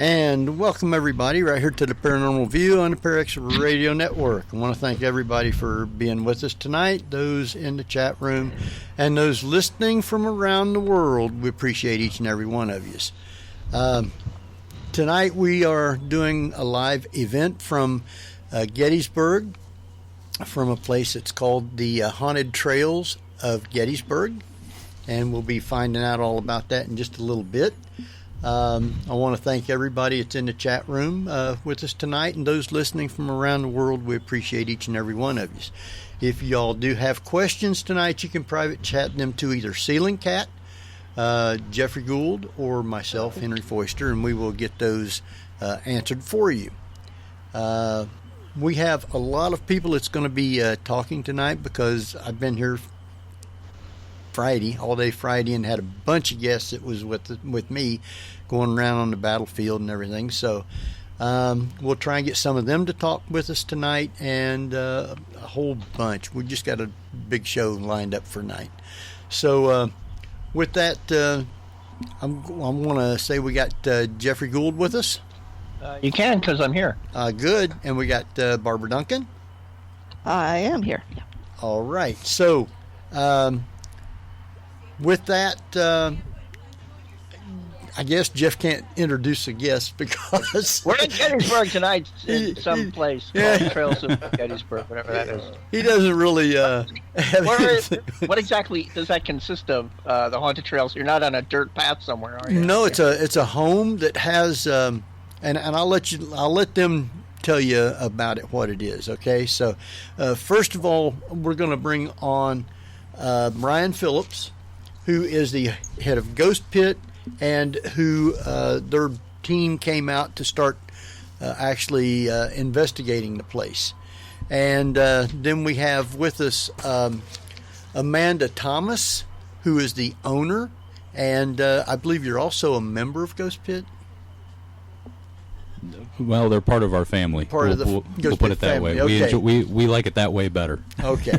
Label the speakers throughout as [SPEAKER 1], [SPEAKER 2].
[SPEAKER 1] And welcome everybody right here to the Paranormal View on the Parax Radio Network. I want to thank everybody for being with us tonight, those in the chat room and those listening from around the world. We appreciate each and every one of you. Tonight we are doing a live event from Gettysburg, from a place that's called the Haunted Trails of Gettysburg, and we'll be finding out all about that in just a little bit. I want to thank everybody that's in the chat room with us tonight, and those listening from around the world. We appreciate each and every one of you. If y'all do have questions tonight, you can private chat them to either Ceiling Cat, Jeffrey Gould, or myself, Henry Foister, and we will get those answered for you. We have a lot of people that's going to be talking tonight because I've been here all day Friday, and had a bunch of guests that was with me going around on the battlefield and everything. So we'll try and get some of them to talk with us tonight, and a whole bunch. We just got a big show lined up for tonight. So with that, I want to say we got Jeffrey Gould with us.
[SPEAKER 2] You can, because I'm here.
[SPEAKER 1] Good. And we got Barbara Duncan.
[SPEAKER 3] I am here.
[SPEAKER 1] All right. So with that, I guess Jeff can't introduce a guest because
[SPEAKER 2] we're in Gettysburg tonight, in some place called Trails of Gettysburg, whatever that is.
[SPEAKER 1] He doesn't really have
[SPEAKER 2] what exactly does that consist of? The Haunted Trails. You're not on a dirt path somewhere, are you?
[SPEAKER 1] No, it's a home that has, and I'll let them tell you about it, what it is. Okay, so first of all, we're going to bring on Brian Phillips, who is the head of Ghost Pit, and who their team came out to start actually investigating the place. And then we have with us Amanda Thomas, who is the owner, and I believe you're also a member of Ghost Pit.
[SPEAKER 4] Well, they're part of our family. We'll put it that
[SPEAKER 1] family.
[SPEAKER 4] way.
[SPEAKER 1] Okay.
[SPEAKER 4] We like it that way better.
[SPEAKER 1] Okay.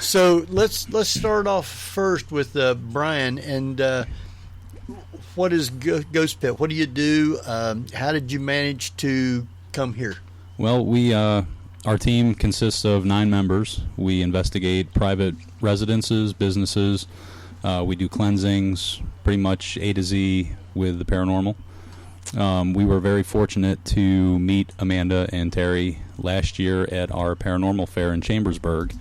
[SPEAKER 1] So let's start off first with Brian. And what is Ghost Pit? What do you do? How did you manage to come here?
[SPEAKER 4] Well, our team consists of 9 members. We investigate private residences, businesses. We do cleansings, pretty much A to Z with the paranormal. We were very fortunate to meet Amanda and Terry last year at our paranormal fair in Chambersburg.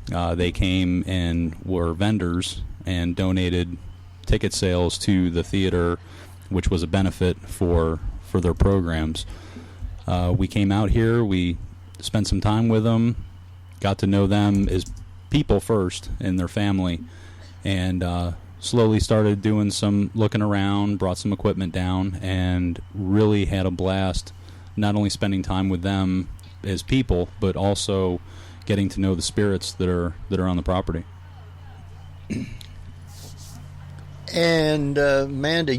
[SPEAKER 4] They came and were vendors and donated ticket sales to the theater, which was a benefit for their programs. We came out here, we spent some time with them, got to know them as people first and their family, and slowly started doing some looking around, brought some equipment down, and really had a blast not only spending time with them as people, but also getting to know the spirits that are on the property.
[SPEAKER 1] And Amanda,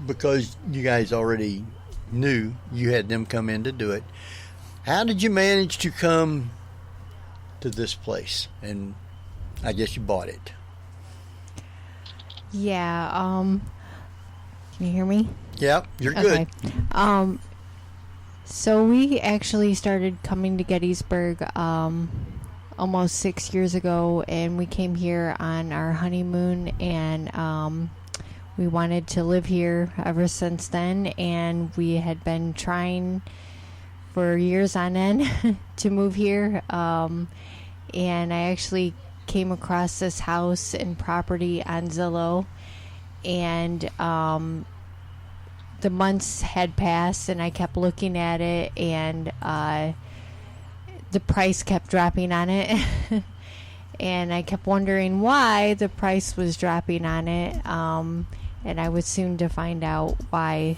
[SPEAKER 1] because you guys already knew, you had them come in to do it. How did you manage to come to this place? And I guess you bought it.
[SPEAKER 5] Yeah, can you hear me?
[SPEAKER 1] Yeah, you're good.
[SPEAKER 5] Okay. So we actually started coming to Gettysburg almost 6 years ago, and we came here on our honeymoon, and we wanted to live here ever since then, and we had been trying for years on end to move here, and I actually came across this house and property on Zillow, and the months had passed, and I kept looking at it, and the price kept dropping on it. And I kept wondering why the price was dropping on it, and I was soon to find out why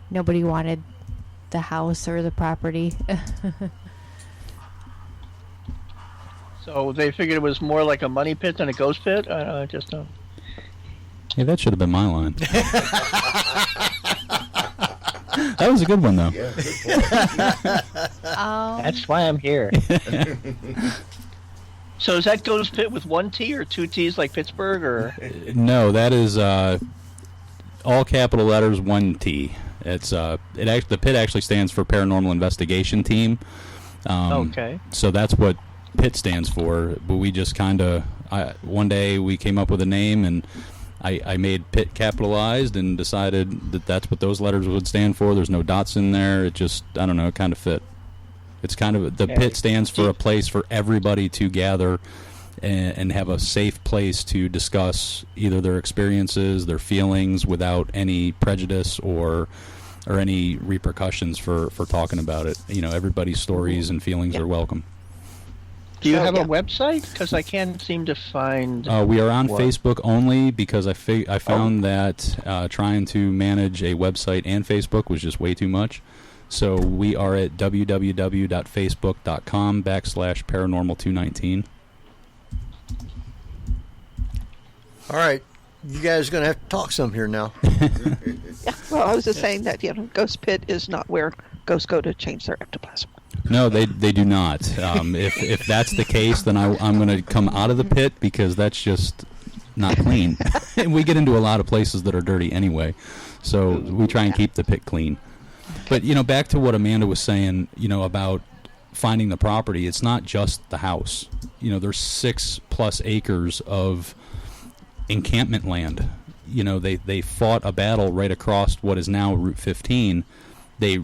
[SPEAKER 5] nobody wanted the house or the property.
[SPEAKER 2] So they figured it was more like a money pit than a ghost pit? I just don't.
[SPEAKER 4] Hey, that should have been my line. That was a good one, though.
[SPEAKER 6] Yeah, good point.
[SPEAKER 2] That's why I'm here. So is that ghost pit with one T or two T's like Pittsburgh? Or
[SPEAKER 4] No, that is all capital letters, 1T. It's the PIT actually stands for Paranormal Investigation Team.
[SPEAKER 2] Okay.
[SPEAKER 4] So that's what PIT stands for. But we just kind of one day we came up with a name, and I made PIT capitalized and decided that that's what those letters would stand for. There's no dots in there. It just, I don't know, it kind of fit. It's kind of the PIT stands for a place for everybody to gather and have a safe place to discuss either their experiences, their feelings, without any prejudice or any repercussions for talking about it. You know, everybody's stories and feelings are welcome.
[SPEAKER 2] Do you have a website? Because I can't seem to find.
[SPEAKER 4] We are on Facebook only because I found that trying to manage a website and Facebook was just way too much. So we are at www.facebook.com/paranormal219.
[SPEAKER 1] All right. You guys are going to have to talk some here now.
[SPEAKER 3] Yeah, well, I was just saying that, Ghost Pit is not where ghosts go to change their ectoplasm.
[SPEAKER 4] No, they do not. If that's the case, then I'm going to come out of the pit because that's just not clean. And we get into a lot of places that are dirty anyway. So we try and keep the pit clean. But, back to what Amanda was saying, about finding the property, it's not just the house. There's 6+ acres of encampment land. They fought a battle right across what is now Route 15. They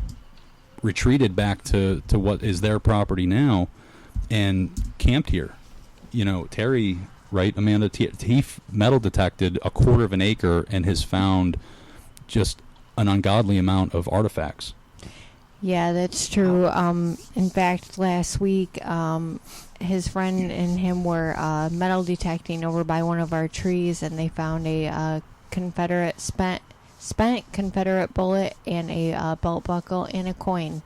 [SPEAKER 4] retreated back to what is their property now and camped here. Terry, right, Amanda, he metal detected 1/4 of an acre and has found just an ungodly amount of artifacts.
[SPEAKER 5] Yeah, that's true. In fact, last week, his friend and him were metal detecting over by one of our trees, and they found a Confederate spent Confederate bullet and a belt buckle and a coin.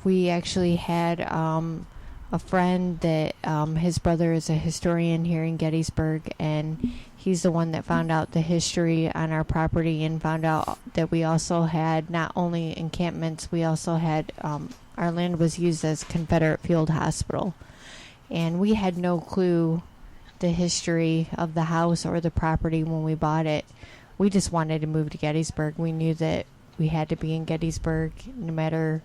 [SPEAKER 5] We actually had a friend that his brother is a historian here in Gettysburg, and he's the one that found out the history on our property and found out that we also had not only encampments, we also had our land was used as Confederate Field Hospital, and we had no clue the history of the house or the property when we bought it. We just wanted to move to Gettysburg. We knew that we had to be in Gettysburg no matter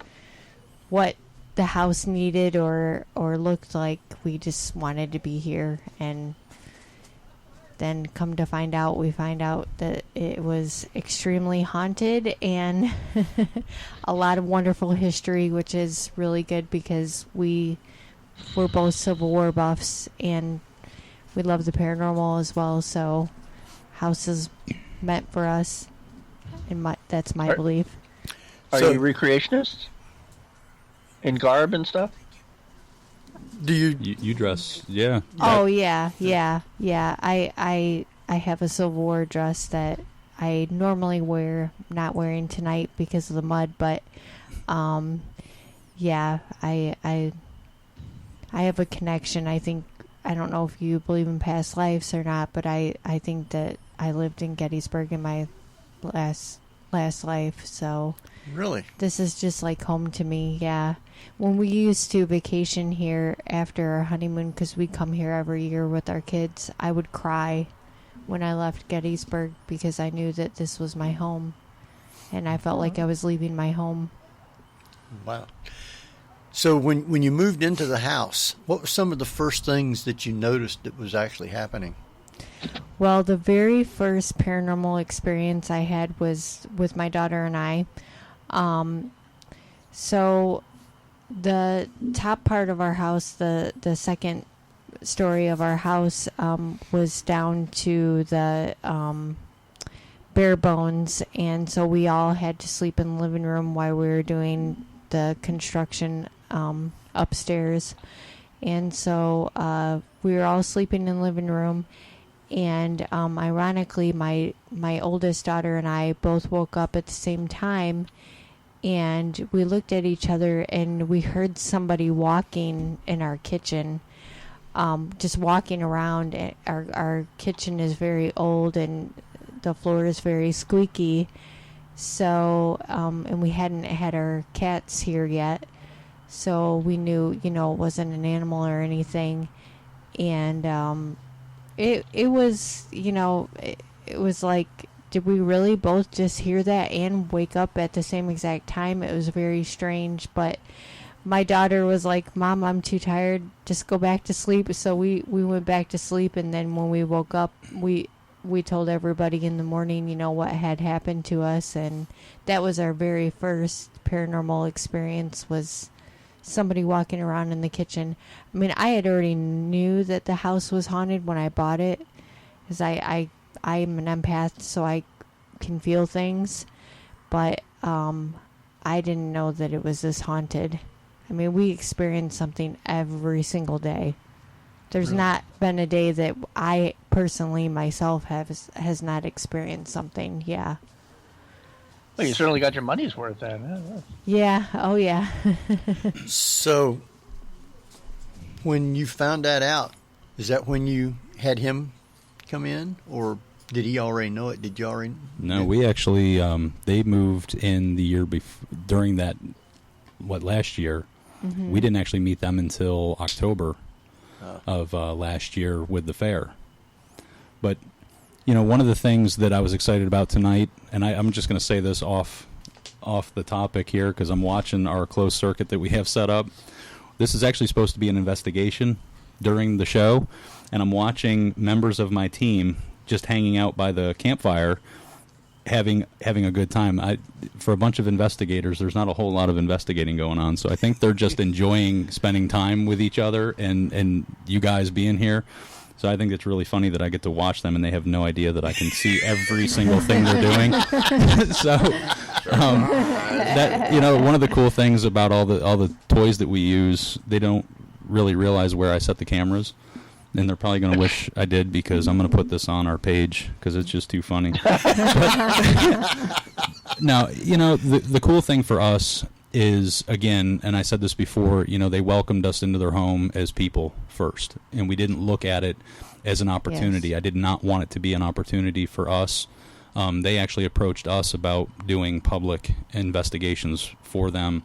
[SPEAKER 5] what the house needed or looked like. We just wanted to be here, and then come to find out, we find out that it was extremely haunted and a lot of wonderful history, which is really good because we're both Civil War buffs and we love the paranormal as well. So house is meant for us, and that's my belief.
[SPEAKER 2] Are you recreationists in garb and stuff?
[SPEAKER 1] Do
[SPEAKER 4] you dress? Yeah.
[SPEAKER 5] Oh yeah. I have a Civil War dress that I normally wear, not wearing tonight because of the mud, but yeah, I have a connection. I don't know if you believe in past lives or not, but I think that I lived in Gettysburg in my last life, so
[SPEAKER 1] really,
[SPEAKER 5] this is just like home to me. Yeah, when we used to vacation here after our honeymoon, because we come here every year with our kids, I would cry when I left Gettysburg because I knew that this was my home, and I felt like I was leaving my home.
[SPEAKER 1] Wow. So when you moved into the house, what were some of the first things that you noticed that was actually happening?
[SPEAKER 5] Well, the very first paranormal experience I had was with my daughter and I. So the top part of our house, the second story of our house, was down to the bare bones, and so we all had to sleep in the living room while we were doing the construction upstairs. And so we were all sleeping in the living room, and ironically my oldest daughter and I both woke up at the same time, and we looked at each other and we heard somebody walking in our kitchen, just walking around. Our kitchen is very old and the floor is very squeaky, so and we hadn't had our cats here yet, so we knew, it wasn't an animal or anything. And it was, it was like, did we really both just hear that and wake up at the same exact time? It was very strange, but my daughter was like, Mom, I'm too tired, just go back to sleep. So we went back to sleep, and then when we woke up, we told everybody in the morning, what had happened to us, and that was our very first paranormal experience, was somebody walking around in the kitchen. I mean, I had already knew that the house was haunted when I bought it, because I'm an empath, so I can feel things, but I didn't know that it was this haunted. I mean, we experience something every single day. There's
[SPEAKER 1] Really?
[SPEAKER 5] not been a day that I personally myself has not experienced something. Yeah.
[SPEAKER 2] Well, you certainly got your money's worth then.
[SPEAKER 5] Yeah. Oh, yeah.
[SPEAKER 1] So, when you found that out, is that when you had him come in, or did he already know it? Did you already?
[SPEAKER 4] No, we actually, they moved in the year during that, last year.
[SPEAKER 5] Mm-hmm.
[SPEAKER 4] We didn't actually meet them until October of last year with the fair. But, one of the things that I was excited about tonight, and I'm just going to say this off the topic here because I'm watching our closed circuit that we have set up. This is actually supposed to be an investigation during the show, and I'm watching members of my team just hanging out by the campfire having a good time. For a bunch of investigators, there's not a whole lot of investigating going on, so I think they're just enjoying spending time with each other and you guys being here. So I think it's really funny that I get to watch them and they have no idea that I can see every single thing they're doing. So that one of the cool things about all the toys that we use, they don't really realize where I set the cameras. And they're probably going to wish I did, because I'm going to put this on our page because it's just too funny. Now, the cool thing for us is, again, and I said this before, they welcomed us into their home as people first. And we didn't look at it as an opportunity. Yes. I did not want it to be an opportunity for us. They actually approached us about doing public investigations for them.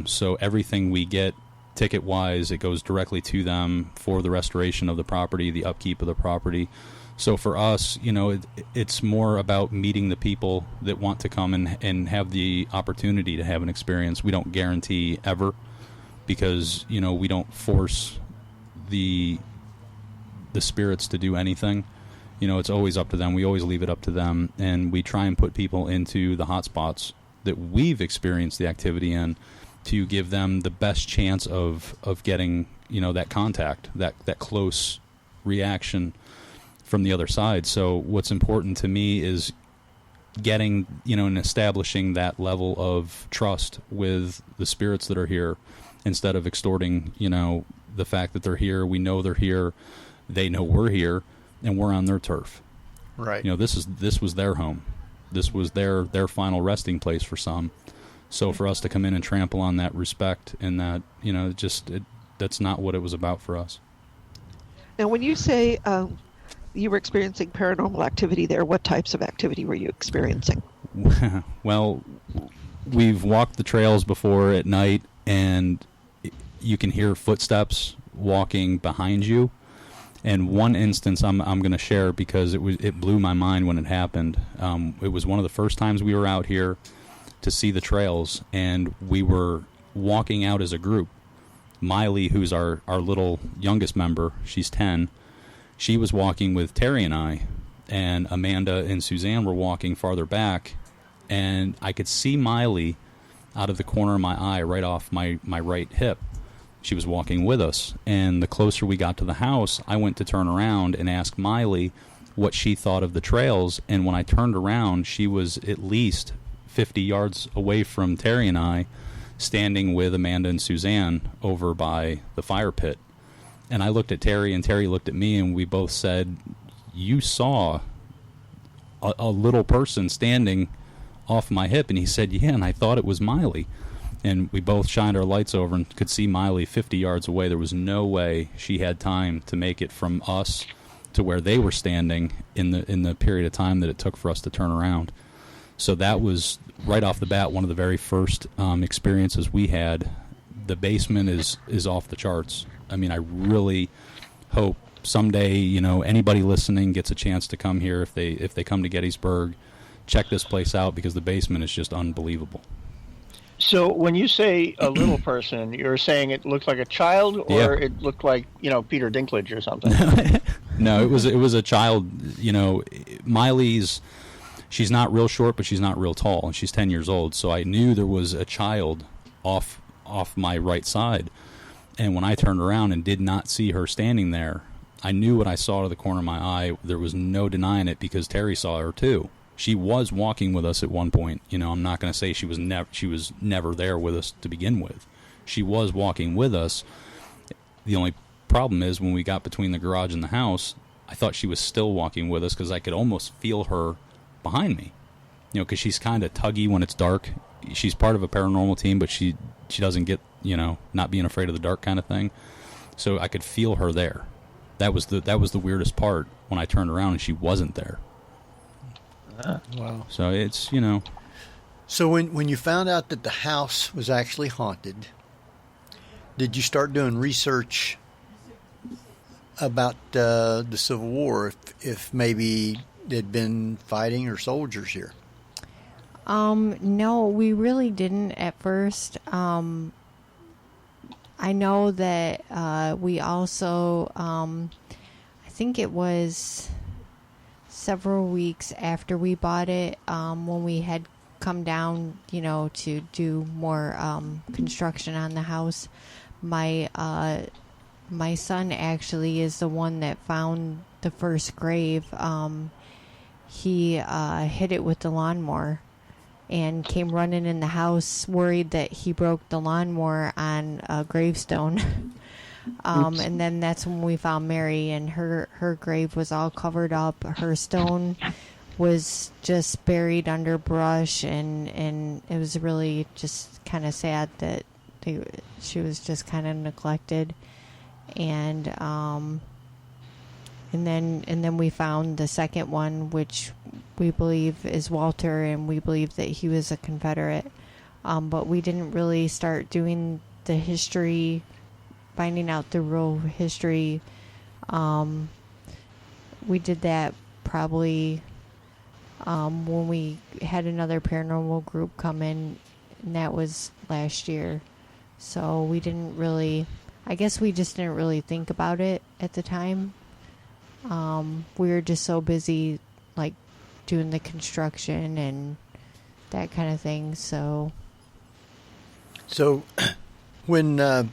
[SPEAKER 4] So everything we get ticket-wise, it goes directly to them for the restoration of the property, the upkeep of the property. So for us, it's more about meeting the people that want to come and have the opportunity to have an experience. We don't guarantee ever, because, we don't force the spirits to do anything. It's always up to them. We always leave it up to them, and we try and put people into the hot spots that we've experienced the activity in, to give them the best chance of getting, that contact, that close reaction from the other side. So what's important to me is getting, and establishing that level of trust with the spirits that are here, instead of extorting, the fact that they're here. We know they're here. They know we're here, and we're on their turf.
[SPEAKER 1] Right.
[SPEAKER 4] This was their home. This was their final resting place for some. So for us to come in and trample on that respect and that, that's not what it was about for us.
[SPEAKER 3] Now, when you say you were experiencing paranormal activity there, what types of activity were you experiencing?
[SPEAKER 4] Well, we've walked the trails before at night, and you can hear footsteps walking behind you. And one instance I'm going to share, because it blew my mind when it happened. It was one of the first times we were out here to see the trails, and we were walking out as a group. Miley, who's our little youngest member, she's 10, she was walking with Terry and I, and Amanda and Suzanne were walking farther back, and I could see Miley out of the corner of my eye, right off my right hip. She was walking with us, and the closer we got to the house, I went to turn around and ask Miley what she thought of the trails, and when I turned around, she was at least 50 yards away from Terry and I, standing with Amanda and Suzanne over by the fire pit. And I looked at Terry, and Terry looked at me, and we both said, "You saw a little person standing off my hip." And he said, "Yeah," and I thought it was Miley. And we both shined our lights over and could see Miley 50 yards away. There was no way she had time to make it from us to where they were standing in the period of time that it took for us to turn around. So that was, right off the bat, one of the very first experiences we had. The basement is off the charts. I mean, I really hope someday, you know, anybody listening gets a chance to come here, if they come to Gettysburg, check this place out, because the basement is just unbelievable.
[SPEAKER 2] So when you say a little person, you're saying it looked like a child, or it looked like, you know, Peter Dinklage or something?
[SPEAKER 4] No, it was a child. You know, Miley's, she's not real short, but she's not real tall, and she's 10 years old. So I knew there was a child off my right side. And when I turned around and did not see her standing there, I knew what I saw to the corner of my eye. There was no denying it, because Terry saw her too. She was walking with us at one point. You know, I'm not going to say she was never there with us to begin with. She was walking with us. The only problem is, when we got between the garage and the house, I thought she was still walking with us, because I could almost feel her behind me. You know, because she's kind of tuggy when it's dark. She's part of a paranormal team, but she doesn't get, you know, not being afraid of the dark kind of thing. So I could feel her there. That was the weirdest part, when I turned around and she wasn't there.
[SPEAKER 1] Wow.
[SPEAKER 4] So it's, you know.
[SPEAKER 1] So when you found out that the house was actually haunted, did you start doing research about the Civil War, if maybe there'd been fighting or soldiers here?
[SPEAKER 5] No, we really didn't at first. I know that we also, I think it was several weeks after we bought it, when we had come down, you know, to do more construction on the house. My son actually is the one that found the first grave. He hit it with the lawnmower and came running in the house, worried that he broke the lawnmower on a gravestone. And then that's when we found Mary, and her grave was all covered up. Her stone was just buried under brush, and it was really just kind of sad that she was just kind of neglected. And then we found the second one, which we believe is Walter, and we believe that he was a Confederate. But we didn't really start doing the history, finding out the real history. We did that probably when we had another paranormal group come in, and that was last year. So we didn't really, I guess we just didn't really think about it at the time. We were just so busy, like, doing the construction and that kind of thing. So
[SPEAKER 1] when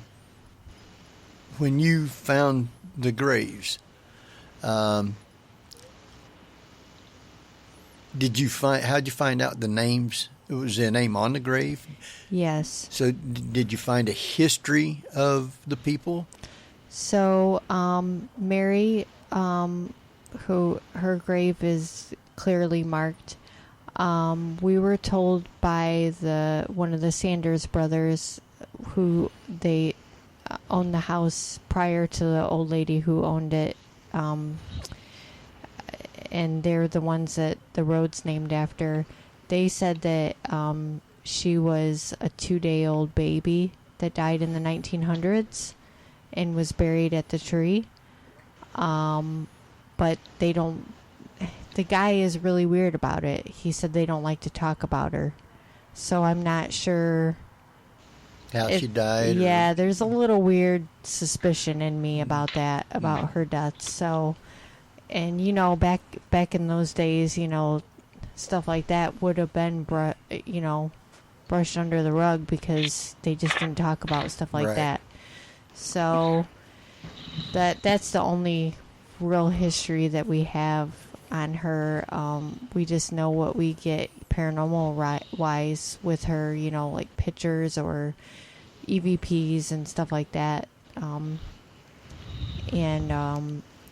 [SPEAKER 1] you found the graves, how'd you find out the names? Was there a name on the grave?
[SPEAKER 5] Yes.
[SPEAKER 1] So did you find a history of the people?
[SPEAKER 5] So Mary, who her grave is clearly marked. We were told by one of the Sanders brothers, who they owned the house prior to the old lady who owned it, and they're the ones that the road's named after. They said that she was a 2-day-old baby that died in the 1900s and was buried at the tree. But they don't. The guy is really weird about it. He said they don't like to talk about her, so I'm not sure
[SPEAKER 1] how she died.
[SPEAKER 5] Yeah, there's a little weird suspicion in me about that, about her death. So, and you know, back in those days, you know, stuff like that would have been brushed under the rug, because they just didn't talk about stuff like that. So that's the only real history that we have on her. We just know what we get paranormal wise with her, you know, like pictures or EVPs and stuff like that. And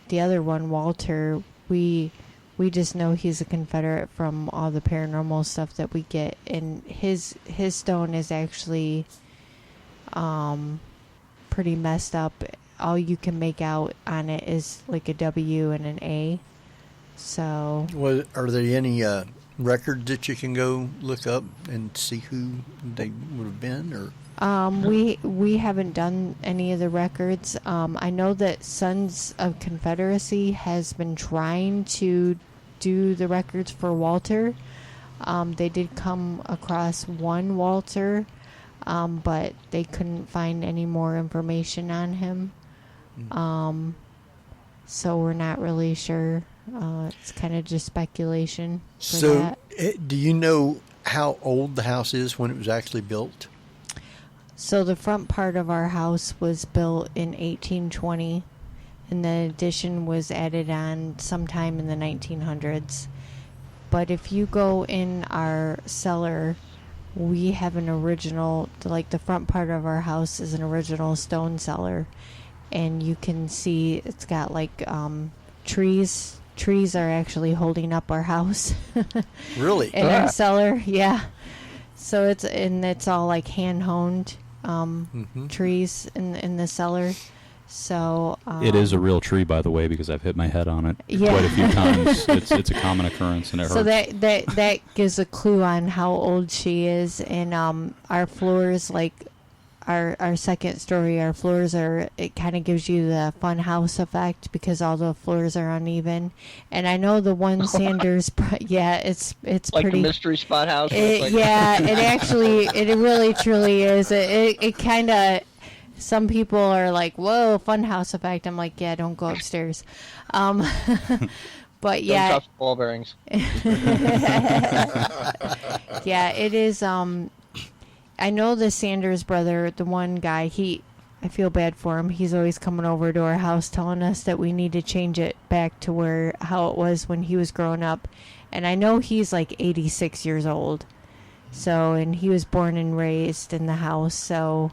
[SPEAKER 5] the other one, Walter, we just know he's a Confederate from all the paranormal stuff that we get, and his stone is actually pretty messed up. All you can make out on it is like a W and an A. So,
[SPEAKER 1] are there any records that you can go look up and see who they would have been? Or
[SPEAKER 5] We haven't done any of the records. I know that Sons of Confederacy has been trying to do the records for Walter. They did come across one Walter, but they couldn't find any more information on him. So we're not really sure. It's kind of just speculation for that.
[SPEAKER 1] Do you know how old the house is when it was actually built?
[SPEAKER 5] So the front part of our house was built in 1820, and the addition was added on sometime in the 1900s. But if you go in our cellar, we have an original, like the front part of our house is an original stone cellar. And you can see it's got like trees. Trees are actually holding up our house.
[SPEAKER 1] Really?
[SPEAKER 5] In our cellar, yeah. So it's all like hand-honed trees in the cellar. So
[SPEAKER 4] it is a real tree, by the way, because I've hit my head on it quite a few times. It's a common occurrence, and it hurts.
[SPEAKER 5] So that gives a clue on how old she is. And our floors, like our second story, our floors it kind of gives you the fun house effect because all the floors are uneven. And I know the one Sanders, it's
[SPEAKER 2] like
[SPEAKER 5] pretty
[SPEAKER 2] a mystery spot house.
[SPEAKER 5] Yeah, it really truly is. It kind of. Some people are like, "Whoa, fun house effect." I'm like, "Yeah, don't go upstairs." But yeah,
[SPEAKER 2] don't touch ball bearings.
[SPEAKER 5] Yeah, it is. I know the Sanders brother, the one guy. I feel bad for him. He's always coming over to our house, telling us that we need to change it back to how it was when he was growing up. And I know he's like 86 years old. So, and he was born and raised in the house. So.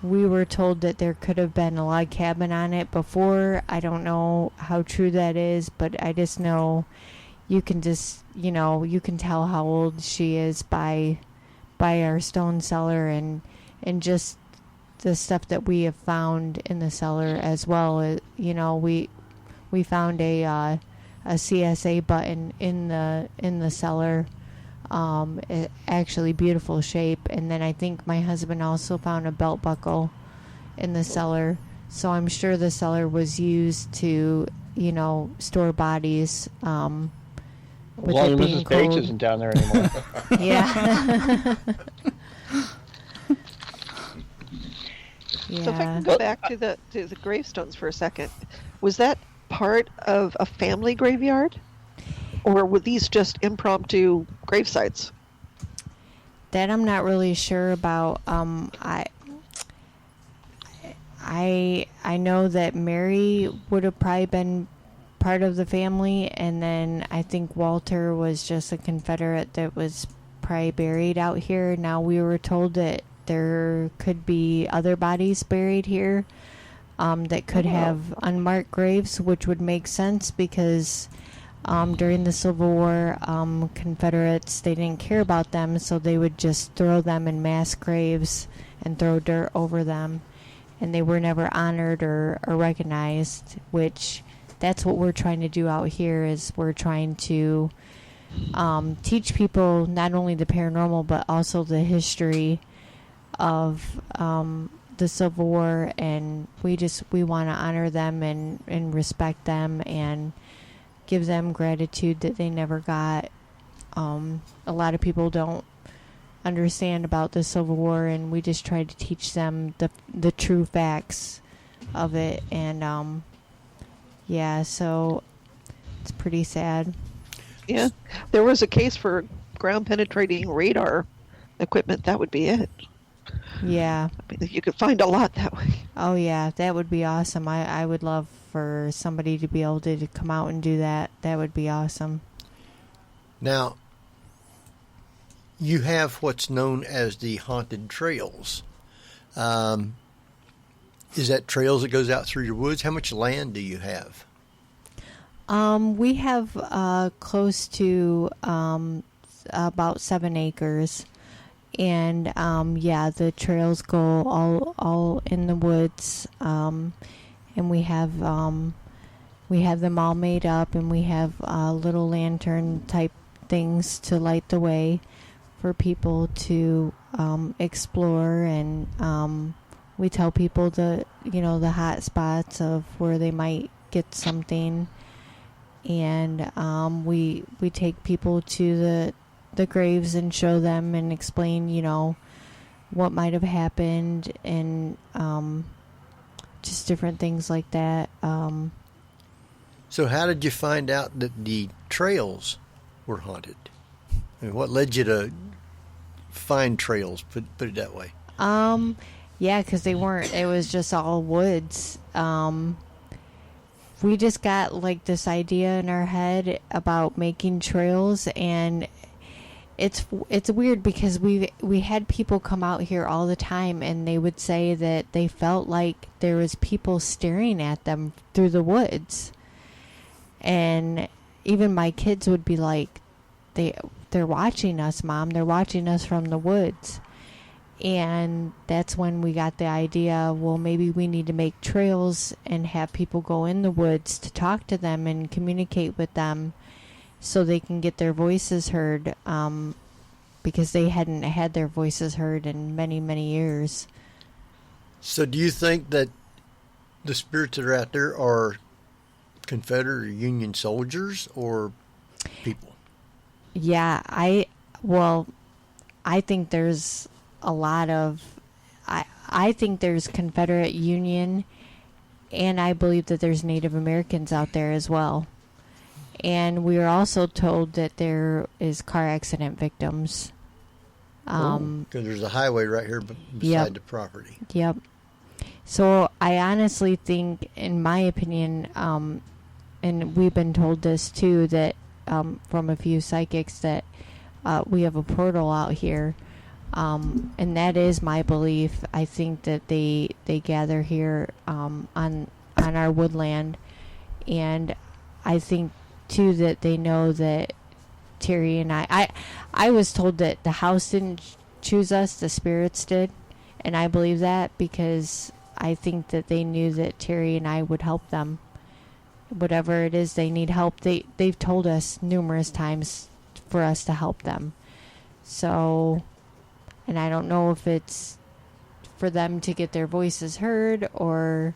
[SPEAKER 5] We were told that there could have been a log cabin on it before. I don't know how true that is, but I just know you can tell how old she is by our stone cellar and just the stuff that we have found in the cellar as well. We found a CSA button in the cellar. Actually beautiful shape, and then I think my husband also found a belt buckle in the cellar, so I'm sure the cellar was used to store bodies.
[SPEAKER 2] As long as Mrs. Bates isn't down there anymore.
[SPEAKER 5] Yeah.
[SPEAKER 3] So if I can go back to the gravestones for a second, was that part of a family graveyard? Or were these just impromptu grave sites?
[SPEAKER 5] That I'm not really sure about. I know that Mary would have probably been part of the family, and then I think Walter was just a Confederate that was probably buried out here. Now we were told that there could be other bodies buried here that could have unmarked graves, which would make sense because during the Civil War, Confederates, they didn't care about them, so they would just throw them in mass graves and throw dirt over them, and they were never honored or recognized, which that's what we're trying to do out here. Is we're trying to teach people not only the paranormal but also the history of the Civil War, and we want to honor them and respect them and give them gratitude that they never got. A lot of people don't understand about the Civil War, and we just try to teach them the true facts of it. And so it's pretty sad.
[SPEAKER 3] Yeah, there was a case for ground penetrating radar equipment. That would be it.
[SPEAKER 5] Yeah,
[SPEAKER 3] I mean, you could find a lot that way.
[SPEAKER 5] Oh yeah, that would be awesome. I would love for somebody to be able to come out and do that. That would be awesome.
[SPEAKER 1] Now, you have what's known as the Haunted Trails. Is that trails that goes out through your woods? How much land do you have?
[SPEAKER 5] We have close to about 7 acres. And the trails go all in the woods, and we have them all made up, and we have little lantern type things to light the way. for people to explore, and we tell people the hot spots of where they might get something, and we take people to the graves and show them and explain what might have happened, and just different things like that.
[SPEAKER 1] So how did you find out that the trails were haunted? I mean, what led you to find trails, put it that way?
[SPEAKER 5] Yeah, because they weren't. It was just all woods. We just got like this idea in our head about making trails, and it's weird because we had people come out here all the time, and they would say that they felt like there was people staring at them through the woods, and even my kids would be like, they're watching us, Mom. They're watching us from the woods. And that's when we got the idea, well, maybe we need to make trails and have people go in the woods to talk to them and communicate with them so they can get their voices heard, because they hadn't had their voices heard in many, many years.
[SPEAKER 1] So do you think that the spirits that are out there are Confederate or Union soldiers or people?
[SPEAKER 5] Yeah, I think there's a lot of, I think there's Confederate, Union, and I believe that there's Native Americans out there as well. And we are also told that there is car accident victims.
[SPEAKER 1] Because there's a highway right here beside the property.
[SPEAKER 5] Yep. So I honestly think, in my opinion, and we've been told this too, that from a few psychics, that we have a portal out here. And that is my belief. I think that they gather here on our woodland, and I think too that they know that Terry and I was told that the house didn't choose us, the spirits did, and I believe that because I think that they knew that Terry and I would help them. Whatever it is they need help, they've told us numerous times for us to help them. So, and I don't know if it's for them to get their voices heard, or,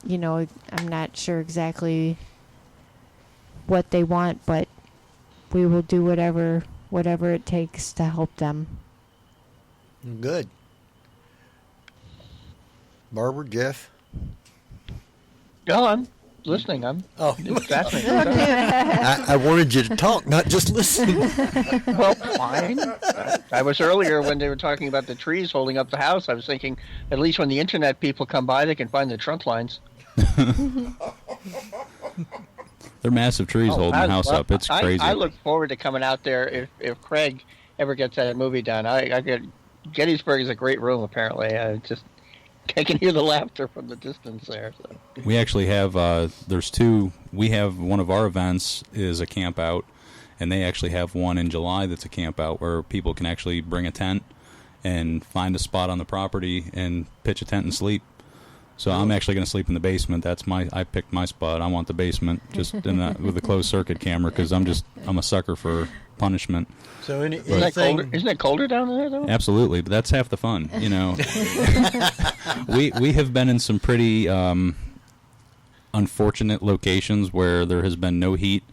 [SPEAKER 5] I'm not sure exactly what they want, but we will do whatever it takes to help them.
[SPEAKER 1] Good. Barbara, Jeff?
[SPEAKER 2] No, I'm listening. It's fascinating.
[SPEAKER 1] I wanted you to talk, not just listen.
[SPEAKER 2] Well, fine. I was earlier when they were talking about the trees holding up the house. I was thinking, at least when the internet people come by, they can find the trunk lines.
[SPEAKER 4] They're massive trees holding the house up. It's crazy.
[SPEAKER 2] I look forward to coming out there if Craig ever gets that movie done. Gettysburg is a great room, apparently. I can hear the laughter from the distance there. So.
[SPEAKER 4] We actually have, there's two. We have one of our events is a camp out, and they actually have one in July that's a camp out where people can actually bring a tent and find a spot on the property and pitch a tent and sleep. So I'm actually going to sleep in the basement. I picked my spot. I want the basement, just with a closed circuit camera, because I'm a sucker for punishment.
[SPEAKER 1] So
[SPEAKER 2] isn't it colder down there though?
[SPEAKER 4] Absolutely, but that's half the fun, We have been in some pretty unfortunate locations where there has been no heat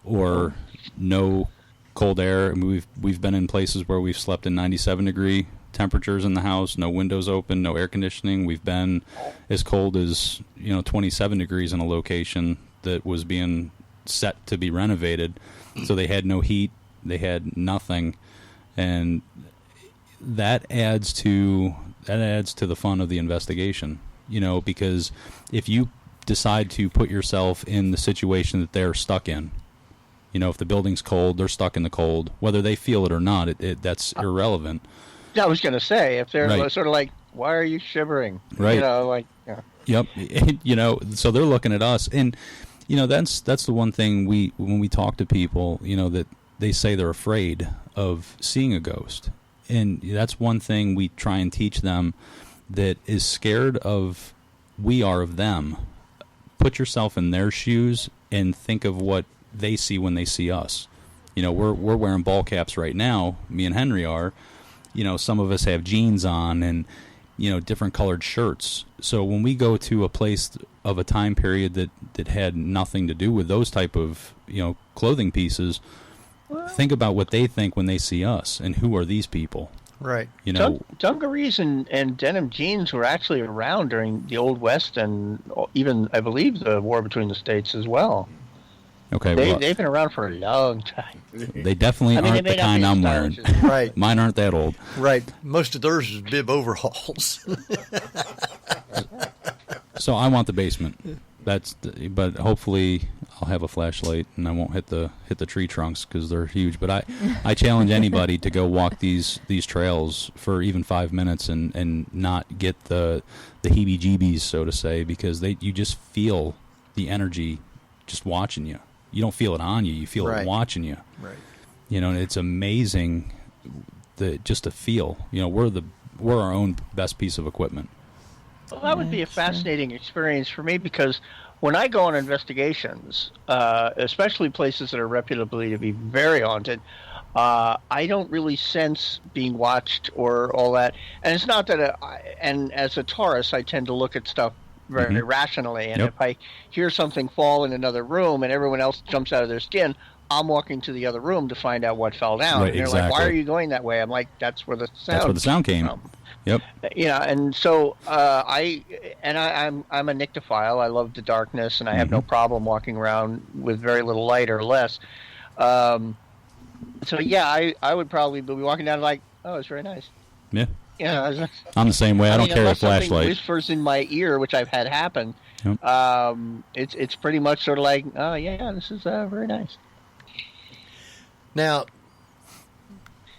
[SPEAKER 4] or no cold air. I mean, we've been in places where we've slept in 97-degree temperatures in the house, no windows open, no air conditioning. We've been as cold as 27 degrees in a location that was being set to be renovated, so they had no heat, they had nothing, and that adds to the fun of the investigation, because if you decide to put yourself in the situation that they're stuck in, if the building's cold, they're stuck in the cold, whether they feel it or not, that's irrelevant.
[SPEAKER 2] Yeah, I was going to say, if they're
[SPEAKER 4] right.
[SPEAKER 2] Sort of like, why are you shivering?
[SPEAKER 4] Right.
[SPEAKER 2] Yeah.
[SPEAKER 4] Yep. So they're looking at us, and that's the one thing when we talk to people, that they say they're afraid of seeing a ghost, and that's one thing we try and teach them, that is scared of we are of them. Put yourself in their shoes and think of what they see when they see us. You know, we're wearing ball caps right now. Me and Henry are. You know, some of us have jeans on and, you know, different colored shirts. So when we go to a place of a time period that had nothing to do with those type of, you know, clothing pieces, think about what they think when they see us and who are these people.
[SPEAKER 1] Right.
[SPEAKER 4] You know,
[SPEAKER 2] dungarees and denim jeans were actually around during the Old West and even, I believe, the war between the states as well.
[SPEAKER 4] Okay,
[SPEAKER 2] they've been around for a long time.
[SPEAKER 4] They definitely aren't the kind I'm wearing.
[SPEAKER 1] Right.
[SPEAKER 4] Mine aren't that old.
[SPEAKER 1] Right. Most of theirs is bib overhauls.
[SPEAKER 4] So I want the basement. But hopefully I'll have a flashlight and I won't hit the tree trunks because they're huge. But I challenge anybody to go walk these trails for even 5 minutes and not get the heebie-jeebies, so to say, because you just feel the energy just watching you. You don't feel it on you. You feel it watching you.
[SPEAKER 1] Right.
[SPEAKER 4] You know, and it's amazing just to feel. You know, we're our own best piece of equipment.
[SPEAKER 2] Well, that would be a fascinating experience for me because when I go on investigations, especially places that are reputably to be very haunted, I don't really sense being watched or all that. And it's not that, and as a Taurus, I tend to look at stuff very rationally. And if I hear something fall in another room and everyone else jumps out of their skin, I'm walking to the other room to find out what fell down.
[SPEAKER 4] Right,
[SPEAKER 2] and they're like, why are you going that way? I'm like, that's where the sound
[SPEAKER 4] came from. Yep.
[SPEAKER 2] Yeah, and so I'm a nyctophile. I love the darkness, and I have no problem walking around with very little light or less. So yeah, I would probably be walking down like, oh, it's very nice.
[SPEAKER 4] Yeah.
[SPEAKER 2] Yeah,
[SPEAKER 4] I'm the same way. I don't carry a flashlight.
[SPEAKER 2] Something whispers in my ear, which I've had happen.
[SPEAKER 4] Yep.
[SPEAKER 2] It's pretty much sort of like, oh yeah, this is very nice.
[SPEAKER 1] Now,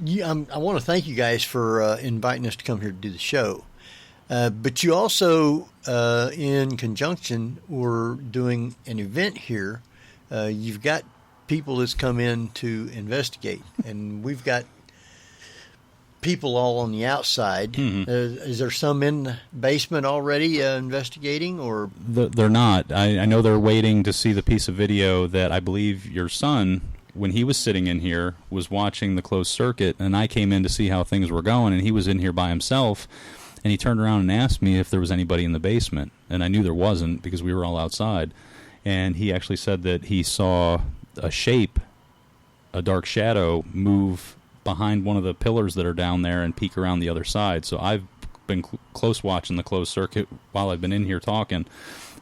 [SPEAKER 1] I want to thank you guys for inviting us to come here to do the show. But you also, in conjunction, were doing an event here. You've got people that's come in to investigate, and we've got people all on the outside. Is there some in the basement already investigating, or
[SPEAKER 4] they're not? I know they're waiting to see the piece of video that I believe your son, when he was sitting in here, was watching the closed circuit, and I came in to see how things were going, and he was in here by himself, and he turned around and asked me if there was anybody in the basement, and I knew there wasn't because we were all outside, and he actually said that he saw a shape, a dark shadow, move behind one of the pillars that are down there and peek around the other side. So I've been close watching the closed circuit while I've been in here talking.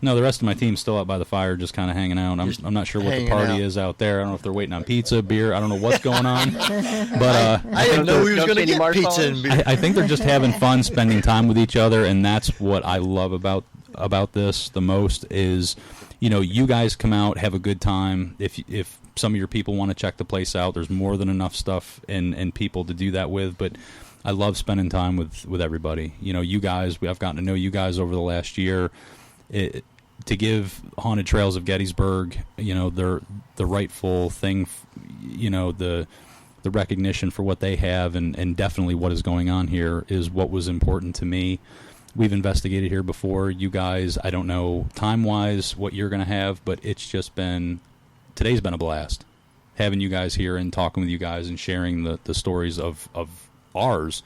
[SPEAKER 4] No, the rest of my team's still out by the fire, just kind of hanging out. I'm not sure what the party is out there. I don't know if they're waiting on pizza, beer. I don't know what's going on. But
[SPEAKER 1] I didn't know we was going to get pizza and beer.
[SPEAKER 4] I think they're just having fun, spending time with each other, and that's what I love about this the most is, you know, you guys come out, have a good time. If some of your people want to check the place out, there's more than enough stuff and people to do that with. But I love spending time with everybody. You know, you guys, I've gotten to know you guys over the last year. To give Haunted Trails of Gettysburg, you know, the rightful thing, you know, the recognition for what they have and definitely what is going on here is what was important to me. We've investigated here before. You guys, I don't know time-wise what you're going to have, but it's just been, today's been a blast. Having you guys here and talking with you guys and sharing the stories of ours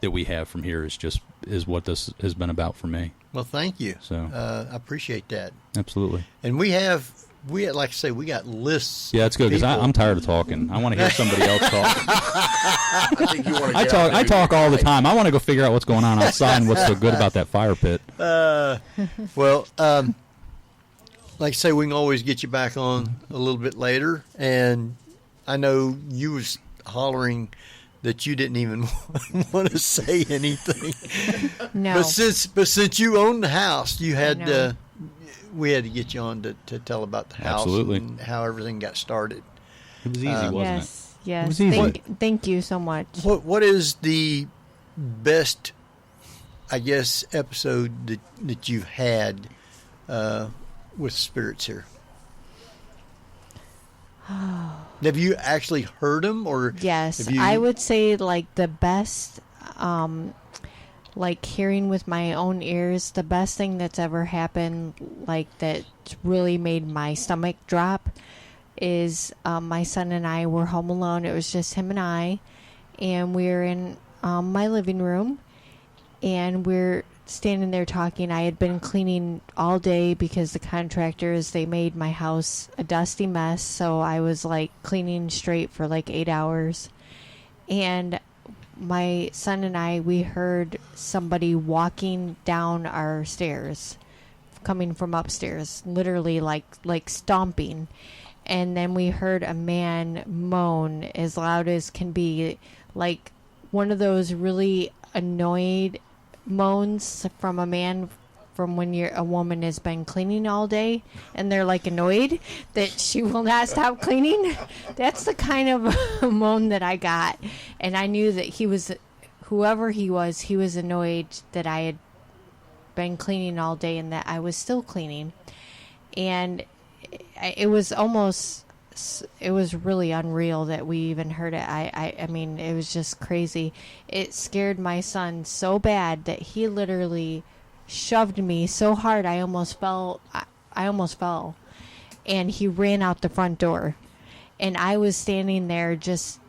[SPEAKER 4] that we have from here is what this has been about for me.
[SPEAKER 1] Well, thank you.
[SPEAKER 4] So
[SPEAKER 1] I appreciate that.
[SPEAKER 4] Absolutely.
[SPEAKER 1] And we have, like I say, we got lists.
[SPEAKER 4] Yeah, it's good because I'm tired of talking. I want to hear somebody else talk.
[SPEAKER 6] I think you want to.
[SPEAKER 4] I talk all the time. I want to go figure out what's going on outside and what's so good about that fire pit.
[SPEAKER 1] Well, like I say, we can always get you back on a little bit later. And I know you was hollering that you didn't even want to say anything.
[SPEAKER 5] No.
[SPEAKER 1] But since you own the house, you had we had to get you on to tell about the house.
[SPEAKER 4] Absolutely.
[SPEAKER 1] And how everything got started.
[SPEAKER 4] It was easy, wasn't
[SPEAKER 5] Yes.
[SPEAKER 4] it?
[SPEAKER 5] Yes.
[SPEAKER 4] was easy.
[SPEAKER 5] Thank you so much.
[SPEAKER 1] What is the best, I guess, episode that you've had with spirits here? Have you actually heard them, or
[SPEAKER 5] Yes, I would say like the best, like hearing with my own ears, the best thing that's ever happened, like that really made my stomach drop, is my son and I were home alone. It was just him and I, and we were in my living room, and we're standing there talking. I had been cleaning all day because the contractors, they made my house a dusty mess, so I was like cleaning straight for like 8 hours. And my son and I, we heard somebody walking down our stairs, coming from upstairs, literally like stomping. And then we heard a man moan as loud as can be, like one of those really annoyed moans from a man from when a woman has been cleaning all day and they're like annoyed that she will not stop cleaning. That's the kind of moan that I got. And I knew that whoever he was annoyed that I had been cleaning all day and that I was still cleaning. And it was really unreal that we even heard it. I mean, it was just crazy. It scared my son so bad that he literally shoved me so hard I almost fell. And he ran out the front door. And I was standing there just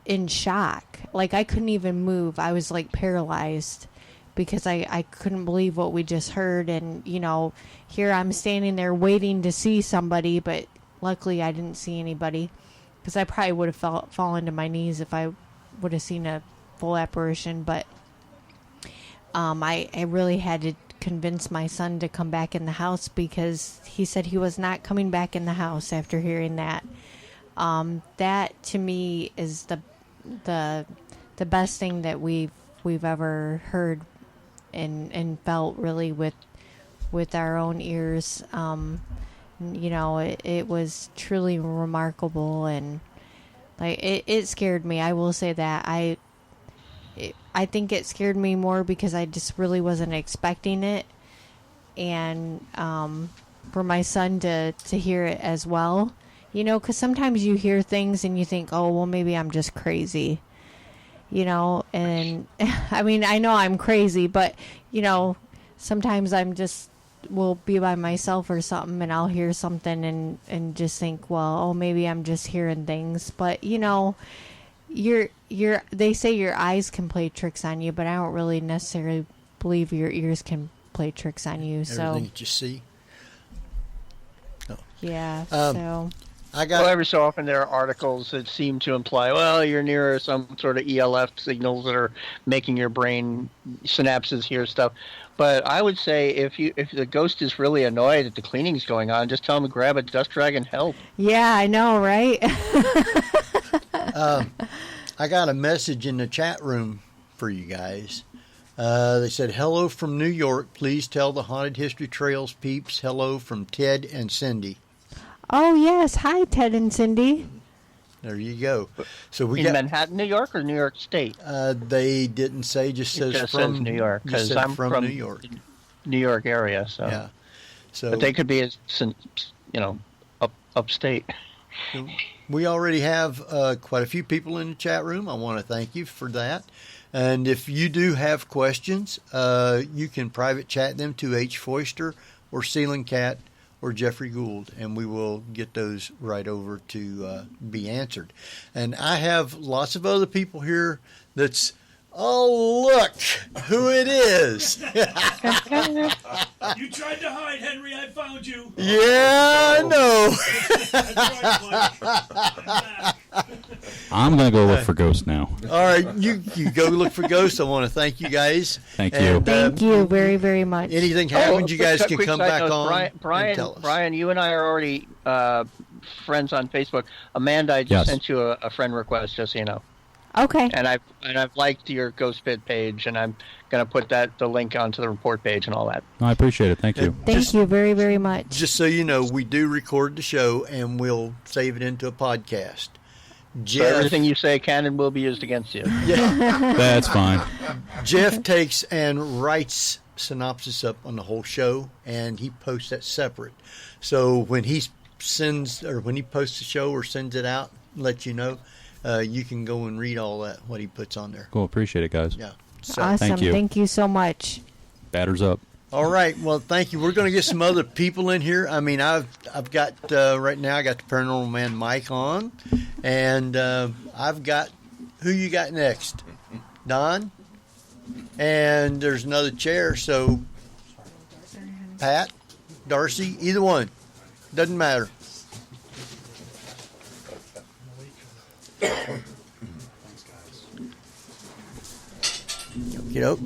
[SPEAKER 5] in shock. Like, I couldn't even move. I was like paralyzed because I couldn't believe what we just heard. And, you know, here I'm standing there waiting to see somebody, but luckily I didn't see anybody, because I probably would have fallen to my knees if I would have seen a full apparition. But I really had to convince my son to come back in the house, because he said he was not coming back in the house after hearing that. That to me is the best thing that we've ever heard and felt, really, with our own ears. You know, it was truly remarkable, and like it scared me. I will say that I think it scared me more because I just really wasn't expecting it, and for my son to hear it as well, you know, because sometimes you hear things and you think, oh, well, maybe I'm just crazy, you know, and I mean, I know I'm crazy, but you know, sometimes will be by myself or something, and I'll hear something and just think, well, oh, maybe I'm just hearing things. But you know, they say your eyes can play tricks on you, but I don't really necessarily believe your ears can play tricks on you.
[SPEAKER 1] Everything that you see.
[SPEAKER 5] Yeah.
[SPEAKER 2] Well, every so often there are articles that seem to imply, well, you're near some sort of ELF signals that are making your brain synapses hear stuff. But I would say if the ghost is really annoyed that the cleaning's going on, just tell him to grab a dust rag and help.
[SPEAKER 5] Yeah, I know, right?
[SPEAKER 1] I got a message in the chat room for you guys. They said, hello from New York. Please tell the Haunted History Trails peeps hello from Ted and Cindy.
[SPEAKER 5] Oh, yes. Hi, Ted and Cindy.
[SPEAKER 1] There you go. So we
[SPEAKER 2] in
[SPEAKER 1] got
[SPEAKER 2] Manhattan, New York, or New York State?
[SPEAKER 1] They didn't say. Just says from
[SPEAKER 2] New York, because I'm from
[SPEAKER 1] New York,
[SPEAKER 2] New York area. So
[SPEAKER 1] yeah. So,
[SPEAKER 2] but they could be, upstate.
[SPEAKER 1] We already have quite a few people in the chat room. I want to thank you for that. And if you do have questions, you can private chat them to H. Foister or Ceiling Cat or Jeffrey Gould, and we will get those right over to be answered. And I have lots of other people here that's, oh, look who it is.
[SPEAKER 7] You tried to hide, Henry. I found you.
[SPEAKER 1] Yeah, I know.
[SPEAKER 7] That's right,
[SPEAKER 4] I'm going to go look for ghosts now.
[SPEAKER 1] All right, you go look for ghosts. I want to thank you guys.
[SPEAKER 4] Thank you.
[SPEAKER 1] And,
[SPEAKER 5] Thank you very, very much.
[SPEAKER 1] anything happens, you guys can
[SPEAKER 2] quick
[SPEAKER 1] come
[SPEAKER 2] side
[SPEAKER 1] back
[SPEAKER 2] note,
[SPEAKER 1] on and tell us.
[SPEAKER 2] Brian, you and I are already friends on Facebook. Amanda, I just sent you a friend request, just so you know.
[SPEAKER 5] Okay.
[SPEAKER 2] And I've liked your Ghost Pit page, and I'm going to put the link onto the report page and all that.
[SPEAKER 4] I appreciate it. Thank you.
[SPEAKER 5] Thank you very, very much.
[SPEAKER 1] Just so you know, we do record the show, and we'll save it into a podcast.
[SPEAKER 2] So everything you say can and will be used against you.
[SPEAKER 1] Yeah.
[SPEAKER 4] That's fine.
[SPEAKER 1] Jeff takes and writes synopsis up on the whole show, and he posts that separate. So when he posts the show or sends it out, let you know, you can go and read all that, what he puts on there.
[SPEAKER 4] Cool. Appreciate it, guys.
[SPEAKER 1] Yeah. So,
[SPEAKER 5] Awesome.
[SPEAKER 4] Thank you.
[SPEAKER 5] Thank you so much.
[SPEAKER 4] Batters up.
[SPEAKER 1] All right. Well, thank you. We're going to get some other people in here. I mean, I've got right now. I got the Paranormal Man Mike on, and I've got who you got next, Don, and there's another chair. So, Pat, Darcy, either one, doesn't matter. You know.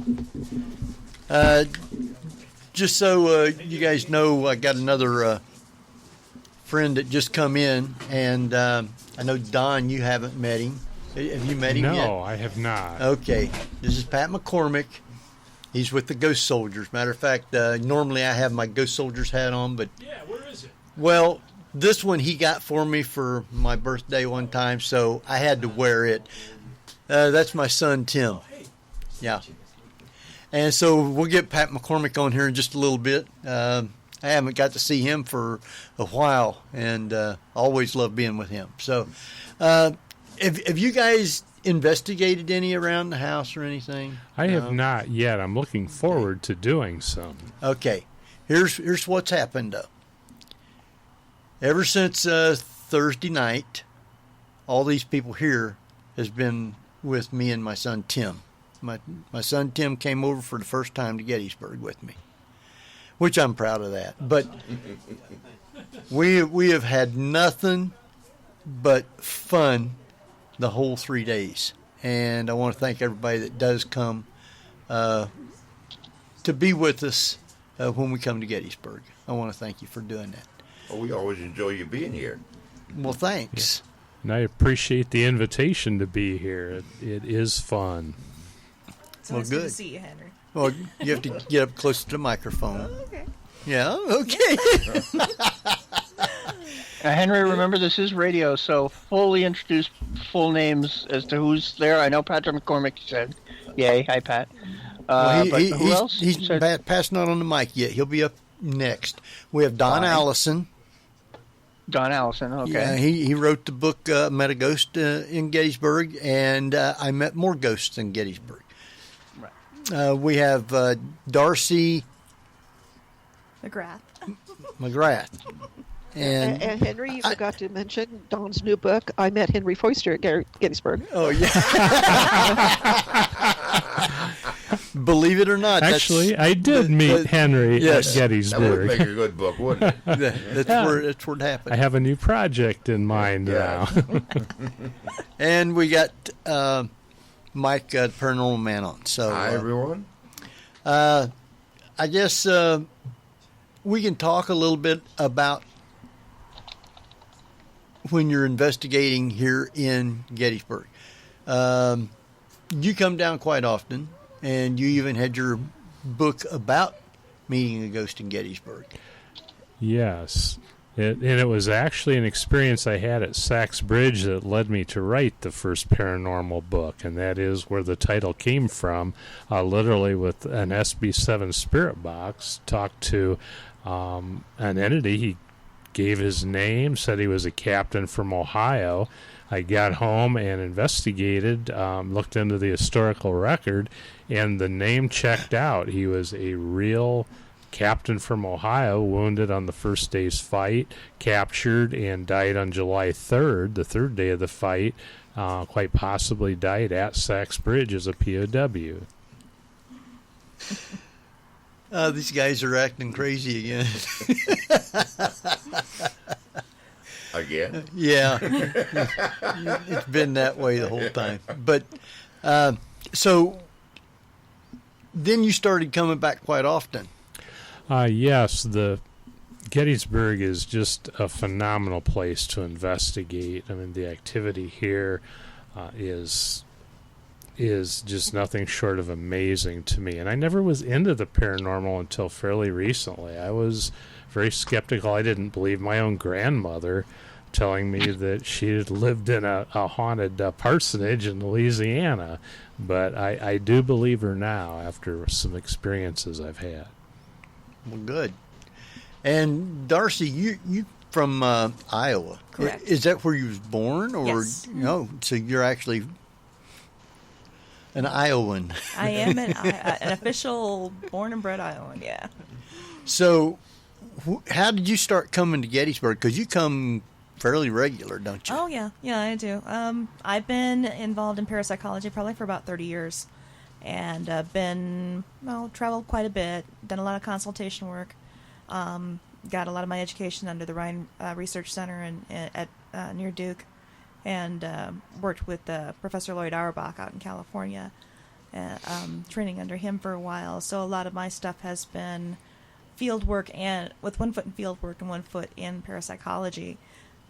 [SPEAKER 1] Just so you guys know, I got another friend that just come in, and I know, Don, you haven't met him. Have you met him yet?
[SPEAKER 8] No, I have not.
[SPEAKER 1] Okay. This is Pat McCormick. He's with the Ghost Soldiers. Matter of fact, normally I have my Ghost Soldiers hat on, but...
[SPEAKER 7] Yeah, where is it?
[SPEAKER 1] Well, this one he got for me for my birthday one time, so I had to wear it. That's my son, Tim. Yeah. And so we'll get Pat McCormick on here in just a little bit. I haven't got to see him for a while, and always love being with him. So have you guys investigated any around the house or anything?
[SPEAKER 8] I have not yet. I'm looking forward to doing some.
[SPEAKER 1] Okay. Here's what's happened, though. Ever since Thursday night, all these people here has been with me and my son, Tim. My son Tim came over for the first time to Gettysburg with me, which I'm proud of that. But we have had nothing but fun the whole 3 days, and I want to thank everybody that does come to be with us when we come to Gettysburg. I want to thank you for doing that.
[SPEAKER 6] Well, we always enjoy you being here.
[SPEAKER 1] Well, thanks.
[SPEAKER 8] Yeah. And I appreciate the invitation to be here. It is fun.
[SPEAKER 9] So it's good to see you, Henry.
[SPEAKER 1] Well, you have to get up close to the microphone.
[SPEAKER 9] Okay.
[SPEAKER 1] Yeah, okay.
[SPEAKER 2] Henry, remember this is radio, so fully introduce full names as to who's there. I know Patrick McCormick said, "Yay, hi Pat."
[SPEAKER 1] Well,
[SPEAKER 2] but who else?
[SPEAKER 1] He's passing out on the mic yet. He'll be up next. We have Don Allison.
[SPEAKER 2] Don Allison, okay.
[SPEAKER 1] Yeah, he wrote the book Met a Ghost in Gettysburg, and I met more ghosts in Gettysburg. Right. We have Darcy McGrath.
[SPEAKER 3] And Henry, you forgot to mention Don's new book, I Met Henry Foister at Gettysburg.
[SPEAKER 1] Oh, yeah. Believe it or not.
[SPEAKER 8] Actually, I did meet Henry at
[SPEAKER 6] That
[SPEAKER 8] Gettysburg.
[SPEAKER 6] would make a good book, wouldn't it?
[SPEAKER 1] That's where it happened.
[SPEAKER 8] I have a new project in mind now.
[SPEAKER 1] And we got Mike, Paranormal Man, on. So,
[SPEAKER 6] hi, everyone.
[SPEAKER 1] I guess we can talk a little bit about when you're investigating here in Gettysburg. You come down quite often, and you even had your book about meeting a ghost in Gettysburg.
[SPEAKER 8] Yes. And it was actually an experience I had at Sachs Bridge that led me to write the first paranormal book, and that is where the title came from. Literally with an SB7 spirit box, talked to an entity. He gave his name, said he was a captain from Ohio. I got home and investigated, looked into the historical record, and the name checked out. He was a real captain from Ohio, wounded on the first day's fight, captured, and died on July 3rd, the third day of the fight. Quite possibly died at Sachs Bridge as a POW.
[SPEAKER 1] These guys are acting crazy again.
[SPEAKER 6] Again?
[SPEAKER 1] Yeah. It's been that way the whole time. But so then you started coming back quite often.
[SPEAKER 8] Yes, the Gettysburg is just a phenomenal place to investigate. I mean, the activity here is just nothing short of amazing to me. And I never was into the paranormal until fairly recently. I was very skeptical. I didn't believe my own grandmother telling me that she had lived in a haunted parsonage in Louisiana. But I do believe her now after some experiences I've had.
[SPEAKER 1] Well, good. And Darcy, you from Iowa.
[SPEAKER 9] Correct.
[SPEAKER 1] Is that where you was born? Or
[SPEAKER 9] Yes.
[SPEAKER 1] no? So you're actually An Iowan.
[SPEAKER 9] I am an official born and bred Iowan, yeah.
[SPEAKER 1] So, how did you start coming to Gettysburg? Because you come fairly regular, don't you?
[SPEAKER 9] Oh, yeah. Yeah, I do. I've been involved in parapsychology probably for about 30 years. And traveled quite a bit, done a lot of consultation work, got a lot of my education under the Ryan Research Center at near Duke, and worked with Professor Lloyd Auerbach out in California, training under him for a while. So a lot of my stuff has been field work, and with one foot in field work and one foot in parapsychology.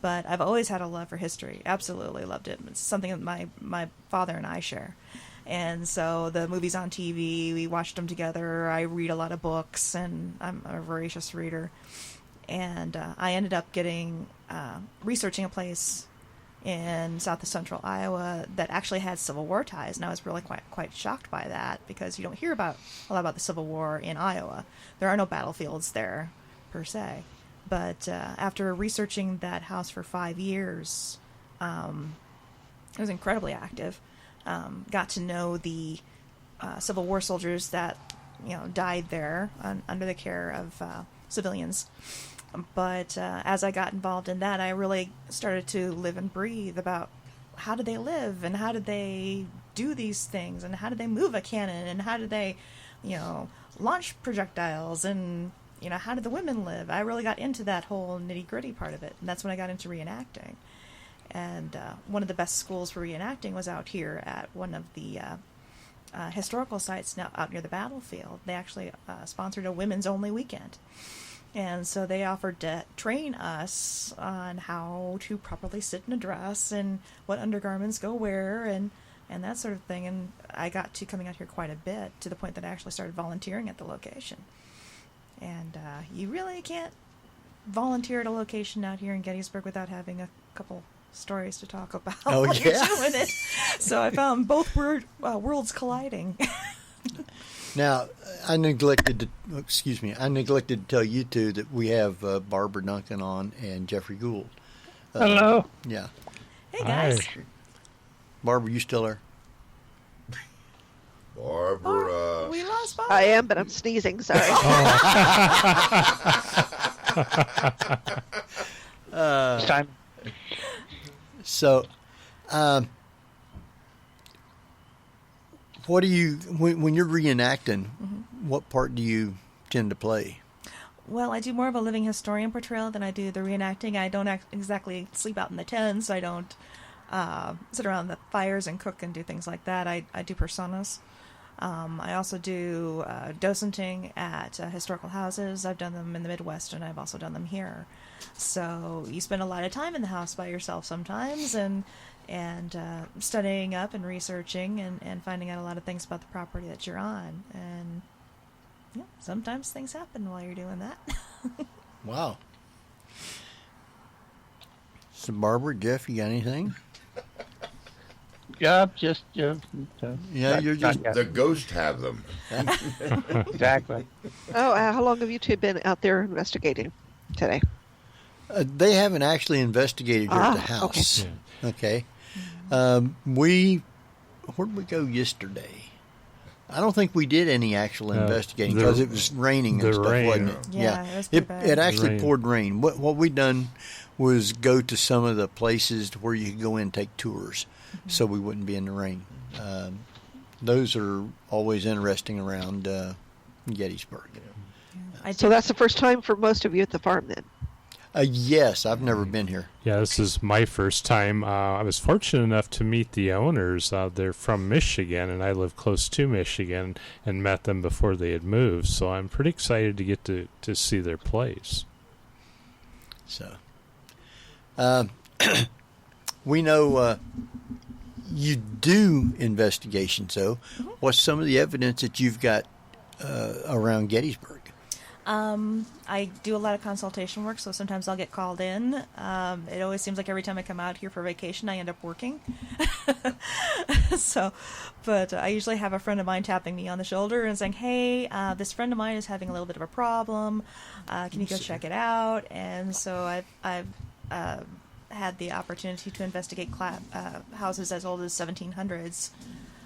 [SPEAKER 9] But I've always had a love for history. Absolutely loved it. It's something that my father and I share. And so the movies on TV, we watched them together. I read a lot of books, and I'm a voracious reader. And I ended up researching a place in south of central Iowa that actually had Civil War ties, and I was really quite shocked by that, because you don't hear a lot about the Civil War in Iowa. There are no battlefields there, per se. But after researching that house for 5 years, it was incredibly active. Got to know the Civil War soldiers that died there under the care of civilians. But as I got involved in that, I really started to live and breathe about how did they live, and how did they do these things, and how did they move a cannon, and how did they, launch projectiles, and how did the women live. I really got into that whole nitty-gritty part of it, and that's when I got into reenacting. And one of the best schools for reenacting was out here at one of the historical sites out near the battlefield. They actually sponsored a women's only weekend. And so they offered to train us on how to properly sit in a dress, and what undergarments go where, and that sort of thing. And I got to coming out here quite a bit, to the point that I actually started volunteering at the location. And you really can't volunteer at a location out here in Gettysburg without having a couple stories to talk about while you're doing it. So I found both worlds colliding.
[SPEAKER 1] Now, I neglected to tell you two that we have Barbara Duncan on and Jeffrey Gould.
[SPEAKER 2] Hello.
[SPEAKER 1] Yeah.
[SPEAKER 9] Hey, guys.
[SPEAKER 8] Hi.
[SPEAKER 1] Barbara, you still there?
[SPEAKER 6] Barbara.
[SPEAKER 9] We lost Barbara.
[SPEAKER 3] I am, but I'm sneezing. Sorry.
[SPEAKER 2] It's time.
[SPEAKER 1] So, what do you, when you're reenacting, what part do you tend to play?
[SPEAKER 9] Well, I do more of a living historian portrayal than I do the reenacting. I don't exactly sleep out in the tents. I don't sit around the fires and cook and do things like that. I do personas. I also do docenting at historical houses. I've done them in the Midwest, and I've also done them here. So you spend a lot of time in the house by yourself sometimes, and studying up and researching and finding out a lot of things about the property that you're on. And yeah, sometimes things happen while you're doing that.
[SPEAKER 1] Wow. So, Barbara, Jeff, you got anything?
[SPEAKER 2] Yeah,
[SPEAKER 1] Yeah, you're just...
[SPEAKER 6] The ghosts have them.
[SPEAKER 2] Exactly.
[SPEAKER 3] Oh, how long have you two been out there investigating today?
[SPEAKER 1] They haven't actually investigated here at the house. Okay. Where did we go yesterday? I don't think we did any actual investigating, because it was raining and stuff, wasn't it?
[SPEAKER 9] Yeah, it was pretty bad.
[SPEAKER 1] It actually poured rain. What we done was go to some of the places where you could go in and take tours, so we wouldn't be in the rain. Those are always interesting around Gettysburg.
[SPEAKER 3] So that's the first time for most of you at the farm, then?
[SPEAKER 1] Yes, I've never been here.
[SPEAKER 8] Yeah, this is my first time. I was fortunate enough to meet the owners. They're from Michigan, and I live close to Michigan, and met them before they had moved. So I'm pretty excited to get to see their place.
[SPEAKER 1] So, we know you do investigations, though. What's some of the evidence that you've got around Gettysburg?
[SPEAKER 9] I do a lot of consultation work, so sometimes I'll get called in. It always seems like every time I come out here for vacation, I end up working. But I usually have a friend of mine tapping me on the shoulder and saying, hey, this friend of mine is having a little bit of a problem. Can you go check it out? And so I've had the opportunity to investigate houses as old as 1700s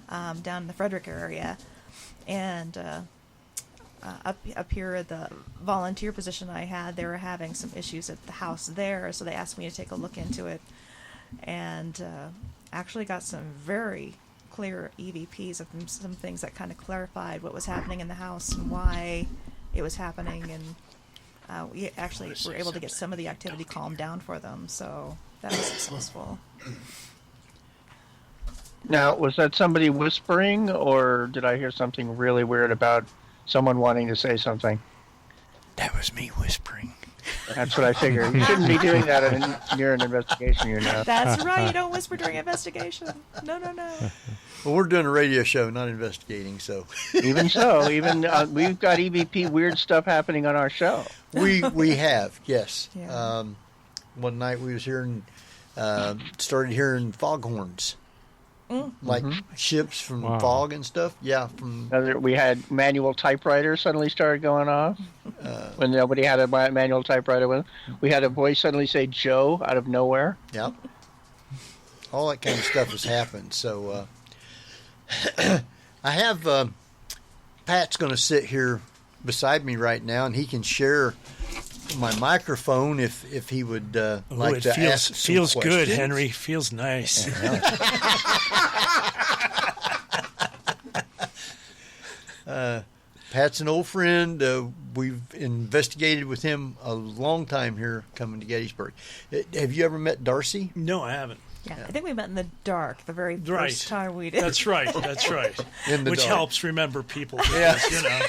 [SPEAKER 9] down in the Frederick area. And up here at the volunteer position I had, they were having some issues at the house there, so they asked me to take a look into it. And actually got some very clear EVPs of some things that kind of clarified what was happening in the house and why it was happening. And we actually were able to get some of the activity calmed down for them, so that was successful.
[SPEAKER 2] Now, was that somebody whispering, or did I hear something really weird about someone wanting to say something?
[SPEAKER 1] That was me whispering.
[SPEAKER 2] That's what I figured. You shouldn't be doing that near an investigation, you know.
[SPEAKER 9] That's right. You don't whisper during investigation. No.
[SPEAKER 1] Well, we're doing a radio show, not investigating, so.
[SPEAKER 2] Even so, we've got EVP weird stuff happening on our show.
[SPEAKER 1] We have, yes.
[SPEAKER 9] Yeah.
[SPEAKER 1] One night we was hearing, started hearing foghorns. Like ships from fog and stuff. Yeah.
[SPEAKER 2] We had manual typewriters suddenly started going off when nobody had a manual typewriter with them. We had a voice suddenly say Joe out of nowhere.
[SPEAKER 1] Yep. All that kind of stuff has happened. So I have Pat's going to sit here beside me right now, and he can share my microphone if he would like to ask some
[SPEAKER 7] feels
[SPEAKER 1] questions.
[SPEAKER 7] good, Henry. Feels nice.
[SPEAKER 1] Pat's an old friend. We've investigated with him a long time here coming to Gettysburg. Have you ever met Darcy?
[SPEAKER 7] No, I haven't.
[SPEAKER 9] Yeah, I think we met in the dark the very first time we did.
[SPEAKER 7] That's right.
[SPEAKER 1] In the
[SPEAKER 7] Which
[SPEAKER 1] dark.
[SPEAKER 7] helps remember people because, you know,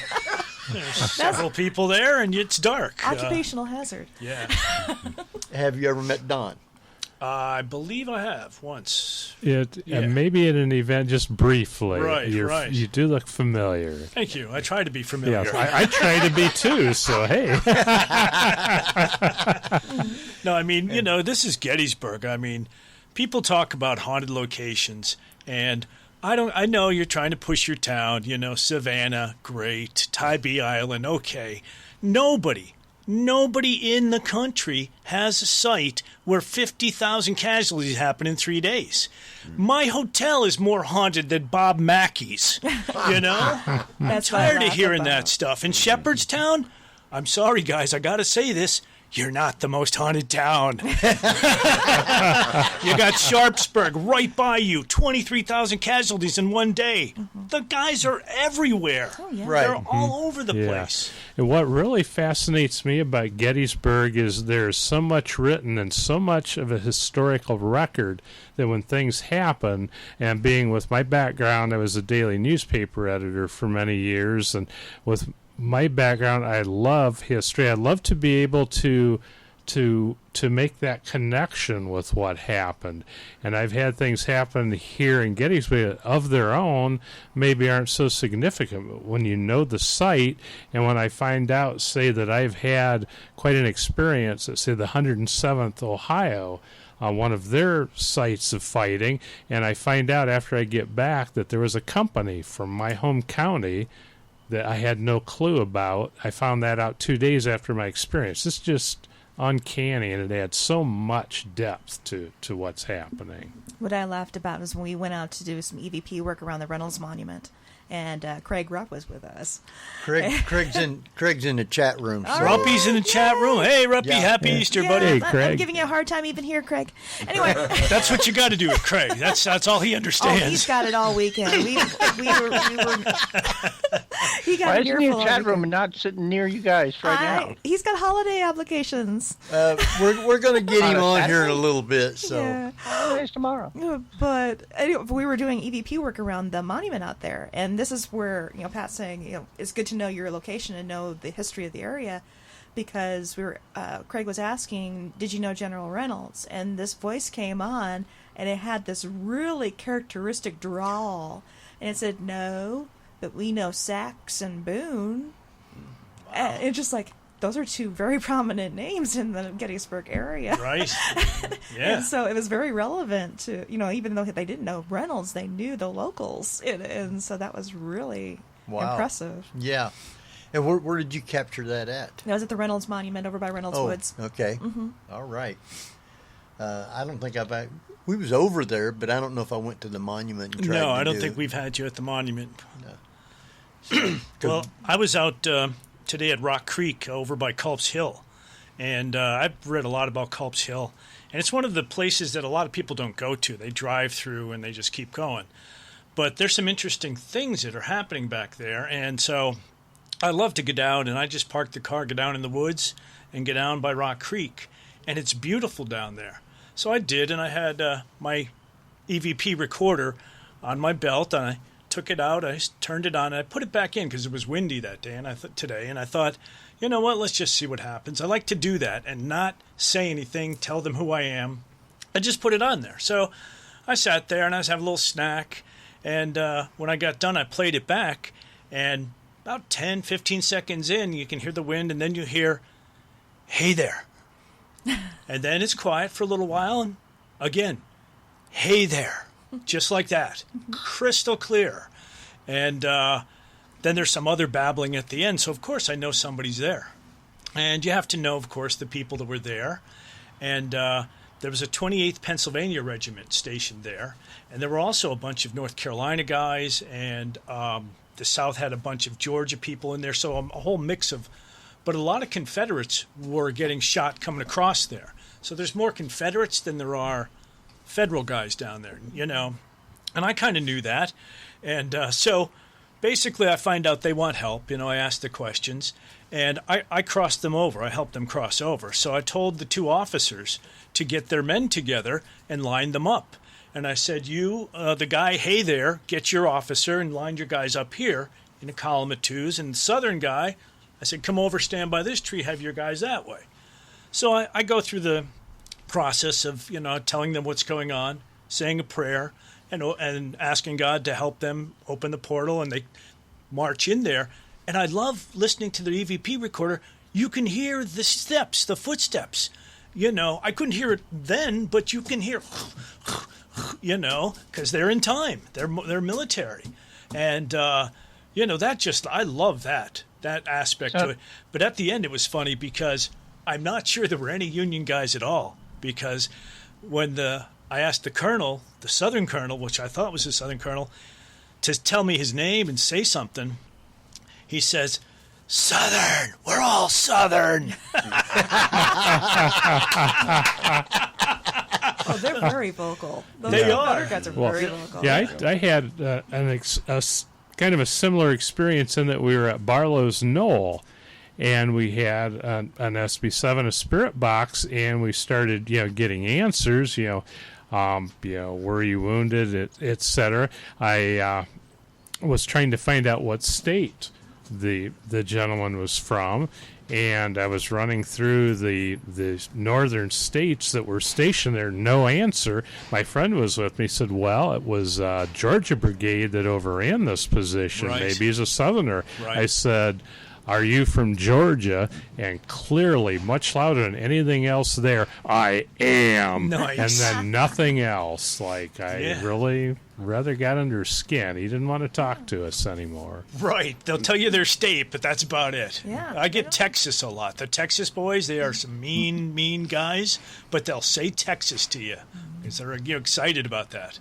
[SPEAKER 7] there's several people there and it's dark.
[SPEAKER 9] Occupational hazard.
[SPEAKER 7] Yeah.
[SPEAKER 1] Have you ever met Don?
[SPEAKER 7] I believe I have once.
[SPEAKER 8] And maybe at an event, just briefly.
[SPEAKER 7] Right, right.
[SPEAKER 8] You do look familiar.
[SPEAKER 7] Thank you. I try to be familiar.
[SPEAKER 8] Yes, I try to be too, so hey.
[SPEAKER 7] No, I mean, you know, this is Gettysburg. I mean, people talk about haunted locations, and I know you're trying to push your town, you know, Savannah, great, Tybee Island, okay. Nobody in the country has a site where 50,000 casualties happen in 3 days. My hotel is more haunted than Bob Mackey's, you know? I'm tired of hearing that stuff. In Shepherdstown, I'm sorry, guys, I got to say this. You're not the most haunted town. You got Sharpsburg right by you, 23,000 casualties in one day. The guys are everywhere.
[SPEAKER 9] Oh, yeah.
[SPEAKER 1] Right.
[SPEAKER 7] They're all over the place.
[SPEAKER 8] And what really fascinates me about Gettysburg is there's so much written and so much of a historical record that when things happen, and being with my background, I was a daily newspaper editor for many years, and with my background, I love history. I love to be able to make that connection with what happened. And I've had things happen here in Gettysburg of their own, maybe aren't so significant. But when you know the site, and when I find out, say, that I've had quite an experience at, say, the 107th Ohio, on one of their sites of fighting, and I find out after I get back that there was a company from my home county that I had no clue about. I found that out 2 days after my experience. It's just uncanny, and it adds so much depth to what's happening.
[SPEAKER 9] What I laughed about was when we went out to do some EVP work around the Reynolds Monument, and Craig Rupp was with us.
[SPEAKER 1] Craig's in the chat room. So.
[SPEAKER 7] Ruppy's in the chat room. Hey, Ruppy, happy Easter, buddy.
[SPEAKER 8] Hey,
[SPEAKER 9] I'm
[SPEAKER 8] Craig.
[SPEAKER 9] giving you a hard time even here, Craig. Anyway.
[SPEAKER 7] That's what you got to do with Craig. That's all he understands.
[SPEAKER 9] Oh, he's got it all weekend. We were he got
[SPEAKER 2] Why
[SPEAKER 9] an
[SPEAKER 2] isn't he in
[SPEAKER 9] earful
[SPEAKER 2] the chat
[SPEAKER 9] all
[SPEAKER 2] room
[SPEAKER 9] weekend.
[SPEAKER 2] and not sitting near you guys right now?
[SPEAKER 9] He's got holiday obligations.
[SPEAKER 1] We're going to get him on here in a
[SPEAKER 2] Saturday?
[SPEAKER 1] little bit. So
[SPEAKER 9] Yeah.
[SPEAKER 2] Holidays tomorrow.
[SPEAKER 9] But anyway, we were doing EVP work around the monument out there, and this is where, you know, Pat's saying, you know, it's good to know your location and know the history of the area, because we were Craig was asking, did you know General Reynolds? And this voice came on, and it had this really characteristic drawl, and it said, no, but we know Sachs and Boone. Wow. And it's just like, those are two very prominent names in the Gettysburg area.
[SPEAKER 7] Right. Yeah.
[SPEAKER 9] And so it was very relevant to, you know, even though they didn't know Reynolds, they knew the locals. And so that was really impressive.
[SPEAKER 1] Yeah. And where did you capture that at?
[SPEAKER 9] That was at the Reynolds Monument over by Reynolds Woods.
[SPEAKER 1] Okay. All right. I don't think We was over there, but I don't know if I went to the monument and tried
[SPEAKER 7] No,
[SPEAKER 1] to
[SPEAKER 7] I don't
[SPEAKER 1] do
[SPEAKER 7] think
[SPEAKER 1] it.
[SPEAKER 7] we've had you at the monument.
[SPEAKER 1] No.
[SPEAKER 7] Well, I was out today at Rock Creek over by Culp's Hill, and I've read a lot about Culp's Hill, and it's one of the places that a lot of people don't go to. They drive through and they just keep going. But there's some interesting things that are happening back there, and so I love to get down, and I just park the car, go down in the woods, and get down by Rock Creek, and it's beautiful down there. So I did, and I had my EVP recorder on my belt, and I took it out, I turned it on, and I put it back in because it was windy that day, and I thought, you know what, let's just see what happens. I like to do that and not say anything, tell them who I am. I just put it on there. So I sat there, and I was having a little snack, and when I got done, I played it back, and about 10, 15 seconds in, you can hear the wind, and then you hear, "Hey there." And then it's quiet for a little while, and again, "Hey there." Just like that. Crystal clear. And then there's some other babbling at the end, so of course I know somebody's there. And you have to know, of course, the people that were there. And there was a 28th Pennsylvania Regiment stationed there, and there were also a bunch of North Carolina guys, and the South had a bunch of Georgia people in there, so a whole mix of, but a lot of Confederates were getting shot coming across there. So there's more Confederates than there are Federal guys down there, you know, and I kind of knew that. And so basically I find out they want help, you know, I ask the questions, and I crossed them over. I helped them cross over. So I told the two officers to get their men together and line them up. And I said, you, the guy, "Hey there," get your officer and line your guys up here in a column of twos. And the Southern guy, I said, "Come over, stand by this tree, have your guys that way." So I go through the process of, you know, telling them what's going on, saying a prayer, and asking God to help them open the portal, and they march in there. And I love listening to the EVP recorder. You can hear the steps, the footsteps. You know, I couldn't hear it then, but you can hear, you know, because they're in time. They're military. And, you know, that just, I love that aspect to it. But at the end, it was funny because I'm not sure there were any Union guys at all. Because when I asked the colonel, the Southern colonel, which I thought was the Southern colonel, to tell me his name and say something, he says, "Southern, we're all Southern."
[SPEAKER 9] Oh, they're very vocal. Those
[SPEAKER 7] They
[SPEAKER 9] other
[SPEAKER 7] are.
[SPEAKER 9] guys are
[SPEAKER 8] Well,
[SPEAKER 9] very vocal.
[SPEAKER 8] Yeah, I had kind of a similar experience in that we were at Barlow's Knoll, and we had an SB7, a spirit box, and we started, you know, getting answers, you know, were you wounded, etc. I was trying to find out what state the gentleman was from, and I was running through the northern states that were stationed there. No answer. My friend was with me. Said, "Well, it was Georgia Brigade that overran this position.
[SPEAKER 7] Right.
[SPEAKER 8] Maybe he's a Southerner."
[SPEAKER 7] Right.
[SPEAKER 8] I said, "Are you from Georgia?" And clearly, much louder than anything else there, "I am."
[SPEAKER 7] Nice.
[SPEAKER 8] And then nothing else. Like, I really rather got under his skin. He didn't want to talk to us anymore.
[SPEAKER 7] Right. They'll tell you their state, but that's about it.
[SPEAKER 9] Yeah,
[SPEAKER 7] I get Texas a lot. The Texas boys, they are some mean guys, but they'll say Texas to you because they're, you know, excited about that.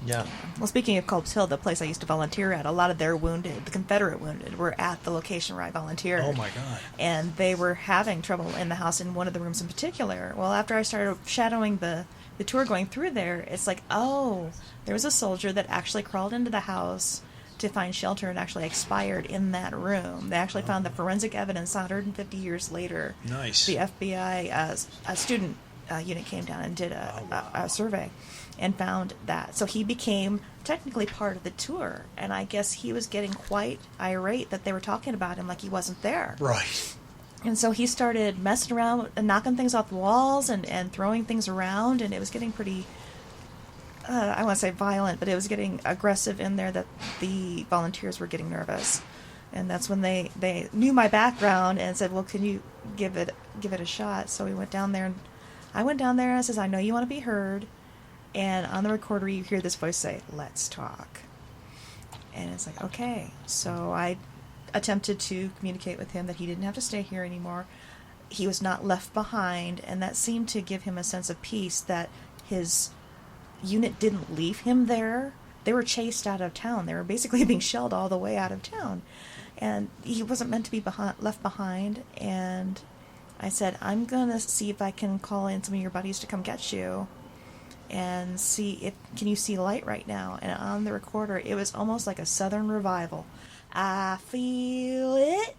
[SPEAKER 1] Yeah.
[SPEAKER 9] Well, speaking of Culp's Hill, the place I used to volunteer at, a lot of their wounded, the Confederate wounded, were at the location where I volunteered.
[SPEAKER 7] Oh, my God.
[SPEAKER 9] And they were having trouble in the house, in one of the rooms in particular. Well, after I started shadowing the tour going through there, it's like, oh, there was a soldier that actually crawled into the house to find shelter and actually expired in that room. They actually found the forensic evidence 150 years later.
[SPEAKER 7] Nice.
[SPEAKER 9] The FBI a student unit came down and did a survey and found that. So he became technically part of the tour, and I guess he was getting quite irate that they were talking about him like he wasn't there.
[SPEAKER 7] Right.
[SPEAKER 9] And so he started messing around and knocking things off the walls and throwing things around, and it was getting pretty, I want to say violent, but it was getting aggressive in there that the volunteers were getting nervous. And that's when they knew my background and said, "Well, can you give it a shot?" So we went down there, and I went down there and I says, "I know you want to be heard." And on the recorder, you hear this voice say, "Let's talk." And it's like, okay. So I attempted to communicate with him that he didn't have to stay here anymore. He was not left behind, and that seemed to give him a sense of peace that his unit didn't leave him there. They were chased out of town. They were basically being shelled all the way out of town. And he wasn't meant to be left behind. And I said, I'm going to see if I can call in some of your buddies to come get you and see if, can you see light right now? And on the recorder, it was almost like a Southern revival. I feel it.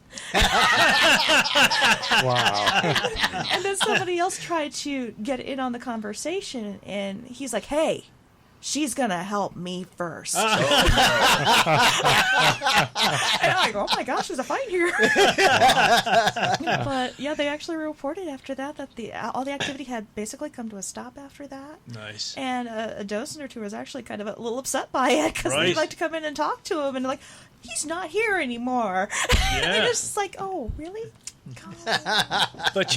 [SPEAKER 8] Wow.
[SPEAKER 9] And then somebody else tried to get in on the conversation, and he's like, hey, she's going to help me first. And I go, oh my gosh, there's a fight here. But yeah, they actually reported after that all the activity had basically come to a stop after that.
[SPEAKER 7] Nice.
[SPEAKER 9] And a docent or two was actually kind of a little upset by it because they'd like to come in and talk to him, and like, he's not here anymore.
[SPEAKER 7] Yeah.
[SPEAKER 9] And it's just like, oh, really?
[SPEAKER 7] But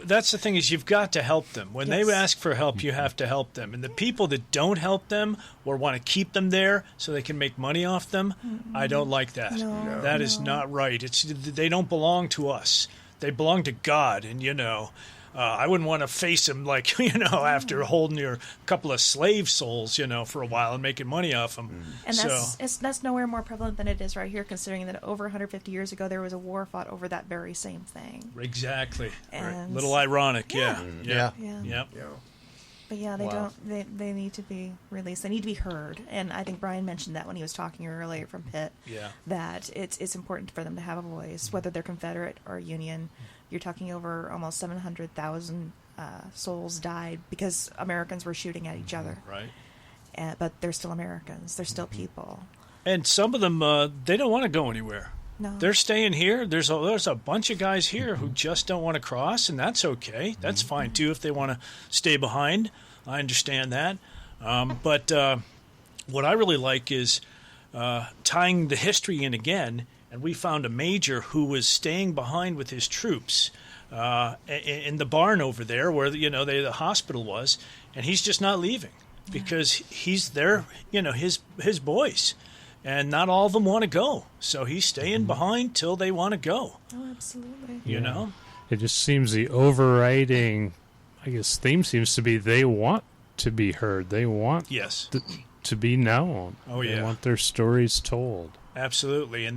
[SPEAKER 7] that's the thing, is you've got to help them. When they ask for help, you have to help them. And the people that don't help them or want to keep them there so they can make money off them, I don't like that.
[SPEAKER 9] No.
[SPEAKER 7] That is not right. They don't belong to us. They belong to God. And I wouldn't want to face them like after holding your couple of slave souls for a while and making money off them.
[SPEAKER 9] And that's nowhere more prevalent than it is right here, considering that over 150 years ago there was a war fought over that very same thing.
[SPEAKER 7] Exactly.
[SPEAKER 9] And
[SPEAKER 7] a little ironic. Yeah.
[SPEAKER 9] Yeah. But they need to be released. They need to be heard. And I think Brian mentioned that when he was talking earlier from Pitt.
[SPEAKER 7] Yeah.
[SPEAKER 9] That it's important for them to have a voice, whether they're Confederate or Union. You're talking over almost 700,000 souls died because Americans were shooting at each other.
[SPEAKER 7] Right.
[SPEAKER 9] But they're still Americans. They're still people.
[SPEAKER 7] And some of them, they don't want to go anywhere.
[SPEAKER 9] No.
[SPEAKER 7] They're staying here. There's a bunch of guys here who just don't want to cross, and that's okay. That's fine, too, if they want to stay behind. I understand that. But what I really like is tying the history in again. And we found a major who was staying behind with his troops in the barn over there where the hospital was, and he's just not leaving because he's there, his boys, and not all of them want to go, so he's staying behind till they want to go.
[SPEAKER 9] Oh, absolutely.
[SPEAKER 8] It just seems the overriding, theme seems to be they want to be heard. They want to be known.
[SPEAKER 7] Oh yeah,
[SPEAKER 8] they want their stories told.
[SPEAKER 7] Absolutely, and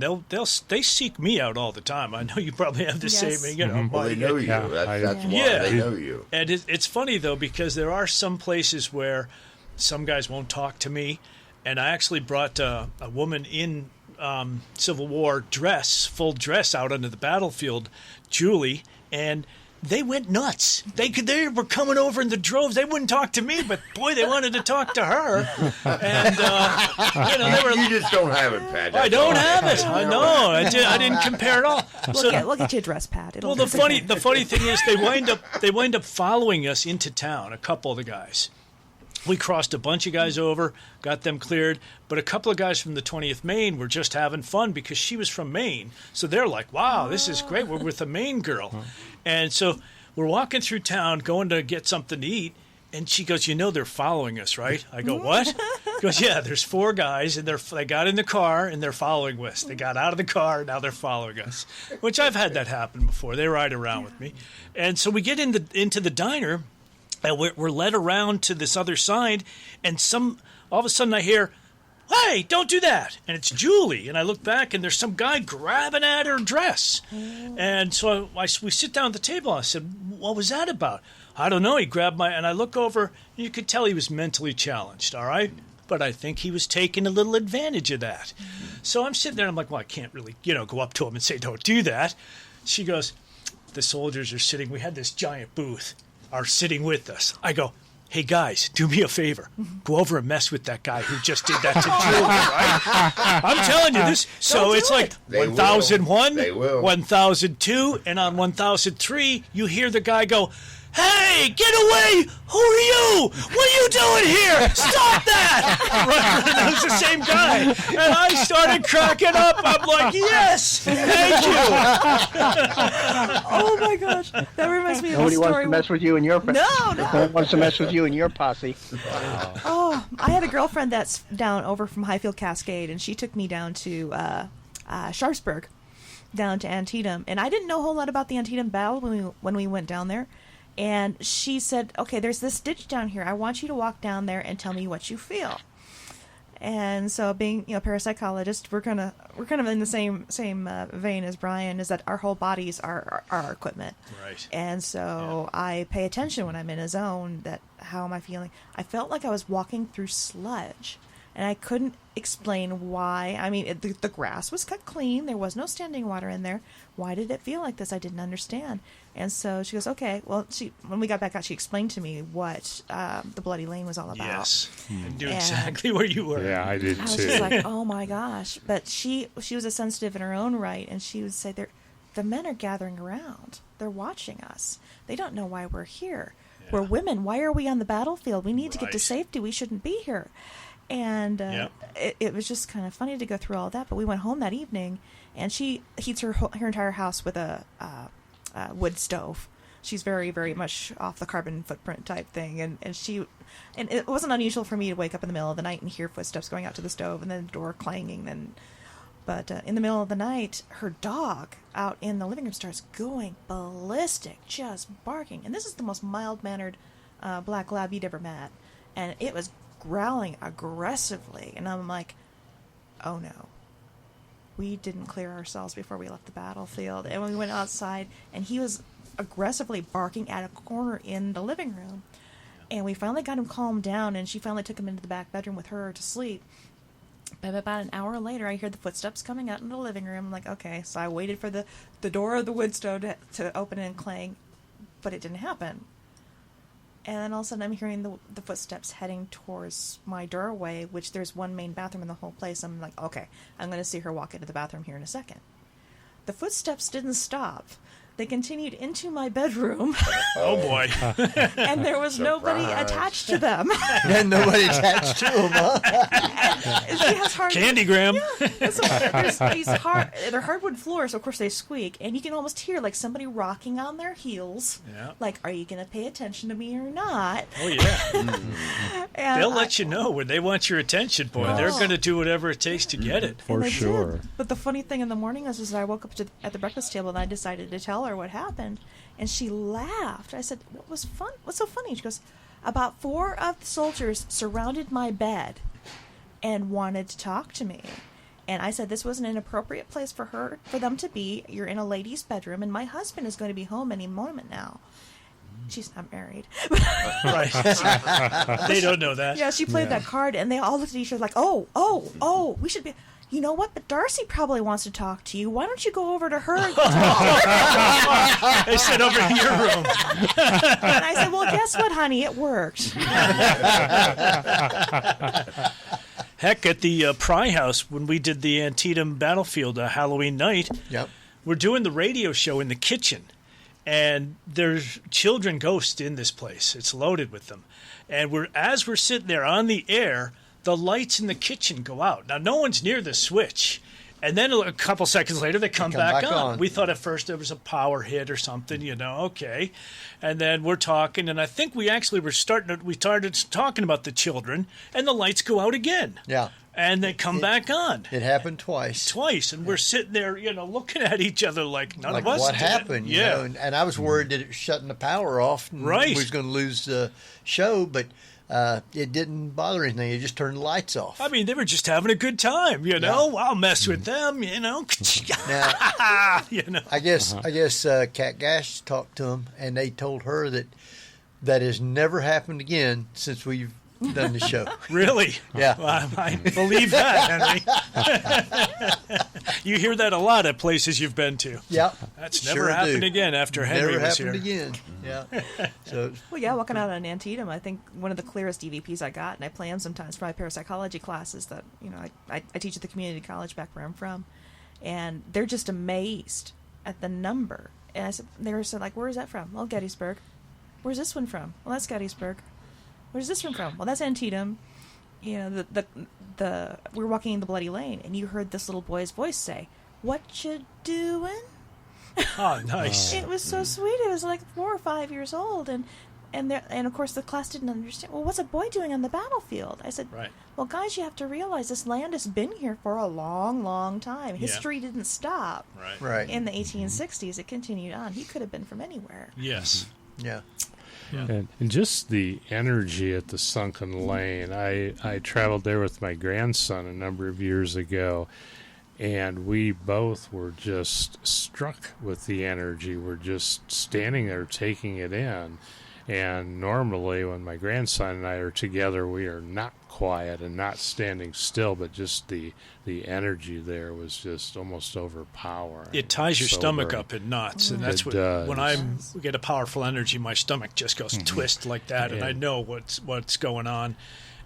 [SPEAKER 7] they seek me out all the time. I know you probably have the same,
[SPEAKER 6] Well, they know you. That's why they know you.
[SPEAKER 7] And it's funny though, because there are some places where some guys won't talk to me, and I actually brought a woman in Civil War full dress out onto the battlefield, Julie, and they went nuts. They were coming over in the droves. They wouldn't talk to me, but boy, they wanted to talk to her. And they were.
[SPEAKER 6] You just don't have it, Pat.
[SPEAKER 7] I don't have it. I know. I didn't compare at all.
[SPEAKER 9] We'll get you a dress, Pat.
[SPEAKER 7] The funny thing is, they wind up following us into town. A couple of the guys. We crossed a bunch of guys over, got them cleared, but a couple of guys from the 20th Maine were just having fun because she was from Maine. So they're like, wow, this is great. We're with a Maine girl. And so we're walking through town, going to get something to eat, and she goes, they're following us, right? I go, what? She goes, yeah, there's 4 guys, and they got in the car, and they're following us. They got out of the car, now they're following us, which I've had that happen before. They ride around with me. And so we get into the diner, and we're led around to this other side, and all of a sudden I hear, hey, don't do that. And it's Julie. And I look back, and there's some guy grabbing at her dress. And so we sit down at the table. I said, what was that about? I don't know. He grabbed and I look over, and you could tell he was mentally challenged, all right? But I think he was taking a little advantage of that. So I'm sitting there, and I'm like, well, I can't really, go up to him and say, don't do that. She goes, the soldiers are sitting, we had this giant booth, are sitting with us. I go, hey guys, do me a favor. Go over and mess with that guy who just did that to Julie, right? I'm telling you this. So it's like 1001, 1002, and on 1003, you hear the guy go, hey, get away! Who are you? What are you doing here? Stop that! Right, that was the same guy. And I started cracking up. I'm like, yes! Thank you!
[SPEAKER 9] Oh my gosh. That reminds me of
[SPEAKER 2] Nobody
[SPEAKER 9] a story.
[SPEAKER 2] wants to mess with you and your
[SPEAKER 9] No.
[SPEAKER 2] Nobody wants to mess with you and your posse.
[SPEAKER 9] Oh, I had a girlfriend that's down over from Highfield Cascade, and she took me down to Sharpsburg, down to Antietam. And I didn't know a whole lot about the Antietam battle when we went down there. And she said, okay, there's this ditch down here. I want you to walk down there and tell me what you feel. And so, being parapsychologist, we're kind of in the same vein as Brian, is that our whole bodies are our equipment.
[SPEAKER 7] Right.
[SPEAKER 9] And so I pay attention when I'm in a zone. That how am I feeling? I felt like I was walking through sludge, and I couldn't explain why. I mean, the grass was cut clean. There was no standing water in there. Why did it feel like this? I didn't understand. And so she goes, okay. Well, when we got back out, she explained to me what the Bloody Lane was all about.
[SPEAKER 7] Yes, I knew exactly where you were.
[SPEAKER 8] Yeah, I did too.
[SPEAKER 9] I was just like, oh my gosh. But she was a sensitive in her own right, and she would say, the men are gathering around. They're watching us. They don't know why we're here. Yeah. We're women. Why are we on the battlefield? We need to get to safety. We shouldn't be here. And it was just kind of funny to go through all that. But we went home that evening, and she heats her entire house with a wood stove. She's very, very much off the carbon footprint type thing, and it wasn't unusual for me to wake up in the middle of the night and hear footsteps going out to the stove and then the door clanging. But in the middle of the night, her dog out in the living room starts going ballistic, just barking. And this is the most mild-mannered black lab you'd ever met, and it was growling aggressively. And I'm like, oh no. We didn't clear ourselves before we left the battlefield. And when we went outside, and he was aggressively barking at a corner in the living room. And we finally got him calmed down, and she finally took him into the back bedroom with her to sleep. But about an hour later, I heard the footsteps coming out in the living room. I'm like, okay. So I waited for the door of the wood stove to open and clang, but it didn't happen. And then all of a sudden, I'm hearing the footsteps heading towards my doorway, which there's one main bathroom in the whole place. I'm like, okay, I'm going to see her walk into the bathroom here in a second. The footsteps didn't stop. They continued into my bedroom.
[SPEAKER 7] Oh, boy.
[SPEAKER 9] And there was nobody attached to them.
[SPEAKER 1] And nobody attached to them, huh?
[SPEAKER 9] She has
[SPEAKER 7] Candygram.
[SPEAKER 9] Yeah. So they're hardwood floors, so of course they squeak, and you can almost hear like somebody rocking on their heels.
[SPEAKER 7] Yeah.
[SPEAKER 9] Like, are you going to pay attention to me or not?
[SPEAKER 7] Oh, yeah. They'll let you know when they want your attention, boy. They're going to do whatever it takes to get it.
[SPEAKER 8] For sure.
[SPEAKER 9] Did. But the funny thing in the morning is I woke up at the breakfast table and I decided to tell her what happened, and she laughed. I said, what's so funny? She goes, about 4 of the soldiers surrounded my bed and wanted to talk to me. And I said, this was an inappropriate place for them to be. You're in a lady's bedroom, and my husband is going to be home any moment now. She's not married.
[SPEAKER 7] Right. They don't know that.
[SPEAKER 9] Yeah, she played that card, and they all looked at each other like, oh, we should be... You know what? But Darcy probably wants to talk to you. Why don't you go over to her and talk to her?
[SPEAKER 7] They said over to your room.
[SPEAKER 9] And I said, well, guess what, honey? It worked.
[SPEAKER 7] Heck, at the Pry House, when we did the Antietam Battlefield Halloween night, we're doing the radio show in the kitchen. And there's children ghosts in this place. It's loaded with them. And as we're sitting there on the air, the lights in the kitchen go out. Now, no one's near the switch. And then a couple seconds later, they come back on. We thought at first there was a power hit or something, okay. And then we're talking, and I think we started talking about the children, and the lights go out again.
[SPEAKER 1] Yeah.
[SPEAKER 7] And they come back on.
[SPEAKER 1] It happened twice.
[SPEAKER 7] And we're sitting there, looking at each other like none of us
[SPEAKER 1] what
[SPEAKER 7] did
[SPEAKER 1] happened?
[SPEAKER 7] Yeah.
[SPEAKER 1] And I was worried that it was shutting the power off. And
[SPEAKER 7] right.
[SPEAKER 1] We was going to lose the show, but... it didn't bother anything. It just turned the lights off.
[SPEAKER 7] I mean, they were just having a good time, I'll mess with them,
[SPEAKER 1] Now,
[SPEAKER 7] I
[SPEAKER 1] guess Kat Gash talked to them, and they told her that has never happened again since we've done the show.
[SPEAKER 7] Really?
[SPEAKER 1] Yeah.
[SPEAKER 7] Well, I believe that, Henry. You hear that a lot at places you've been to.
[SPEAKER 1] Yeah.
[SPEAKER 7] That's never happened again after Henry was here.
[SPEAKER 1] Never happened again. Yeah. So.
[SPEAKER 9] Well, yeah, walking out on Antietam, I think one of the clearest EVPs I got, and I play them sometimes for my parapsychology classes that, I teach at the community college back where I'm from, and they're just amazed at the number. And they were like, where is that from? Well, Gettysburg. Where's this one from? Well, that's Gettysburg. Where's this one from? Well, that's Antietam. The we're walking in the Bloody Lane, and you heard this little boy's voice say, "What you doing?"
[SPEAKER 7] Oh, nice!
[SPEAKER 9] It was so sweet. It was like 4 or 5 years old, and of course the class didn't understand. Well, what's a boy doing on the battlefield? I said,
[SPEAKER 7] right.
[SPEAKER 9] Well, guys, you have to realize this land has been here for a long, long time. History didn't stop.
[SPEAKER 7] Right.
[SPEAKER 9] In the 1860s, it continued on. He could have been from anywhere.
[SPEAKER 7] Yes.
[SPEAKER 1] Yeah.
[SPEAKER 8] And just the energy at the Sunken Lane. I traveled there with my grandson a number of years ago, and we both were just struck with the energy. We're just standing there taking it in. And normally when my grandson and I are together, we are not quiet and not standing still, but just the energy there was just almost overpowering.
[SPEAKER 7] It ties your stomach up in knots, and that's when I get a powerful energy, my stomach just goes twist like that, and I know what's going on.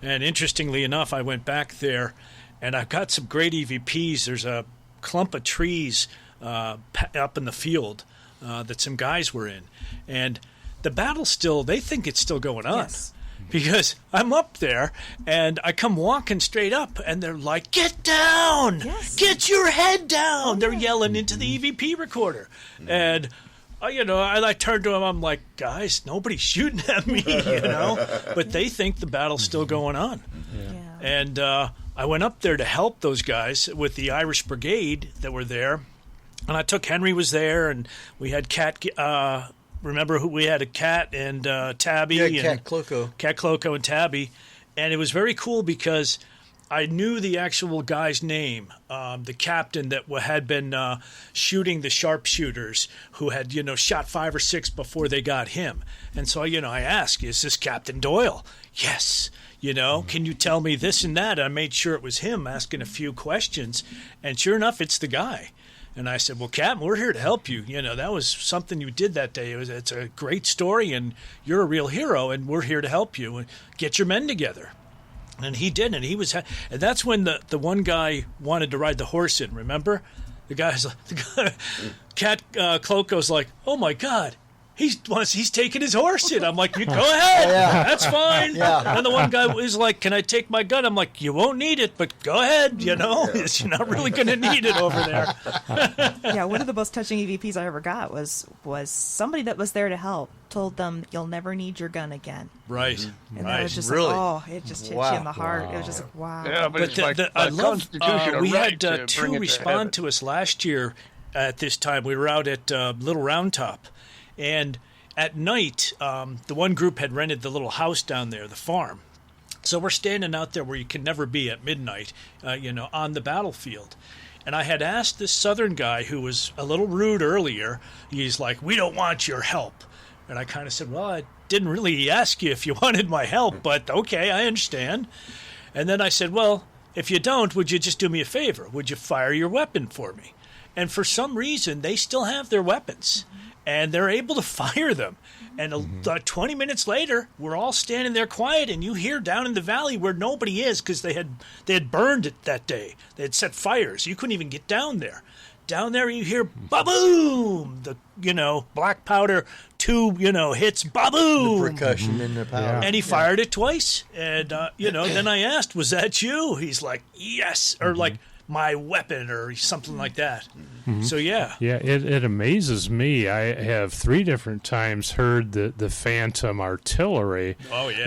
[SPEAKER 7] And interestingly enough, I went back there, and I've got some great EVPs. There's a clump of trees up in the field that some guys were in, and the battle they think it's still going on.
[SPEAKER 9] Yes.
[SPEAKER 7] Because I'm up there, and I come walking straight up, and they're like, "Get down!
[SPEAKER 9] Yes.
[SPEAKER 7] Get your head down!" They're yelling into the EVP recorder. And, I turned to them, I'm like, "Guys, nobody's shooting at me," But they think the battle's still going on.
[SPEAKER 9] Yeah.
[SPEAKER 7] And I went up there to help those guys with the Irish Brigade that were there. And I took Henry was there, and we had Cat... remember who we had? A Cat and Tabby.
[SPEAKER 1] Yeah, Cat Cloco.
[SPEAKER 7] Cat Cloco and Tabby. And it was very cool because I knew the actual guy's name, the captain that had been shooting the sharpshooters who had, shot 5 or 6 before they got him. And so, I asked, "Is this Captain Doyle?" "Yes." "Can you tell me this and that?" I made sure it was him, asking a few questions. And sure enough, it's the guy. And I said, "Well, Captain, we're here to help you. That was something you did that day. It's a great story, and you're a real hero, and we're here to help you. And get your men together." And he did, and and that's when the one guy wanted to ride the horse in. Remember, Cat Cloco's like, "Oh my God, he's taking his horse in." I'm like, "You go ahead, that's fine."
[SPEAKER 1] Yeah.
[SPEAKER 7] And the one guy was like, "Can I take my gun?" I'm like, "You won't need it, but go ahead. You're not really going to need it over there."
[SPEAKER 9] Yeah, one of the most touching EVPs I ever got was somebody that was there to help told them, "You'll never need your gun again."
[SPEAKER 7] Right.
[SPEAKER 9] And
[SPEAKER 7] right.
[SPEAKER 9] that was just
[SPEAKER 1] Really?
[SPEAKER 9] it just hit you in the heart. It was just like, wow.
[SPEAKER 2] Yeah, but it's like
[SPEAKER 7] I
[SPEAKER 2] a
[SPEAKER 7] love.
[SPEAKER 2] constitutional
[SPEAKER 7] We
[SPEAKER 2] right
[SPEAKER 7] had
[SPEAKER 2] to
[SPEAKER 7] two
[SPEAKER 2] bring it
[SPEAKER 7] respond to us last year. At this time, we were out at Little Round Top, and at night, the one group had rented the little house down there, the farm. So we're standing out there where you can never be at midnight, on the battlefield. And I had asked this southern guy who was a little rude earlier. He's like, "We don't want your help." And I kind of said, "Well, I didn't really ask you if you wanted my help, but okay, I understand." And then I said, "Well, if you don't, would you just do me a favor? Would you fire your weapon for me?" And for some reason, they still have their weapons. And they're able to fire them. And 20 minutes later, we're all standing there quiet, and you hear down in the valley where nobody is because they had burned it that day. They had set fires. You couldn't even get down there. Down there, you hear ba-boom! The, black powder, 2, hits, ba-boom!
[SPEAKER 1] The percussion in the powder.
[SPEAKER 7] And he fired it twice. And, then I asked, "Was that you?" He's like, "Yes." Or like, "My weapon," or something like that. So yeah,
[SPEAKER 8] it amazes me. I have 3 different times heard the phantom artillery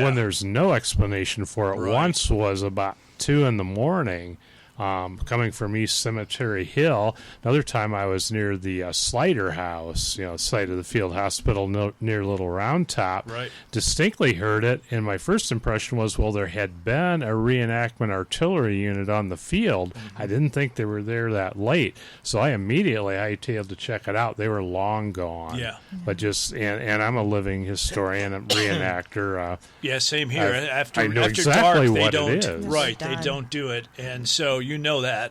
[SPEAKER 8] when there's no explanation for it.
[SPEAKER 7] Right.
[SPEAKER 8] Once was about 2 a.m. Coming from East Cemetery Hill. Another time I was near the Slider House, site of the field hospital near Little Round Top.
[SPEAKER 7] Right.
[SPEAKER 8] Distinctly heard it, and my first impression was, well, there had been a reenactment artillery unit on the field. I didn't think they were there that late, so I immediately hightailed to check it out. They were long gone.
[SPEAKER 7] Yeah.
[SPEAKER 8] But and I'm a living historian and reenactor.
[SPEAKER 7] Yeah, same here. After
[SPEAKER 8] I know
[SPEAKER 7] after
[SPEAKER 8] exactly
[SPEAKER 7] dark, they
[SPEAKER 8] what
[SPEAKER 7] don't.
[SPEAKER 8] it is.
[SPEAKER 7] Right,
[SPEAKER 9] Yes,
[SPEAKER 7] they don't do it, and so you know that.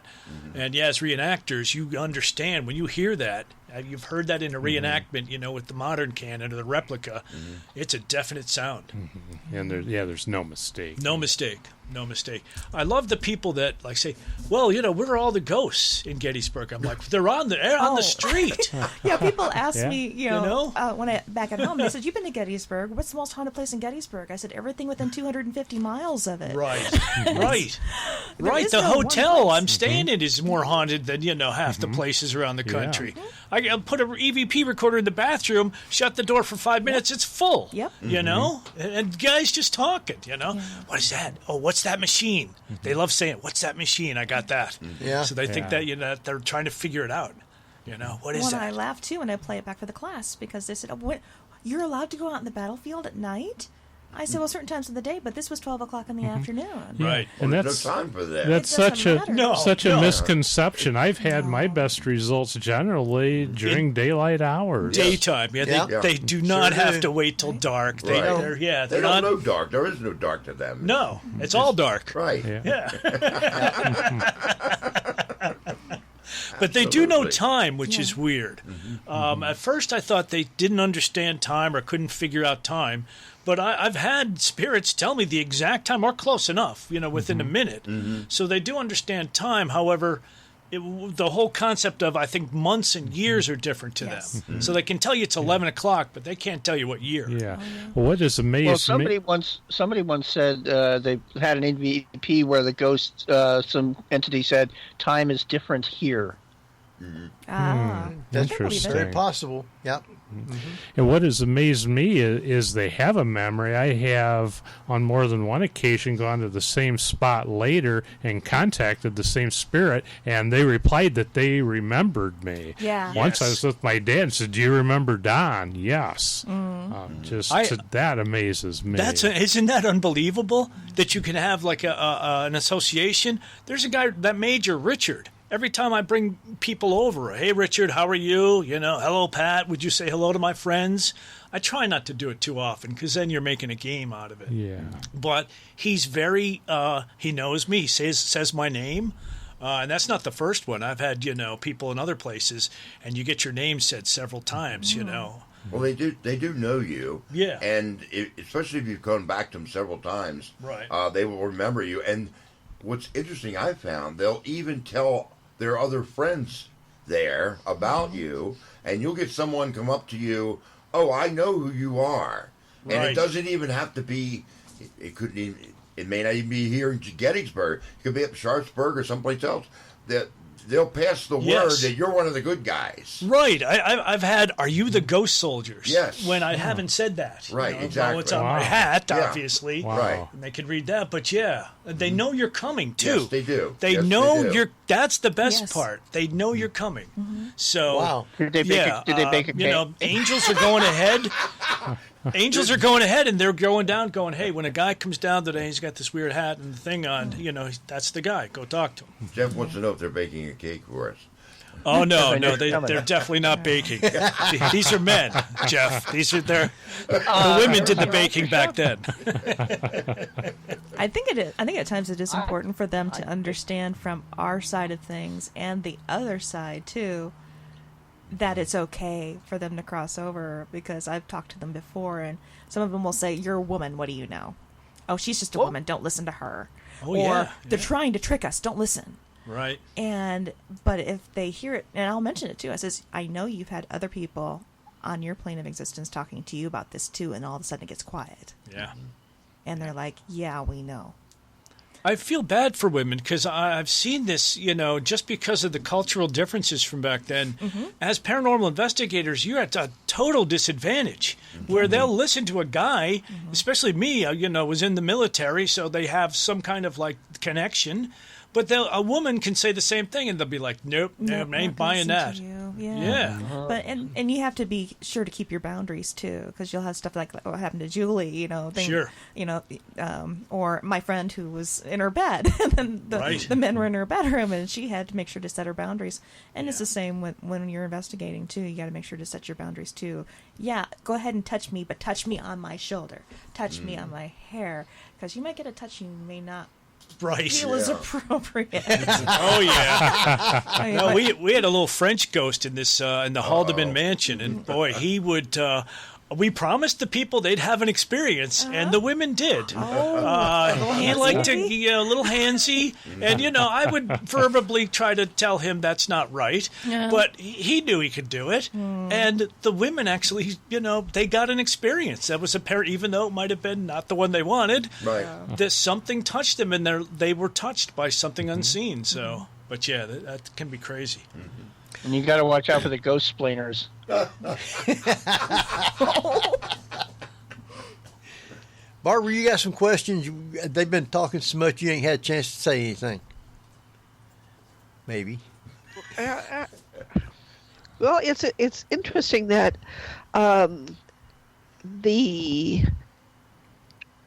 [SPEAKER 7] And as reenactors, you understand when you hear that. You've heard that in a reenactment, with the modern canon or the replica. It's a definite sound.
[SPEAKER 8] And there's no mistake.
[SPEAKER 7] No mistake. No mistake. I love the people that say, "Well, where are all the ghosts in Gettysburg?" I'm like, they're on the street.
[SPEAKER 9] Yeah, people ask me,
[SPEAKER 7] know?
[SPEAKER 9] when I back at home, they said, "You've been to Gettysburg. What's the most haunted place in Gettysburg?" I said, "Everything within 250 miles of it."
[SPEAKER 7] Right. Right.
[SPEAKER 9] There is
[SPEAKER 7] The
[SPEAKER 9] no one
[SPEAKER 7] hotel
[SPEAKER 9] place.
[SPEAKER 7] I'm staying in is more haunted than half the places around the country. I put an EVP recorder in the bathroom, shut the door for 5 minutes, it's full.
[SPEAKER 9] Yep.
[SPEAKER 7] And guys just talking, What is that? Oh, what's that machine? They love saying, "What's that machine?" I got that.
[SPEAKER 1] Yeah.
[SPEAKER 7] So they think that they're trying to figure it out. What is
[SPEAKER 9] Well,
[SPEAKER 7] that?
[SPEAKER 9] I laugh too when I play it back for the class because they said, "Oh, you're allowed to go out in the battlefield at night? I said, well, certain times of the day, but this was 12 o'clock in the afternoon.
[SPEAKER 7] Right.
[SPEAKER 8] And
[SPEAKER 6] Well,
[SPEAKER 8] that's
[SPEAKER 6] there's no time for that.
[SPEAKER 8] That's
[SPEAKER 9] It doesn't
[SPEAKER 8] such a
[SPEAKER 9] matter.
[SPEAKER 8] misconception. I've had my best results generally during daylight hours.
[SPEAKER 7] Daytime. Yeah,
[SPEAKER 1] Yeah.
[SPEAKER 7] They do not
[SPEAKER 1] Sure
[SPEAKER 7] have
[SPEAKER 1] do.
[SPEAKER 7] to wait till dark.
[SPEAKER 6] Right.
[SPEAKER 7] They're
[SPEAKER 6] They
[SPEAKER 7] they're
[SPEAKER 6] don't
[SPEAKER 7] not.
[SPEAKER 6] know dark. There is no dark to them.
[SPEAKER 7] No, it's all dark.
[SPEAKER 6] Right.
[SPEAKER 8] Yeah.
[SPEAKER 7] But they do know
[SPEAKER 6] Absolutely.
[SPEAKER 7] time, which is weird. At first, I thought they didn't understand time or couldn't figure out time. But I've had spirits tell me the exact time, or close enough, within a minute. So they do understand time. However, the whole concept of, I think, months and years are different to them. So they can tell you it's 11 o'clock, but they can't tell you what year.
[SPEAKER 8] Yeah. Well, what is amazing
[SPEAKER 2] Well, somebody once said they had an EVP where the ghost, some entity said, "Time is different here."
[SPEAKER 1] That's
[SPEAKER 8] Interesting.
[SPEAKER 1] very possible. Yep.
[SPEAKER 8] And what has amazed me is they have a memory. I have, on more than one occasion, gone to the same spot later and contacted the same spirit, and they replied that they remembered me.
[SPEAKER 9] Yeah.
[SPEAKER 8] Once I was with my dad and said, "Do you remember Don?" Yes. That amazes me.
[SPEAKER 7] Isn't that unbelievable that you can have like an association? There's a guy, that Major Richard. Every time I bring people over, "Hey, Richard, how are you? Hello, Pat. Would you say hello to my friends?" I try not to do it too often because then you're making a game out of it.
[SPEAKER 8] Yeah.
[SPEAKER 7] But he's very, he knows me, says my name. And that's not the first one. I've had, people in other places, and you get your name said several times,
[SPEAKER 6] Well, they do know you.
[SPEAKER 7] Yeah.
[SPEAKER 6] And especially if you've gone back to them several times,
[SPEAKER 7] Right.
[SPEAKER 6] They will remember you. And what's interesting, I found, they'll even tell their other friends there about you, and you'll get someone come up to you, "Oh, I know who you are." And
[SPEAKER 7] Right.
[SPEAKER 6] it doesn't even have to be, it may not even be here in Gettysburg. It could be up in Sharpsburg or someplace else. That they'll pass the word
[SPEAKER 7] Yes.
[SPEAKER 6] that you're one of the good guys.
[SPEAKER 7] Right. I've had, "Are you the ghost soldiers?"
[SPEAKER 6] Yes.
[SPEAKER 7] When I haven't said that.
[SPEAKER 6] Right,
[SPEAKER 7] Well,
[SPEAKER 6] exactly.
[SPEAKER 7] it's on my
[SPEAKER 8] Wow.
[SPEAKER 7] hat,
[SPEAKER 6] Yeah.
[SPEAKER 7] obviously.
[SPEAKER 8] Wow.
[SPEAKER 6] Right.
[SPEAKER 7] And they can read that, but they know you're coming too.
[SPEAKER 6] Yes, they do.
[SPEAKER 7] They
[SPEAKER 6] Yes,
[SPEAKER 7] know
[SPEAKER 6] they do.
[SPEAKER 7] you're. That's the best
[SPEAKER 9] Yes.
[SPEAKER 7] part. They know you're coming. So
[SPEAKER 1] Wow.
[SPEAKER 2] Did they bake a cake?
[SPEAKER 7] angels are going ahead. Angels are going ahead, and they're going down, going, "Hey, when a guy comes down today, he's got this weird hat and the thing on. That's the guy. Go talk to him."
[SPEAKER 6] Jeff wants to know if they're baking a cake for us.
[SPEAKER 7] Oh no, they're definitely not baking. These are men, Jeff. The women did the baking back then.
[SPEAKER 9] I think it is. I think at times it is important for them to understand from our side of things and the other side too, that it's okay for them to cross over, because I've talked to them before and some of them will say, "You're a woman, what do you know? Oh, she's just a woman, don't listen to her."
[SPEAKER 7] Oh,
[SPEAKER 9] or
[SPEAKER 7] yeah,
[SPEAKER 9] "They're trying to trick us, don't listen."
[SPEAKER 7] Right.
[SPEAKER 9] But if they hear it, and I'll mention it too, I says, "I know you've had other people on your plane of existence talking to you about this too," and all of a sudden it gets quiet.
[SPEAKER 7] Yeah.
[SPEAKER 9] And they're like, "Yeah, we know."
[SPEAKER 7] I feel bad for women because I've seen this, just because of the cultural differences from back then. As paranormal investigators, you're at a total disadvantage where they'll listen to a guy, especially me, was in the military, so they have some kind of like connection. But a woman can say the same thing, and they'll be like, "Nope, I
[SPEAKER 9] Not
[SPEAKER 7] ain't
[SPEAKER 9] gonna
[SPEAKER 7] buying
[SPEAKER 9] listen
[SPEAKER 7] that."
[SPEAKER 9] to you. Yeah.
[SPEAKER 7] Yeah.
[SPEAKER 9] But and you have to be sure to keep your boundaries too, because you'll have stuff like what happened to Julie,
[SPEAKER 7] Sure.
[SPEAKER 9] Or my friend who was in her bed, and then
[SPEAKER 7] Right.
[SPEAKER 9] the men were in her bedroom, and she had to make sure to set her boundaries. And it's the same when you're investigating too. You got to make sure to set your boundaries too. Yeah, go ahead and touch me, but touch me on my shoulder, touch me on my hair, because you might get a touch you may not
[SPEAKER 7] Right.
[SPEAKER 9] feel is appropriate.
[SPEAKER 7] Oh yeah.
[SPEAKER 9] I mean,
[SPEAKER 7] No,
[SPEAKER 9] but-
[SPEAKER 7] we had a little French ghost in this in the Haldeman mansion, and boy, he would. We promised the people they'd have an experience, and the women did. He liked to, a little handsy, and I would verbally try to tell him that's not right, but he knew he could do it, and the women actually, they got an experience that was apparent, even though it might have been not the one they wanted.
[SPEAKER 6] Right.
[SPEAKER 7] That something touched them, and they were touched by something unseen. So, but yeah, that can be crazy.
[SPEAKER 2] And you got to watch out for the ghost splainers.
[SPEAKER 1] Barbara, you got some questions? They've been talking so much you ain't had a chance to say anything. Maybe.
[SPEAKER 3] Well, it's interesting that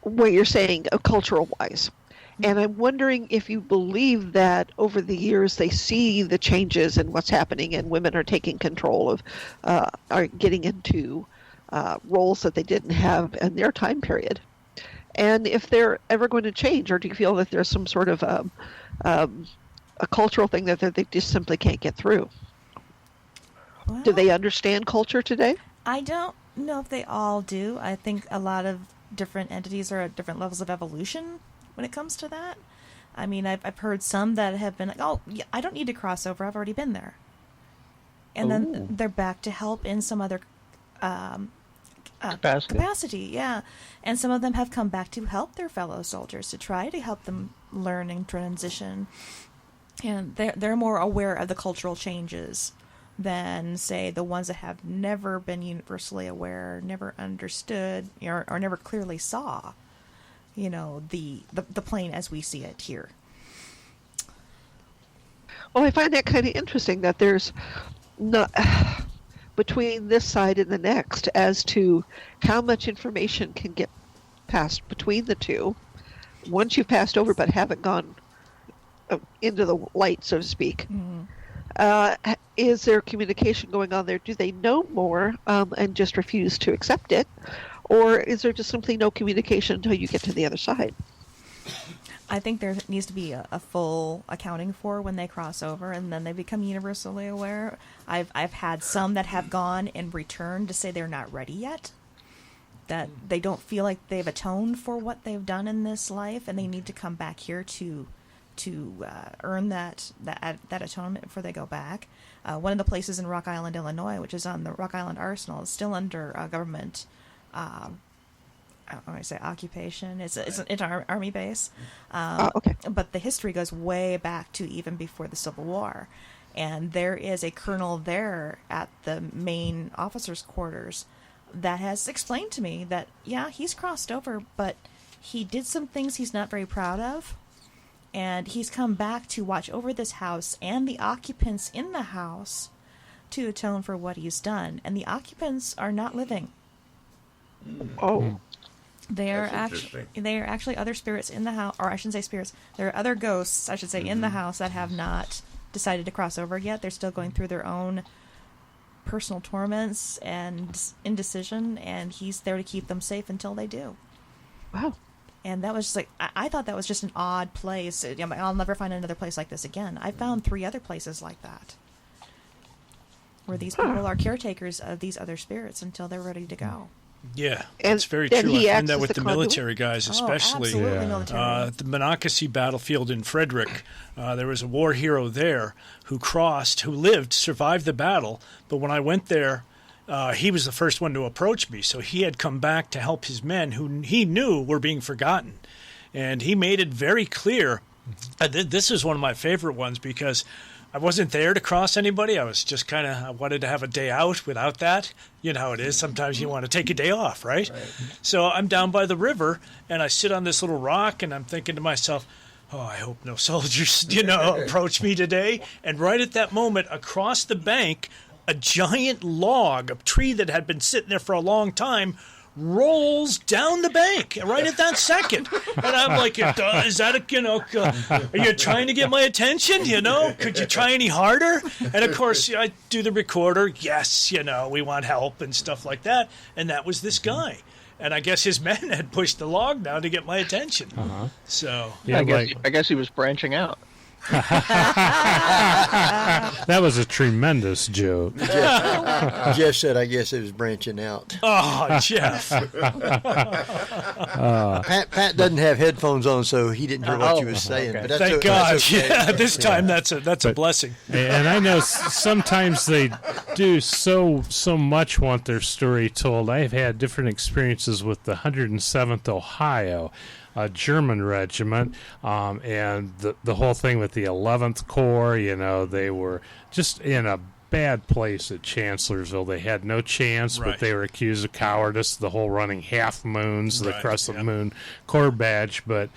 [SPEAKER 3] what you're saying, cultural wise. And I'm wondering if you believe that over the years they see the changes in what's happening, and women are taking control of, are getting into roles that they didn't have in their time period. And if they're ever going to change, or do you feel that there's some sort of a cultural thing that they just simply can't get through?
[SPEAKER 9] Well,
[SPEAKER 3] Do they understand culture today?
[SPEAKER 9] I don't know if they all do. I think a lot of different entities are at different levels of evolution when it comes to that. I mean, I've heard some that have been like, oh, yeah, I don't need to cross over. I've already been there. And then they're back to help in some other capacity. Yeah. And some of them have come back to help their fellow soldiers, to try to help them learn and transition. And they're more aware of the cultural changes than, say, the ones that have never been universally aware, never understood, or never clearly saw, the plane as we see it here.
[SPEAKER 3] Well, I find that kind of interesting that there's not between this side and the next as to how much information can get passed between the two once you've passed over but haven't gone into the light, so to speak.
[SPEAKER 9] Mm-hmm.
[SPEAKER 3] Is there communication going on there? Do they know more and just refuse to accept it? Or is there just simply no communication until you get to the other side?
[SPEAKER 9] I think there needs to be a full accounting for when they cross over, and then they become universally aware. I've had some that have gone and returned to say they're not ready yet, that they don't feel like they've atoned for what they've done in this life, and they need to come back here to earn that atonement before they go back. One of the places in Rock Island, Illinois, which is on the Rock Island Arsenal, is still under government. I say occupation. It's an army base.
[SPEAKER 3] Okay.
[SPEAKER 9] But the history goes way back to even before the Civil War, and there is a colonel there at the main officers' quarters that has explained to me that he's crossed over, but he did some things he's not very proud of. And he's come back to watch over this house and the occupants in the house to atone for what he's done. And the occupants are not living.
[SPEAKER 3] Oh.
[SPEAKER 9] They are actually other spirits in the house, or I shouldn't say spirits. There are other ghosts, I should say, in the house that have not decided to cross over yet. They're still going through their own personal torments and indecision, and he's there to keep them safe until they do.
[SPEAKER 3] Wow.
[SPEAKER 9] And that was just like, I thought that was just an odd place. I'll never find another place like this again. I found 3 other places like that, where these people are caretakers of these other spirits until they're ready to go.
[SPEAKER 7] Yeah,
[SPEAKER 3] And
[SPEAKER 7] it's very
[SPEAKER 3] then
[SPEAKER 7] true.
[SPEAKER 3] he
[SPEAKER 7] I
[SPEAKER 3] acts
[SPEAKER 7] find that
[SPEAKER 3] as
[SPEAKER 7] with
[SPEAKER 3] the
[SPEAKER 7] the
[SPEAKER 3] conduit?
[SPEAKER 7] military guys, especially.
[SPEAKER 9] Oh, absolutely military.
[SPEAKER 7] The Monocacy battlefield in Frederick, there was a war hero there who survived the battle, but when I went there, he was the first one to approach me, so he had come back to help his men who he knew were being forgotten. And he made it very clear. This is one of my favorite ones because I wasn't there to cross anybody. I was just I wanted to have a day out without that. You know how it is. Sometimes you want to take a day off, right? So I'm down by the river, and I sit on this little rock, and I'm thinking to myself, oh, I hope no soldiers, approach me today. And right at that moment, across the bank, a giant log, a tree that had been sitting there for a long time, rolls down the bank right at that second. And I'm like, is that are you trying to get my attention? Could you try any harder? And of course, I do the recorder. Yes, we want help and stuff like that. And that was this guy. And I guess his men had pushed the log down to get my attention. Uh-huh. So
[SPEAKER 8] yeah,
[SPEAKER 2] I guess he was branching out.
[SPEAKER 8] That was a tremendous joke.
[SPEAKER 1] Jeff said, I guess it was branching out.
[SPEAKER 7] Oh, Jeff.
[SPEAKER 1] Pat doesn't have headphones on, so he didn't hear what you was saying.
[SPEAKER 2] Okay.
[SPEAKER 1] But that's
[SPEAKER 7] Thank God.
[SPEAKER 1] That's okay.
[SPEAKER 7] Yeah, this time that's a blessing.
[SPEAKER 8] And I know sometimes they do so much want their story told. I've had different experiences with the 107th Ohio, a German regiment, and the whole thing with the 11th Corps. They were just in a bad place at Chancellorsville. They had no chance,
[SPEAKER 7] Right.
[SPEAKER 8] but they were accused of cowardice, the whole running half moons, the
[SPEAKER 7] Right,
[SPEAKER 8] Crescent
[SPEAKER 7] yeah.
[SPEAKER 8] Moon Corps badge. But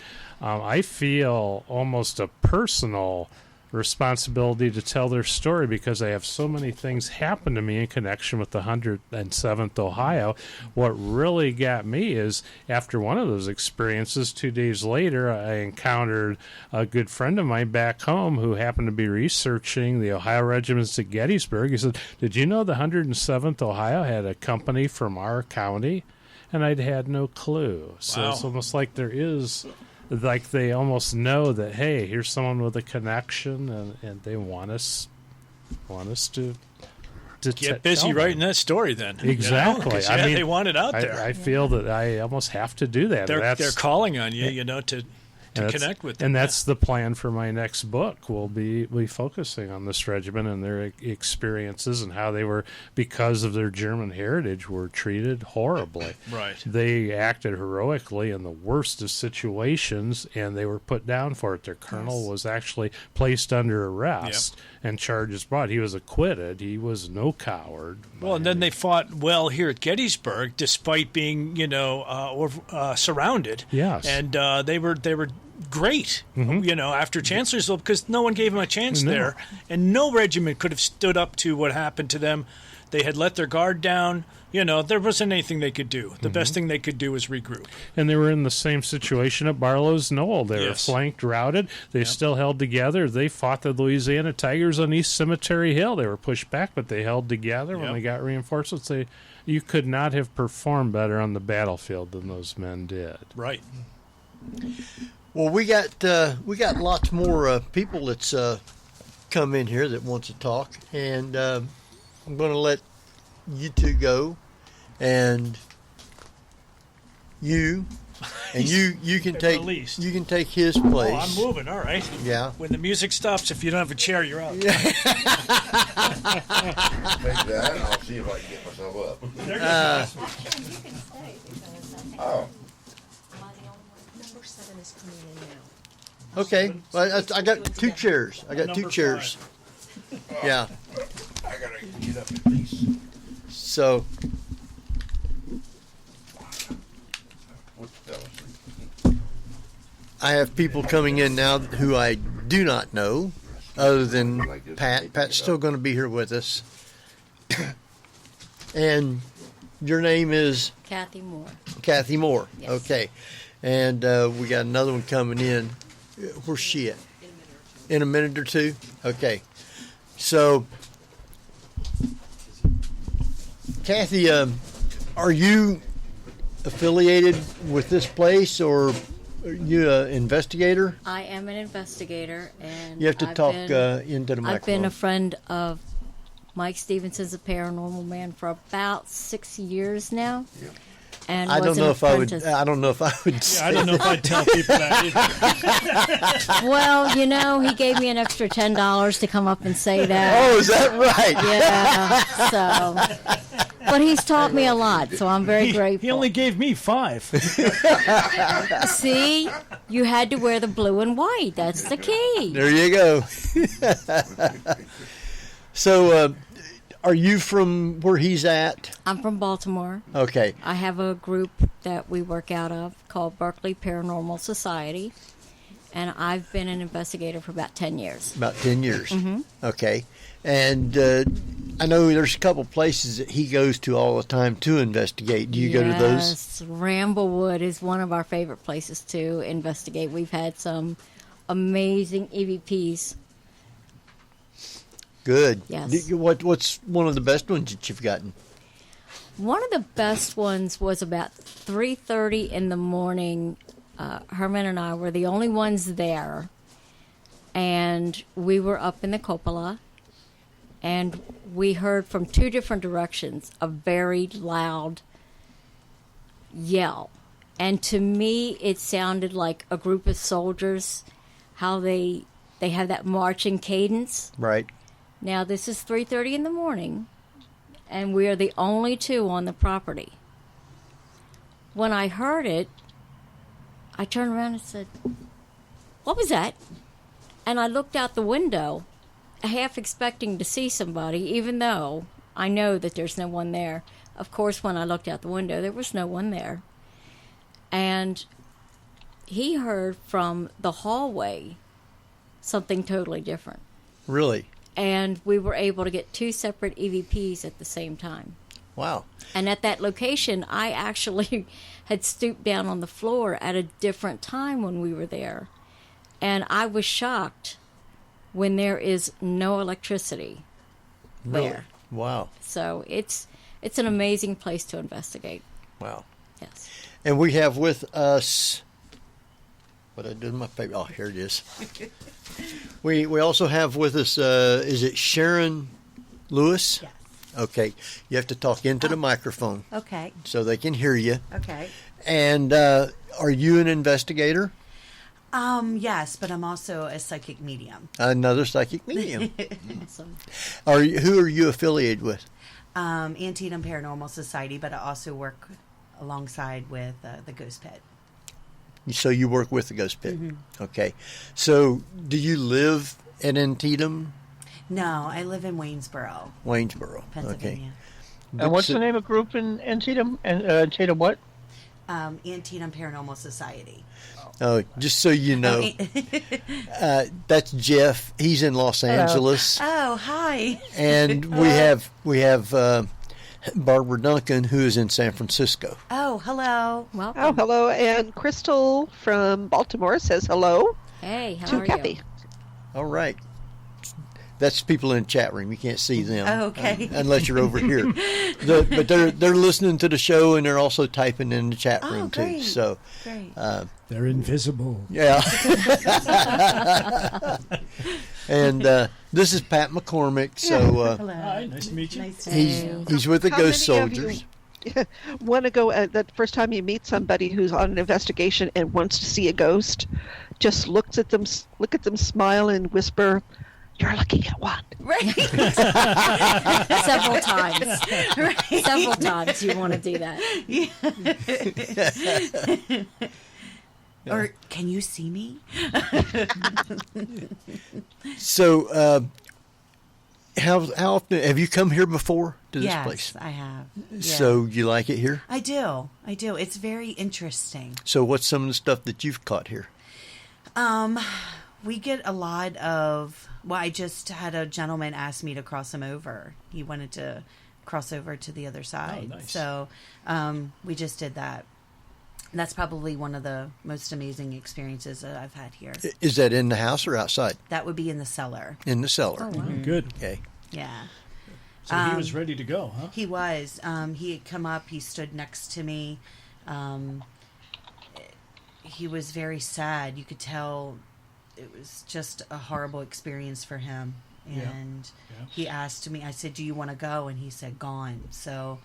[SPEAKER 8] I feel almost a personal responsibility to tell their story because I have so many things happen to me in connection with the 107th Ohio. What really got me is after one of those experiences, 2 days later, I encountered a good friend of mine back home who happened to be researching the Ohio regiments at Gettysburg. He said, "Did you know the 107th Ohio had a company from our county?" And I'd had no clue. So
[SPEAKER 7] Wow.
[SPEAKER 8] It's almost like there is... like they almost know that, hey, here's someone with a connection, and they want us to
[SPEAKER 7] Get busy
[SPEAKER 8] tell
[SPEAKER 7] writing
[SPEAKER 8] them.
[SPEAKER 7] that story then.
[SPEAKER 8] Exactly.
[SPEAKER 7] You know? 'Cause,
[SPEAKER 8] I mean,
[SPEAKER 7] they want it out there.
[SPEAKER 8] I feel that I almost have to do that.
[SPEAKER 7] They're calling on you, you know, to connect with them.
[SPEAKER 8] And that's the plan for my next book. We'll be focusing on this regiment and their experiences and how they were, because of their German heritage, were treated horribly.
[SPEAKER 7] Right.
[SPEAKER 8] They acted heroically in the worst of situations, and they were put down for it. Their colonel was actually placed under arrest and charges brought. He was acquitted. He was no coward.
[SPEAKER 7] Well, and then they fought well here at Gettysburg, despite being, you know, surrounded.
[SPEAKER 8] Yes.
[SPEAKER 7] And they were great, you know, after Chancellorsville, because no one gave them a chance
[SPEAKER 8] No.
[SPEAKER 7] there, and no regiment could have stood up to what happened to them. They had let their guard down. You know, there wasn't anything they could do. The best thing they could do was regroup.
[SPEAKER 8] And they were in the same situation at Barlow's Knoll. They were flanked, routed. They still held together. They fought the Louisiana Tigers on East Cemetery Hill. They were pushed back, but they held together. When they got reinforcements, you could not have performed better on the battlefield than those men did.
[SPEAKER 7] Right.
[SPEAKER 1] Well, we got lots more people that's come in here that wants to talk, and I'm going to let you two go, and you can take
[SPEAKER 7] released.
[SPEAKER 1] you can take his place.
[SPEAKER 7] Oh, I'm moving. All right.
[SPEAKER 1] Yeah.
[SPEAKER 7] When the music stops, if you don't have a chair, you're out.
[SPEAKER 6] Take that, and I'll see if I can get myself up. Oh.
[SPEAKER 1] Okay. Well, I got two chairs. I got two
[SPEAKER 7] Number
[SPEAKER 1] chairs. Yeah.
[SPEAKER 6] I gotta get up at least.
[SPEAKER 1] So I have people coming in now who I do not know, other than Pat. Pat's still going to be here with us. And your name is
[SPEAKER 5] Kathy Moore.
[SPEAKER 1] Kathy Moore.
[SPEAKER 5] Yes.
[SPEAKER 1] Okay. And we got another one coming in. Where's she at? In a minute or two? Okay. So, Kathy, are you affiliated with this place, or are you an investigator?
[SPEAKER 5] I am an investigator, and
[SPEAKER 1] You have to
[SPEAKER 5] I've
[SPEAKER 1] talk
[SPEAKER 5] been,
[SPEAKER 1] into the microphone.
[SPEAKER 5] I've been a friend of Mike Stevenson's A Paranormal Man for about 6 years now. Yep. And
[SPEAKER 1] I
[SPEAKER 5] was
[SPEAKER 1] don't
[SPEAKER 5] an
[SPEAKER 1] know if I would.
[SPEAKER 5] apprentice.
[SPEAKER 1] I don't know if I would.
[SPEAKER 7] Yeah, I don't know if I'd tell people that either.
[SPEAKER 5] Well, you know, he gave me an extra $10 to come up and say that.
[SPEAKER 1] Oh, is that right?
[SPEAKER 5] Yeah. So, but he's taught me a lot, so I'm very grateful.
[SPEAKER 7] He only gave me 5.
[SPEAKER 5] See, you had to wear the blue and white. That's the key.
[SPEAKER 1] There you go. So, are you from where he's at?
[SPEAKER 5] I'm from Baltimore.
[SPEAKER 1] Okay.
[SPEAKER 5] I have a group that we work out of called Berkeley Paranormal Society, and I've been an investigator for about 10 years.
[SPEAKER 1] About 10 years. Okay. And I know there's a couple places that he goes to all the time to investigate. Do you go to those?
[SPEAKER 5] Yes, Ramblewood is one of our favorite places to investigate. We've had some amazing EVPs.
[SPEAKER 1] Good.
[SPEAKER 5] Yes.
[SPEAKER 1] What's one of the best ones that you've gotten?
[SPEAKER 5] One of the best ones was about 3:30 in the morning. Herman and I were the only ones there, and we were up in the cupola, and we heard from 2 different directions a very loud yell. And to me, it sounded like a group of soldiers, how they have that marching cadence.
[SPEAKER 1] Right.
[SPEAKER 5] Now, this is 3:30 in the morning, and we are the only 2 on the property. When I heard it, I turned around and said, "What was that?" And I looked out the window, half expecting to see somebody, even though I know that there's no one there. Of course, when I looked out the window, there was no one there. And he heard from the hallway
[SPEAKER 10] something totally different.
[SPEAKER 1] Really?
[SPEAKER 10] And we were able to get 2 separate EVPs at the same time.
[SPEAKER 1] Wow.
[SPEAKER 10] And at that location, I actually had stooped down on the floor at a different time when we were there. And I was shocked when there is no electricity there.
[SPEAKER 1] Wow.
[SPEAKER 10] So it's an amazing place to investigate.
[SPEAKER 1] Wow.
[SPEAKER 10] Yes.
[SPEAKER 1] And we have with us, what I did in my paper. Oh, here it is. We also have with us, is it Sharon Lewis?
[SPEAKER 11] Yes.
[SPEAKER 1] Okay. You have to talk into the microphone
[SPEAKER 11] Okay.
[SPEAKER 1] so they can hear you.
[SPEAKER 11] Okay.
[SPEAKER 1] And are you an investigator?
[SPEAKER 11] Yes, but I'm also a psychic medium.
[SPEAKER 1] Another psychic medium.
[SPEAKER 10] Awesome.
[SPEAKER 1] Who are you affiliated with?
[SPEAKER 11] Antietam Paranormal Society, but I also work alongside with the Ghost Pit.
[SPEAKER 1] So you work with the Ghost Pit.
[SPEAKER 11] Mm-hmm.
[SPEAKER 1] Okay. So do you live in Antietam?
[SPEAKER 11] No, I live in Waynesboro,
[SPEAKER 1] Waynesboro.
[SPEAKER 11] Pennsylvania.
[SPEAKER 1] Okay.
[SPEAKER 2] And what's the name of group in Antietam? And Antietam what?
[SPEAKER 11] Antietam Paranormal Society.
[SPEAKER 1] Oh, just so you know, that's Jeff. He's in Los Angeles.
[SPEAKER 11] Oh, hi.
[SPEAKER 1] And we have Barbara Duncan, who is in San Francisco.
[SPEAKER 11] Oh, hello.
[SPEAKER 10] Welcome.
[SPEAKER 3] Oh, hello. And Crystal from Baltimore says hello
[SPEAKER 10] Hey, how
[SPEAKER 3] to
[SPEAKER 10] are
[SPEAKER 3] Kathy.
[SPEAKER 10] you?
[SPEAKER 1] All right. That's people in the chat room. You can't see them.
[SPEAKER 11] Oh, okay.
[SPEAKER 1] Unless you're over here. But they're listening to the show, and they're also typing in the chat room,
[SPEAKER 11] great.
[SPEAKER 1] too. So,
[SPEAKER 11] Great.
[SPEAKER 7] They're invisible.
[SPEAKER 1] yeah. And this is Pat McCormick. So
[SPEAKER 11] Hello.
[SPEAKER 7] Hi, nice to meet you.
[SPEAKER 11] Nice to meet you.
[SPEAKER 1] he's with the
[SPEAKER 3] How
[SPEAKER 1] Ghost
[SPEAKER 3] many of
[SPEAKER 1] Soldiers.
[SPEAKER 3] Want to go that first time you meet somebody who's on an investigation and wants to see a ghost, just look at them, smile, and whisper, "You're looking at one."
[SPEAKER 11] Right.
[SPEAKER 10] Several times. Several times you want to do that.
[SPEAKER 11] Or can you see me?
[SPEAKER 1] So, how often have you come here before to this
[SPEAKER 11] Yes,
[SPEAKER 1] place?
[SPEAKER 11] I have. Yeah.
[SPEAKER 1] So you like it here?
[SPEAKER 11] I do. It's very interesting.
[SPEAKER 1] So what's some of the stuff that you've caught here?
[SPEAKER 11] We get a lot of. Well, I just had a gentleman ask me to cross him over. He wanted to cross over to the other side.
[SPEAKER 7] Oh, nice.
[SPEAKER 11] So we just did that. And that's probably one of the most amazing experiences that I've had here.
[SPEAKER 1] Is that in the house or outside?
[SPEAKER 11] That would be in the cellar.
[SPEAKER 1] In the cellar.
[SPEAKER 10] Oh, wow.
[SPEAKER 7] Good.
[SPEAKER 1] Okay.
[SPEAKER 11] Yeah.
[SPEAKER 7] So he was ready to go, huh?
[SPEAKER 11] He was. He had come up. He stood next to me. He was very sad. You could tell it was just a horrible experience for him. And
[SPEAKER 7] Yeah.
[SPEAKER 11] he asked me, I said, "Do you want to go?" And he said, "Gone." So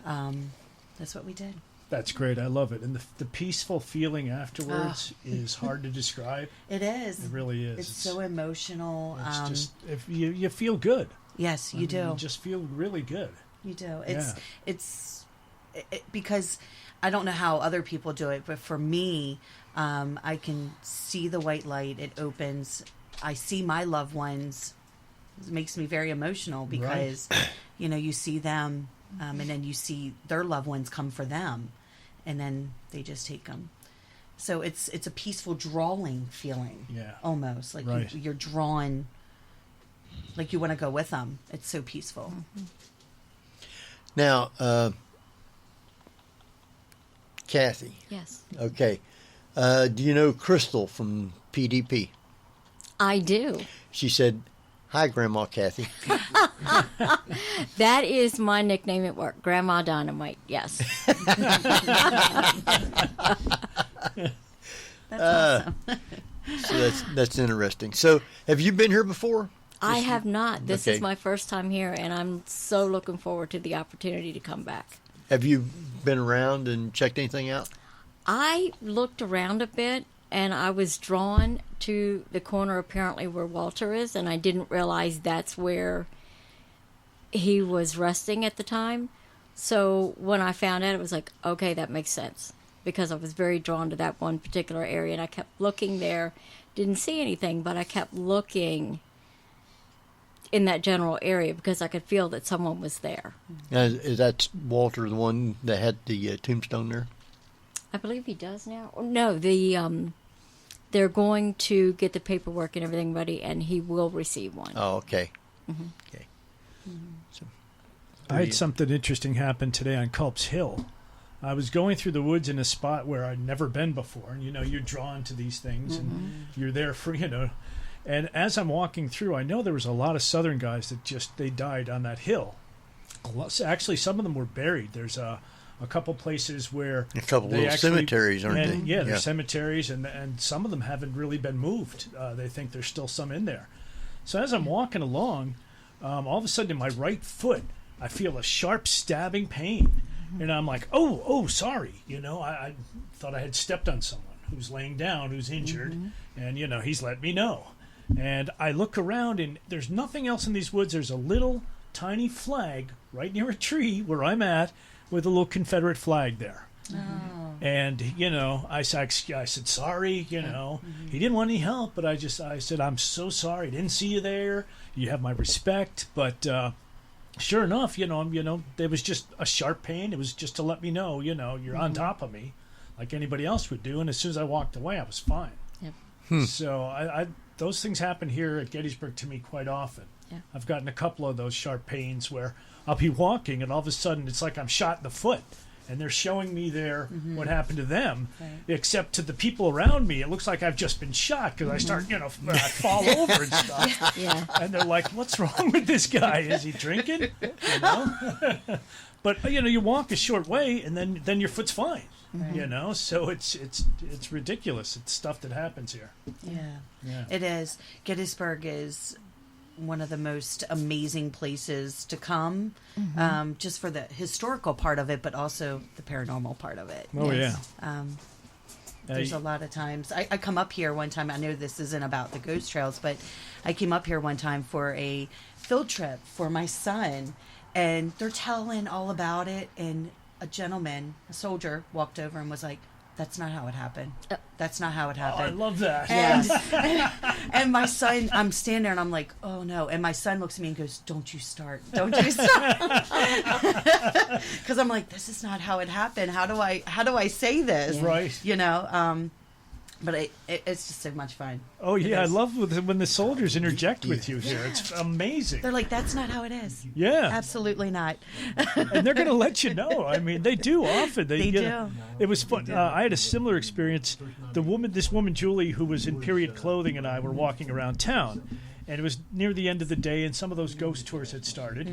[SPEAKER 11] that's what we did.
[SPEAKER 7] That's great. I love it. And the peaceful feeling afterwards is hard to describe.
[SPEAKER 11] It is.
[SPEAKER 7] It really is.
[SPEAKER 11] It's so emotional.
[SPEAKER 7] It's just, if you feel good.
[SPEAKER 11] Yes, you do.
[SPEAKER 7] You just feel really good.
[SPEAKER 11] You do.
[SPEAKER 7] Yeah.
[SPEAKER 11] It's because I don't know how other people do it, but for me, I can see the white light. It opens. I see my loved ones. It makes me very emotional because, you see them, and then you see their loved ones come for them, and then they just take them. So it's a peaceful drawing feeling.
[SPEAKER 7] Yeah.
[SPEAKER 11] Almost like
[SPEAKER 7] Right.
[SPEAKER 11] you're drawn. Like you want to go with them. It's so peaceful.
[SPEAKER 1] Now, Kathy.
[SPEAKER 10] Yes.
[SPEAKER 1] Okay. Do you know Crystal from PDP?
[SPEAKER 10] I do.
[SPEAKER 1] She said, "Hi, Grandma Kathy."
[SPEAKER 10] That is my nickname at work, Grandma Dynamite. Yes.
[SPEAKER 11] That's awesome.
[SPEAKER 1] So that's interesting. So, have you been here before?
[SPEAKER 10] I have not. This
[SPEAKER 1] Okay.
[SPEAKER 10] is my first time here, and I'm so looking forward to the opportunity to come back.
[SPEAKER 1] Have you been around and checked anything out?
[SPEAKER 10] I looked around a bit, and I was drawn to the corner apparently where Walter is, and I didn't realize that's where he was resting at the time. So when I found out, it was like, okay, that makes sense, because I was very drawn to that one particular area, and I kept looking there, didn't see anything, but I kept looking in that general area because I could feel that someone was there.
[SPEAKER 1] Is that Walter, the one that had the tombstone there?
[SPEAKER 10] I believe he does now. Oh, no, the they're going to get the paperwork and everything ready, and he will receive one.
[SPEAKER 1] Oh, okay.
[SPEAKER 10] Mm-hmm.
[SPEAKER 1] Okay. So,
[SPEAKER 7] I had something interesting happen today on Culp's Hill. I was going through the woods in a spot where I'd never been before, and you're drawn to these things, and you're there for And as I'm walking through, I know there was a lot of Southern guys that they died on that hill. Actually, some of them were buried. There's a couple places where
[SPEAKER 1] a couple
[SPEAKER 7] they
[SPEAKER 1] little
[SPEAKER 7] actually,
[SPEAKER 1] cemeteries, aren't they?
[SPEAKER 7] Yeah, there's cemeteries, and some of them haven't really been moved. They think there's still some in there. So as I'm walking along, all of a sudden in my right foot, I feel a sharp stabbing pain. And I'm like, oh, sorry. I thought I had stepped on someone who's laying down, who's injured. And, he's let me know. And I look around, and there's nothing else in these woods. There's a little tiny flag right near a tree where I'm at with a little Confederate flag there. Oh. And, I said, sorry, He didn't want any help, but I said, I'm so sorry. I didn't see you there. You have my respect. But sure enough, there was just a sharp pain. It was just to let me know, you're on top of me like anybody else would do. And as soon as I walked away, I was fine. Yep. So I those things happen here at Gettysburg to me quite often. Yeah. I've gotten a couple of those sharp pains where I'll be walking and all of a sudden it's like I'm shot in the foot. And they're showing me what happened to them, except to the people around me, it looks like I've just been shot because I start, I fall over and stuff. Yeah. And they're like, "What's wrong with this guy? Is he drinking?" But you walk a short way and then your foot's fine. So it's ridiculous. It's stuff that happens here.
[SPEAKER 11] Yeah. It is. Gettysburg is one of the most amazing places to come, just for the historical part of it, but also the paranormal part of it.
[SPEAKER 7] Oh, yeah.
[SPEAKER 11] There's a lot of times. I come up here one time. I know this isn't about the ghost trails, but I came up here one time for a field trip for my son, and they're telling all about it, and a soldier, walked over and was like, "That's not how it happened. That's not how it happened."
[SPEAKER 7] Oh, I love that.
[SPEAKER 11] And my son, I'm standing there and I'm like, "Oh no." And my son looks at me and goes, "Don't you start. Don't you start." Because I'm like, this is not how it happened. How do I say this?
[SPEAKER 7] Right.
[SPEAKER 11] But it's just so much fun.
[SPEAKER 7] Oh, yeah. I love when the soldiers interject with you here. It's amazing.
[SPEAKER 11] They're like, "That's not how it is."
[SPEAKER 7] Yeah.
[SPEAKER 11] Absolutely not.
[SPEAKER 7] And they're going to let you know. I mean, they do often.
[SPEAKER 11] They do.
[SPEAKER 7] It was fun. I had a similar experience. This woman, Julie, who was in period clothing, and I were walking around town. And it was near the end of the day, and some of those ghost tours had started.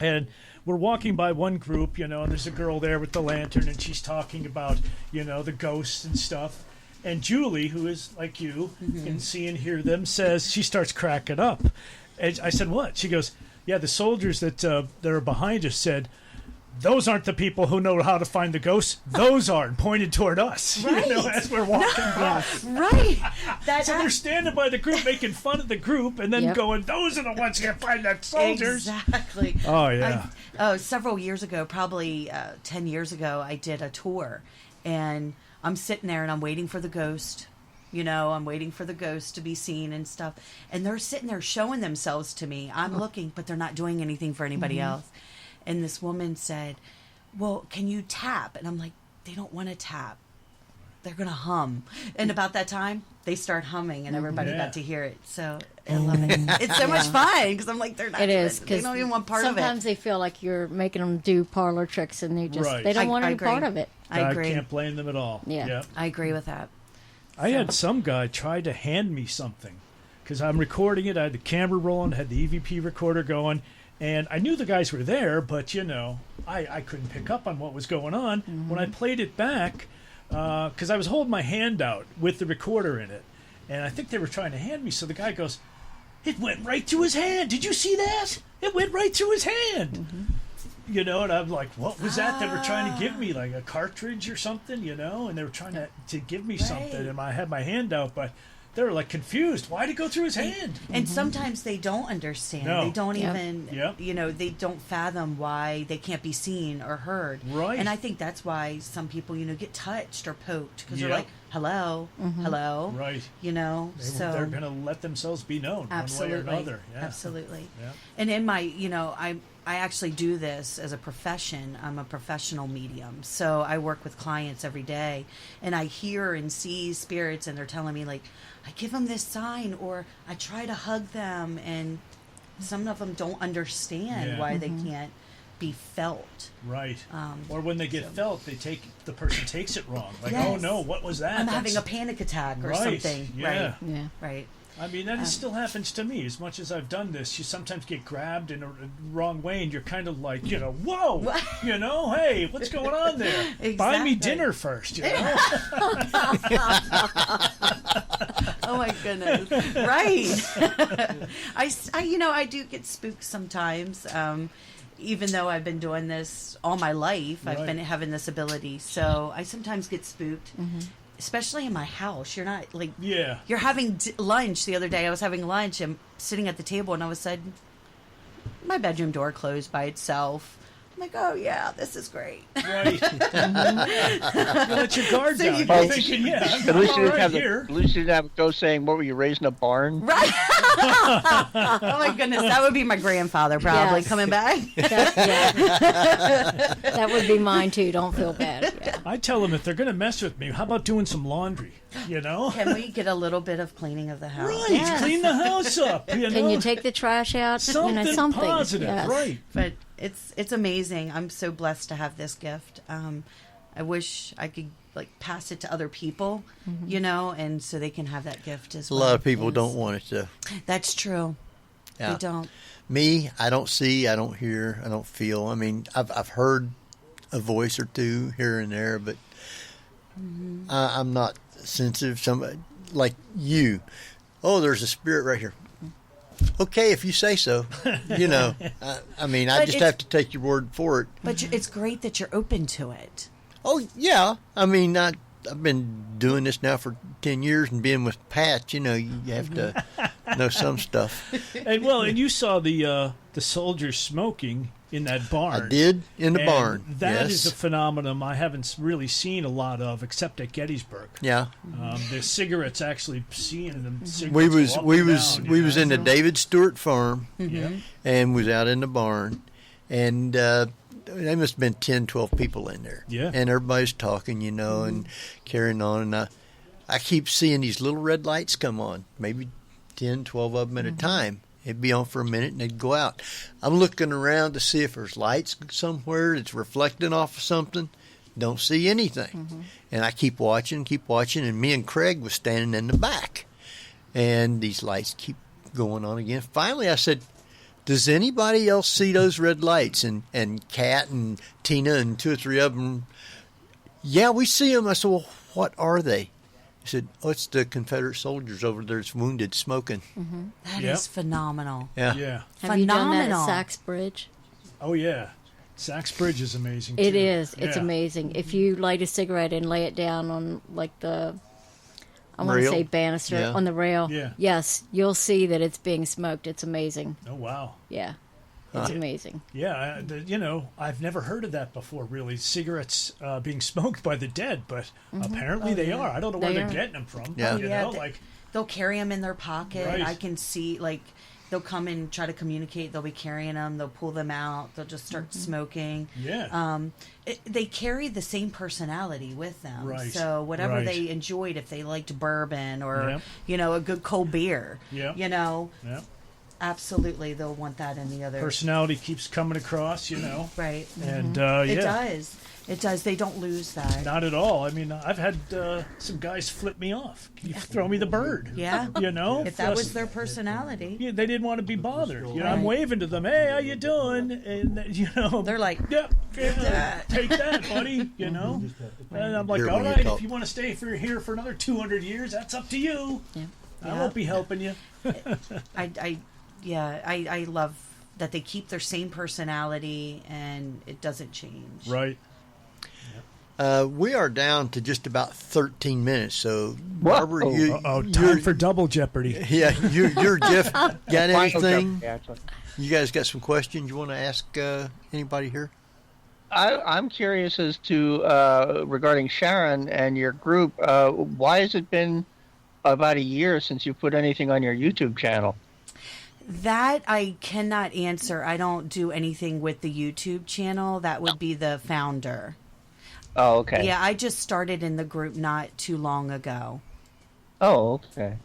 [SPEAKER 7] And we're walking by one group, and there's a girl there with the lantern, and she's talking about, the ghosts and stuff. And Julie, who is like you, can see and hear them, she starts cracking up. And I said, "What?" She goes, "Yeah, the soldiers that are behind us said, those aren't the people who know how to find the ghosts. Those are," and pointed toward us,
[SPEAKER 11] right.
[SPEAKER 7] As we're walking by.
[SPEAKER 11] Right.
[SPEAKER 7] So they're standing by the group, making fun of the group, and then going, "Those are the ones who can find the soldiers."
[SPEAKER 11] Exactly.
[SPEAKER 7] Oh, yeah.
[SPEAKER 11] Several years ago, probably 10 years ago, I did a tour, and I'm sitting there and I'm waiting for the ghost. I'm waiting for the ghost to be seen and stuff. And they're sitting there showing themselves to me. I'm looking, but they're not doing anything for anybody else. And this woman said, "Well, can you tap?" And I'm like, "They don't want to tap. They're going to hum." And about that time, they start humming, and everybody got to hear it. So I love it. It's so much fun because I'm like, they don't even want part of it.
[SPEAKER 10] Sometimes they feel like you're making them do parlor tricks, and they don't want any part of it.
[SPEAKER 11] I agree.
[SPEAKER 7] I can't blame them at all.
[SPEAKER 10] Yeah.
[SPEAKER 11] I agree with that.
[SPEAKER 7] I had some guy try to hand me something because I'm recording it. I had the camera rolling, had the EVP recorder going, and I knew the guys were there, but I couldn't pick up on what was going on. When I played it back, because I was holding my hand out with the recorder in it, and I think they were trying to hand me. So the guy goes, "It went right through his hand. Did you see that? It went right through his hand." And I'm like, "What was that?" They were trying to give me like a cartridge or something, and they were trying to give me something, and I had my hand out, but they were like confused. Why'd it go through his hand?
[SPEAKER 11] And sometimes they don't understand.
[SPEAKER 7] No.
[SPEAKER 11] They don't even, they don't fathom why they can't be seen or heard.
[SPEAKER 7] Right.
[SPEAKER 11] And I think that's why some people, get touched or poked because they're like, hello, hello.
[SPEAKER 7] Right.
[SPEAKER 11] You know,
[SPEAKER 7] They're going to let themselves be known
[SPEAKER 11] absolutely,
[SPEAKER 7] one way or another. Yeah.
[SPEAKER 11] absolutely.
[SPEAKER 7] Yeah.
[SPEAKER 11] And in my, I actually do this as a profession. I'm a professional medium, so I work with clients every day, and I hear and see spirits, and they're telling me like, I give them this sign, or I try to hug them, and some of them don't understand why they can't be felt.
[SPEAKER 7] Right. Or when they get felt, the person takes it wrong. Like,
[SPEAKER 11] yes.
[SPEAKER 7] oh no, what was that?
[SPEAKER 11] I'm having a panic attack or
[SPEAKER 7] right.
[SPEAKER 11] something.
[SPEAKER 7] Yeah.
[SPEAKER 11] Right. Right.
[SPEAKER 7] I mean, that still happens to me. As much as I've done this, you sometimes get grabbed in a wrong way, and you're kind of like, whoa, hey, what's going on there?
[SPEAKER 11] Exactly.
[SPEAKER 7] Buy me dinner first,
[SPEAKER 11] Oh my goodness! Right. I do get spooked sometimes. Even though I've been doing this all my life, I've been having this ability. So I sometimes get spooked. Especially in my house. You're not like you're having lunch. The other day I was having lunch and sitting at the table, and all of a sudden my bedroom door closed by itself. I'm like, oh yeah, this is great.
[SPEAKER 7] Right. You let your guard down. You're thinking,
[SPEAKER 2] at least you didn't have a ghost saying, "What were you raising a barn?"
[SPEAKER 11] Right. Oh my goodness, that would be my grandfather probably coming back.
[SPEAKER 10] That would be mine too. Don't feel bad. Yeah.
[SPEAKER 7] I tell them if they're going to mess with me, how about doing some laundry?
[SPEAKER 11] Can we get a little bit of cleaning of the house?
[SPEAKER 7] Right. Yes. Clean the house up.
[SPEAKER 10] Can you take the trash out?
[SPEAKER 7] Something positive.
[SPEAKER 10] Yes.
[SPEAKER 7] Right.
[SPEAKER 11] But it's amazing. I'm so blessed to have this gift. I wish I could pass it to other people, and so they can have that gift as well.
[SPEAKER 1] A lot of people don't want it to.
[SPEAKER 11] That's true.
[SPEAKER 1] Yeah.
[SPEAKER 11] They don't.
[SPEAKER 1] Me, I don't see, I don't hear, I don't feel. I mean, I've heard a voice or two here and there, but I'm not sensitive. Somebody like you. Oh, there's a spirit right here. Okay, if you say so. I mean, I just have to take your word for it.
[SPEAKER 11] But it's great that you're open to it.
[SPEAKER 1] Oh, yeah. I mean, I've been doing this now for 10 years and being with Pat, you have to know some stuff.
[SPEAKER 7] And you saw the soldiers smoking in that barn.
[SPEAKER 1] I did, in the barn.
[SPEAKER 7] That
[SPEAKER 1] yes.
[SPEAKER 7] is a phenomenon I haven't really seen a lot of, except at Gettysburg.
[SPEAKER 1] Yeah.
[SPEAKER 7] The cigarettes actually seeing them.
[SPEAKER 1] We was in the David Stewart farm, and was out in the barn, and there must have been 10, 12 people in there.
[SPEAKER 7] Yeah.
[SPEAKER 1] And everybody's talking, and carrying on, and I keep seeing these little red lights come on, maybe 10, 12 of them at a time. It'd be on for a minute and they'd go out. I'm looking around to see if there's lights somewhere that's reflecting off of something. Don't see anything. And I keep watching, and me and Craig was standing in the back. And these lights keep going on again. Finally, I said, does anybody else see those red lights? And Kat and Tina and 2 or 3 of them, yeah, we see them. I said, well, what are they? He said, oh, it's the Confederate soldiers over there that's wounded smoking.
[SPEAKER 11] That is phenomenal.
[SPEAKER 1] Yeah.
[SPEAKER 10] Have you done that at Sachs Bridge?
[SPEAKER 7] Oh, yeah. Sachs Bridge is amazing, too.
[SPEAKER 10] It is. It's amazing. If you light a cigarette and lay it down on, I want to say banister, on the rail.
[SPEAKER 7] Yeah.
[SPEAKER 10] Yes, you'll see that it's being smoked. It's amazing.
[SPEAKER 7] Oh, wow.
[SPEAKER 10] Yeah. It's amazing.
[SPEAKER 7] Yeah, I've never heard of that before, really. Cigarettes being smoked by the dead, but apparently they are. I don't know where they're getting them from.
[SPEAKER 1] Yeah.
[SPEAKER 11] They'll carry them in their pocket.
[SPEAKER 7] Right.
[SPEAKER 11] I can see, they'll come and try to communicate. They'll be carrying them. They'll pull them out. They'll just start smoking.
[SPEAKER 7] Yeah.
[SPEAKER 11] They carry the same personality with them.
[SPEAKER 7] Right.
[SPEAKER 11] So whatever they enjoyed, if they liked bourbon or, a good cold beer,
[SPEAKER 7] Yeah.
[SPEAKER 11] absolutely they'll want that in the other.
[SPEAKER 7] Personality keeps coming across,
[SPEAKER 11] Right.
[SPEAKER 7] And,
[SPEAKER 11] It does. They don't lose that.
[SPEAKER 7] Not at all. I mean, I've had some guys flip me off. Can you throw me the bird?
[SPEAKER 11] Yeah. If that was their personality.
[SPEAKER 7] Yeah, they didn't want to be bothered. I'm waving to them, hey, how you doing? And,
[SPEAKER 11] they're like,
[SPEAKER 7] yeah, take that, buddy, And I'm like, all right, if you want to stay here for another 200 years, that's up to you.
[SPEAKER 10] Yeah.
[SPEAKER 7] I won't be helping you.
[SPEAKER 11] I love that they keep their same personality and it doesn't change.
[SPEAKER 7] Right.
[SPEAKER 1] We are down to just about 13 minutes, so
[SPEAKER 2] What?
[SPEAKER 1] Barbara,
[SPEAKER 7] time for double jeopardy.
[SPEAKER 1] Yeah, your Jeff got
[SPEAKER 2] Final
[SPEAKER 1] anything?
[SPEAKER 2] jeopardy, actually.
[SPEAKER 1] You guys got some questions you want to ask anybody here?
[SPEAKER 2] I'm curious as to regarding Sharon and your group. Why has it been about a year since you put anything on your YouTube channel?
[SPEAKER 11] That I cannot answer. I don't do anything with the YouTube channel. That would be the founder.
[SPEAKER 2] Oh, okay.
[SPEAKER 11] Yeah, I just started in the group not too long ago.
[SPEAKER 2] Oh, okay.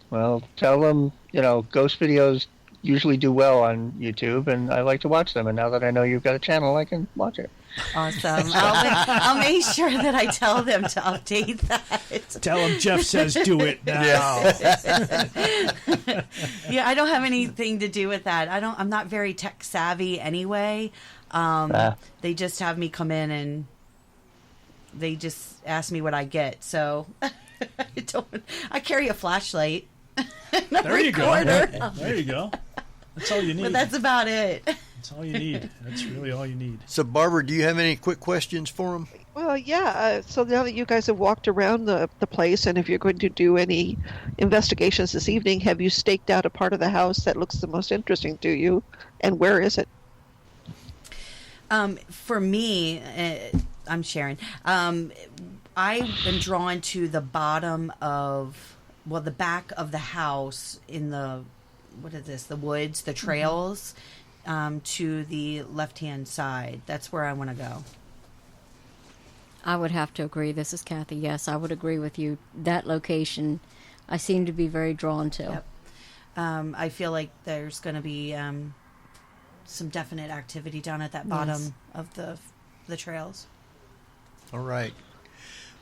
[SPEAKER 2] Well, tell them, ghost videos usually do well on YouTube, and I like to watch them. And now that I know you've got a channel, I can watch it.
[SPEAKER 11] Awesome. I'll make sure that I tell them to update that.
[SPEAKER 7] Tell them Jeff says do it now.
[SPEAKER 11] Yeah, I don't have anything to do with that. I'm not very tech savvy anyway. They just have me come in and they just ask me what I get. So I carry a flashlight.
[SPEAKER 7] There you go. There you go. That's all you need.
[SPEAKER 11] But that's about it.
[SPEAKER 7] That's all you need. That's really all you need.
[SPEAKER 1] So, Barbara, do you have any quick questions for him?
[SPEAKER 3] Well, yeah. So now that you guys have walked around the place, and if you're going to do any investigations this evening, have you staked out a part of the house that looks the most interesting to you, and where is it?
[SPEAKER 11] For me, I'm Sharon. I am drawn to the bottom of, the back of the house in the, the woods, the trails, to the left-hand side. That's where I want to go.
[SPEAKER 10] I would have to agree. This is Kathy. Yes, I would agree with you. That location, I seem to be very drawn to.
[SPEAKER 11] Yep. I feel like there's going to be some definite activity down at that bottom of the trails.
[SPEAKER 1] All right.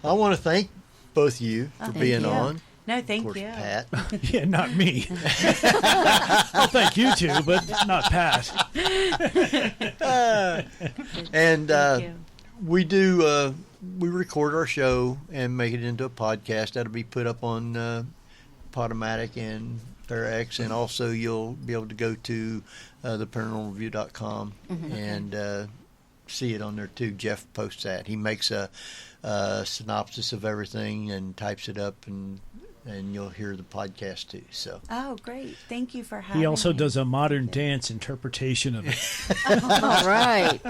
[SPEAKER 1] I want to thank both of you for being on.
[SPEAKER 11] No, thank
[SPEAKER 1] of course,
[SPEAKER 11] you.
[SPEAKER 1] Pat.
[SPEAKER 7] Yeah, not me. I'll thank you two, but not Pat.
[SPEAKER 1] We record our show and make it into a podcast that'll be put up on Podomatic and ParaX, and also you'll be able to go to theparanormalview.com and see it on there too. Jeff posts that. He makes a synopsis of everything and types it up, and you'll hear the podcast too. So.
[SPEAKER 11] Oh, great! Thank you for having me.
[SPEAKER 7] He also does a modern dance interpretation of it.
[SPEAKER 10] All right.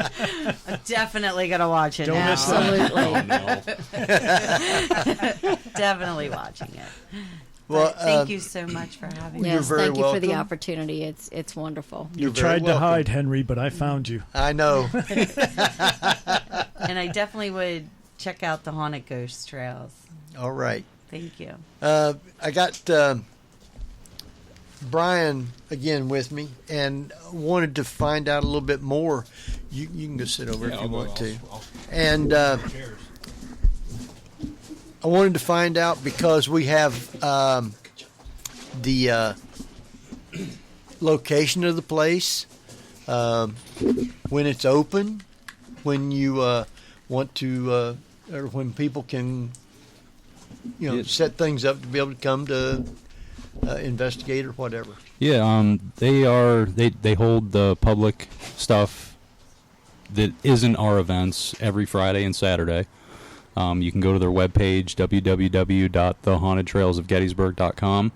[SPEAKER 11] I'm definitely gonna watch it
[SPEAKER 7] Don't
[SPEAKER 11] now.
[SPEAKER 7] miss that.
[SPEAKER 10] Absolutely.
[SPEAKER 7] Oh, no.
[SPEAKER 11] Definitely watching it.
[SPEAKER 1] Well,
[SPEAKER 11] thank you so much for having me.
[SPEAKER 1] You're
[SPEAKER 10] Yes,
[SPEAKER 1] very
[SPEAKER 10] thank you for the
[SPEAKER 1] welcome.
[SPEAKER 10] opportunity. It's wonderful.
[SPEAKER 7] You
[SPEAKER 1] You're very
[SPEAKER 7] tried to
[SPEAKER 1] welcome.
[SPEAKER 7] hide, Henry, but I found you.
[SPEAKER 1] I know.
[SPEAKER 11] And I definitely would check out the Haunted Ghost Trails.
[SPEAKER 1] All right.
[SPEAKER 11] Thank you.
[SPEAKER 1] I got Brian again with me, and wanted to find out a little bit more. You can go sit over if you want to. And I wanted to find out because we have the location of the place, when it's open, when you want to, or when people can, set things up to be able to come to investigate or whatever.
[SPEAKER 4] Yeah, they hold the public stuff that isn't our events every Friday and Saturday. You can go to their webpage, www.thehauntedtrailsofgettysburg.com.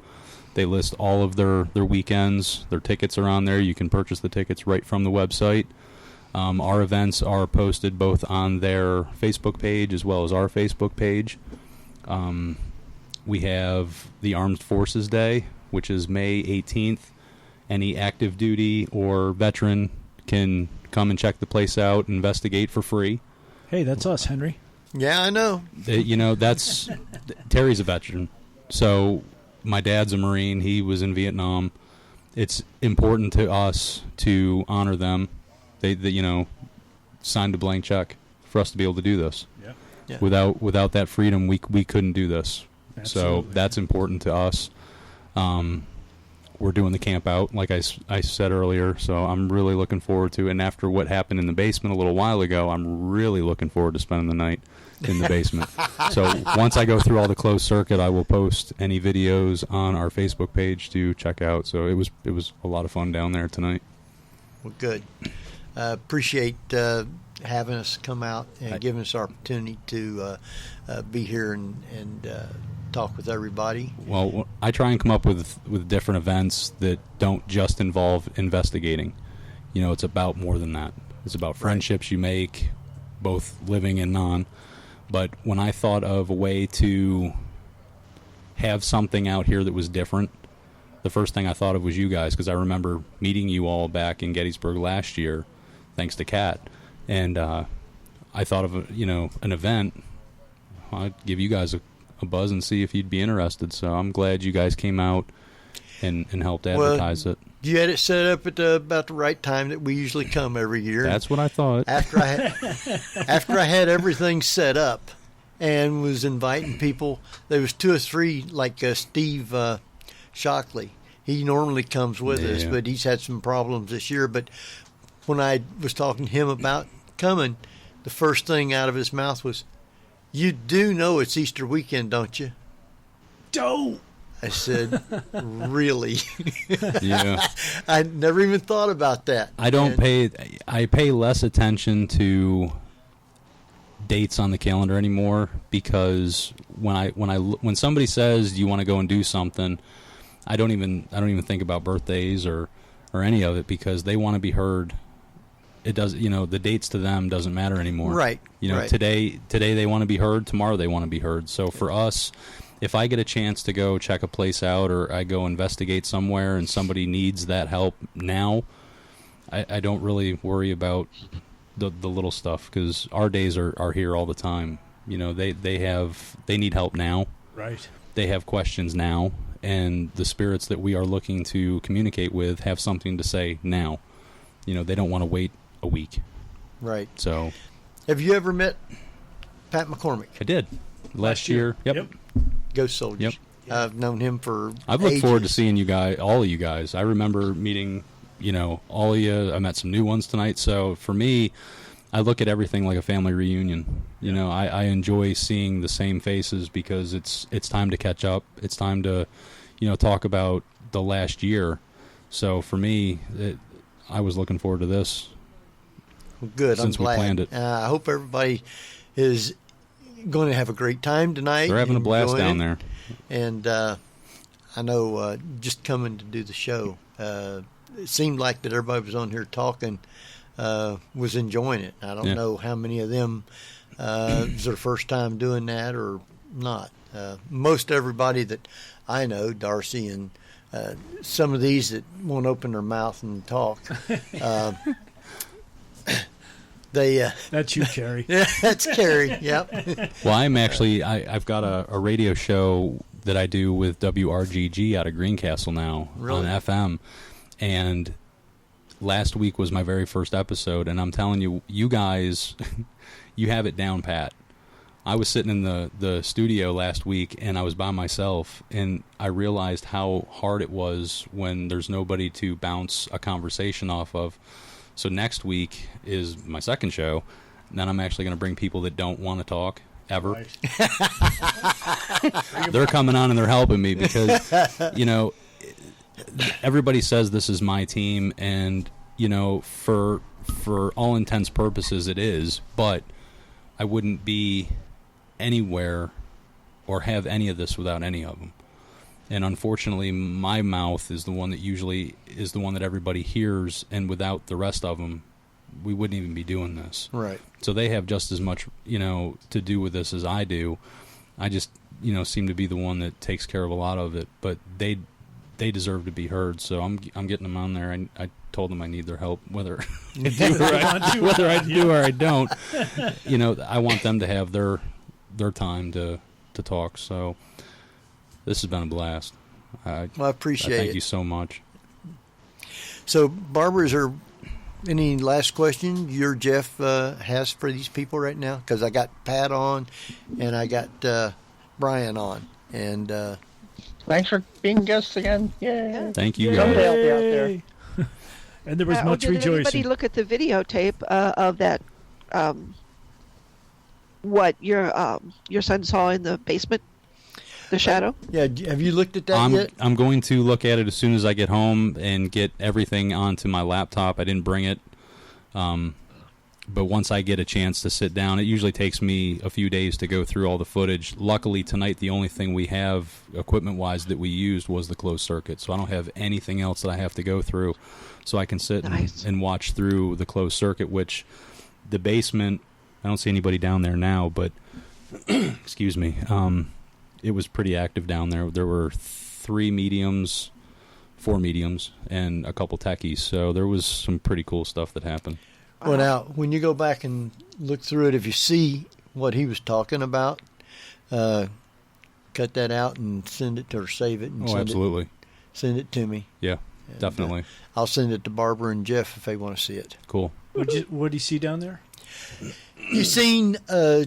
[SPEAKER 4] They list all of their weekends. Their tickets are on there. You can purchase the tickets right from the website. Our events are posted both on their Facebook page as well as our Facebook page. We have the Armed Forces Day, which is May 18th. Any active duty or veteran can come and check the place out, investigate for free.
[SPEAKER 7] Hey, that's us, Henry.
[SPEAKER 1] Yeah, I know.
[SPEAKER 4] That's Terry's a veteran. So my dad's a Marine. He was in Vietnam. It's important to us to honor them. They signed a blank check for us to be able to do this.
[SPEAKER 1] Yeah.
[SPEAKER 4] Without that freedom, we couldn't do this.
[SPEAKER 7] Absolutely.
[SPEAKER 4] So that's important to us. We're doing the camp out, like I said earlier, so I'm really looking forward to it. And after what happened in the basement a little while ago, I'm really looking forward to spending the night in the basement. So once I go through all the closed circuit, I will post any videos on our Facebook page to check out. So it was a lot of fun down there tonight.
[SPEAKER 1] Well, good. Appreciate having us come out and giving us the opportunity to be here and talk with everybody.
[SPEAKER 4] Well, I try and come up with different events that don't just involve investigating. It's about more than that. It's about friendships you make, both living and non. But when I thought of a way to have something out here that was different, the first thing I thought of was you guys, because I remember meeting you all back in Gettysburg last year, thanks to Kat. And I thought of an event. I'd give you guys a buzz and see if you'd be interested. So I'm glad you guys came out and helped advertise it.
[SPEAKER 1] You had it set up at about the right time that we usually come every year.
[SPEAKER 4] That's what I thought.
[SPEAKER 1] After I had everything set up and was inviting people, there was 2 or 3, like Steve Shockley. He normally comes with us, but he's had some problems this year. But when I was talking to him about coming, the first thing out of his mouth was, "You do know it's Easter weekend, don't you?"
[SPEAKER 7] Don't.
[SPEAKER 1] I said, "Really?"
[SPEAKER 4] Yeah.
[SPEAKER 1] I never even thought about that.
[SPEAKER 4] I pay less attention to dates on the calendar anymore, because when somebody says, "Do you want to go and do something?" I don't even think about birthdays or any of it, because they want to be heard. It does, the dates to them doesn't matter anymore.
[SPEAKER 1] Right. Right.
[SPEAKER 4] Today they want to be heard, tomorrow they want to be heard. So for us, if I get a chance to go check a place out, or I go investigate somewhere and somebody needs that help now, I don't really worry about the little stuff, because our days are here all the time. They need help now.
[SPEAKER 7] Right.
[SPEAKER 4] They have questions now, and the spirits that we are looking to communicate with have something to say now. They don't want to wait a week.
[SPEAKER 1] Right.
[SPEAKER 4] So,
[SPEAKER 1] have you ever met Pat McCormick?
[SPEAKER 4] I did last year. Yep.
[SPEAKER 1] Ghost Soldiers.
[SPEAKER 4] Yep.
[SPEAKER 1] I've known him for
[SPEAKER 4] I've looked forward to
[SPEAKER 1] ages.
[SPEAKER 4] seeing you guys, all of you guys. I remember meeting, all of you. I met some new ones tonight. So for me, I look at everything like a family reunion. I enjoy seeing the same faces, because it's time to catch up. It's time to, talk about the last year. So for me, I was looking forward to this.
[SPEAKER 1] Good.
[SPEAKER 4] Since
[SPEAKER 1] I'm glad.
[SPEAKER 4] we planned it.
[SPEAKER 1] I hope everybody is going to have a great time tonight.
[SPEAKER 4] They're having a blast down there.
[SPEAKER 1] And I know just coming to do the show, it seemed like that everybody was on here talking, was enjoying it. I don't know how many of them is their first time doing that or not. Most everybody that I know, Darcy and some of these that won't open their mouth and talk,
[SPEAKER 7] That's you, Carrie.
[SPEAKER 1] Yeah, that's Carrie. Yep.
[SPEAKER 4] Well, I've got a radio show that I do with WRGG out of Greencastle now on FM, and last week was my very first episode, and I'm telling you, you guys, you have it down pat. I was sitting in the studio last week, and I was by myself, and I realized how hard it was when there's nobody to bounce a conversation off of. So next week is my second show, and then I'm actually going to bring people that don't want to talk ever. Right. They're coming on and they're helping me, because, everybody says this is my team, and, for all intents purposes it is, but I wouldn't be anywhere or have any of this without any of them. And unfortunately, my mouth is the one that usually is the one that everybody hears, and without the rest of them, we wouldn't even be doing this.
[SPEAKER 1] Right.
[SPEAKER 4] So they have just as much, to do with this as I do. I just, seem to be the one that takes care of a lot of it, but they deserve to be heard. So I'm getting them on there. I told them I need their help, whether I do or I don't. I want them to have their time to talk. So this has been a blast.
[SPEAKER 1] I appreciate it.
[SPEAKER 4] Thank you so much.
[SPEAKER 1] So, Barbara, is there any last question your Jeff has for these people right now? Because I got Pat on, and I got Brian on, and
[SPEAKER 2] thanks for being guests again. Yay!
[SPEAKER 4] Thank you.
[SPEAKER 2] Someday I'll be out there.
[SPEAKER 7] And there was much
[SPEAKER 3] did
[SPEAKER 7] rejoicing.
[SPEAKER 3] anybody look at the videotape of that? What your son saw in the basement? The shadow?
[SPEAKER 1] Yeah, have you looked at that yet?
[SPEAKER 4] I'm going to look at it as soon as I get home and get everything onto my laptop. I didn't bring it, But once I get a chance to sit down, it usually takes me a few days to go through all the footage. Luckily, tonight, the only thing we have equipment-wise that we used was the closed circuit. So I don't have anything else that I have to go through. So I can sit and watch through the closed circuit, which the basement, I don't see anybody down there now, but, excuse me, it was pretty active down there. There were 4 mediums, and a couple techies. So there was some pretty cool stuff that happened.
[SPEAKER 1] Well, now, when you go back and look through it, if you see what he was talking about, cut that out and send it to or save it. And
[SPEAKER 4] Absolutely.
[SPEAKER 1] Send it to me.
[SPEAKER 4] Yeah, and, definitely.
[SPEAKER 1] I'll send it to Barbara and Jeff if they want to see it.
[SPEAKER 4] Cool.
[SPEAKER 7] What do you see down there?
[SPEAKER 1] You seen a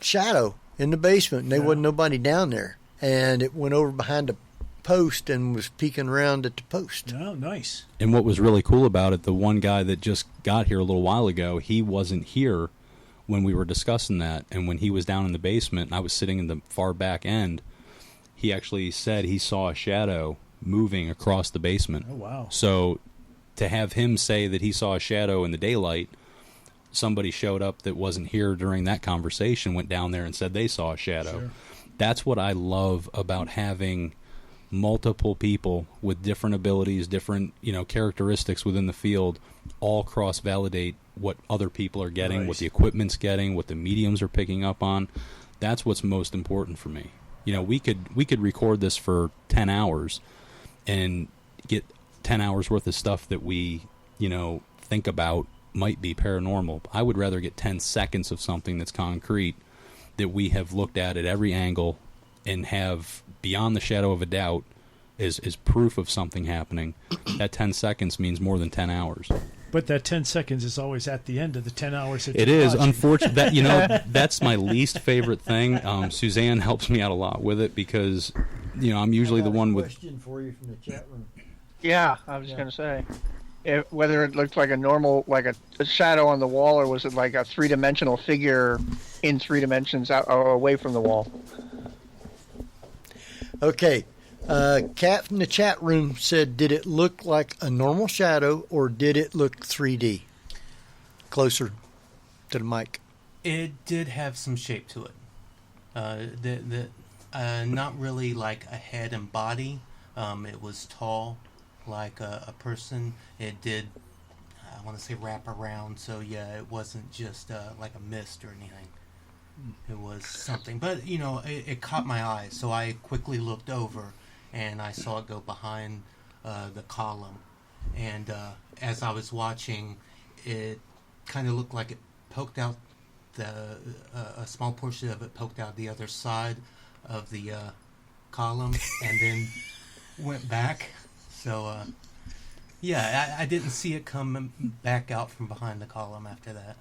[SPEAKER 1] shadow in the basement, and there wasn't nobody down there. And it went over behind a post and was peeking around at the post.
[SPEAKER 7] Oh, nice.
[SPEAKER 4] And what was really cool about it, the one guy that just got here a little while ago, he wasn't here when we were discussing that. And when he was down in the basement and I was sitting in the far back end, he actually said he saw a shadow moving across the basement.
[SPEAKER 7] Oh, wow.
[SPEAKER 4] So to have him say that he saw a shadow in the daylight, somebody showed up that wasn't here during that conversation, went down there and said they saw a shadow.
[SPEAKER 7] Sure.
[SPEAKER 4] That's what I love about having multiple people with different abilities, different, characteristics within the field, all cross-validate what other people are getting,
[SPEAKER 7] Right.
[SPEAKER 4] what the equipment's getting, what the mediums are picking up on. That's what's most important for me. We could record this for 10 hours and get 10 hours worth of stuff that we, think about might be paranormal. I would rather get 10 seconds of something that's concrete that we have looked at every angle and have beyond the shadow of a doubt is proof of something happening. That 10 seconds means more than 10 hours.
[SPEAKER 7] But that 10 seconds is always at the end of the 10 hours.
[SPEAKER 4] It is, unfortunately. That's my least favorite thing. Suzanne helps me out a lot with it because, I'm usually the one with...
[SPEAKER 1] Question for you from the chat room.
[SPEAKER 2] Yeah, I was going to say. Whether it looked like a normal, like a shadow on the wall, or was it like a three-dimensional figure in 3 dimensions out or away from the wall?
[SPEAKER 1] Okay. Kat from the chat room said, did it look like a normal shadow or did it look 3D? Closer to the mic.
[SPEAKER 12] It did have some shape to it. Not really like a head and body. It was tall, like a person. It did, I want to say, wrap around. So yeah, it wasn't just like a mist or anything. It was something, but it caught my eye, so I quickly looked over, and I saw it go behind the column. And as I was watching, it kind of looked like it poked out a small portion of it poked out the other side of the column, and then went back. So yeah, I didn't see it come back out from behind the column after that.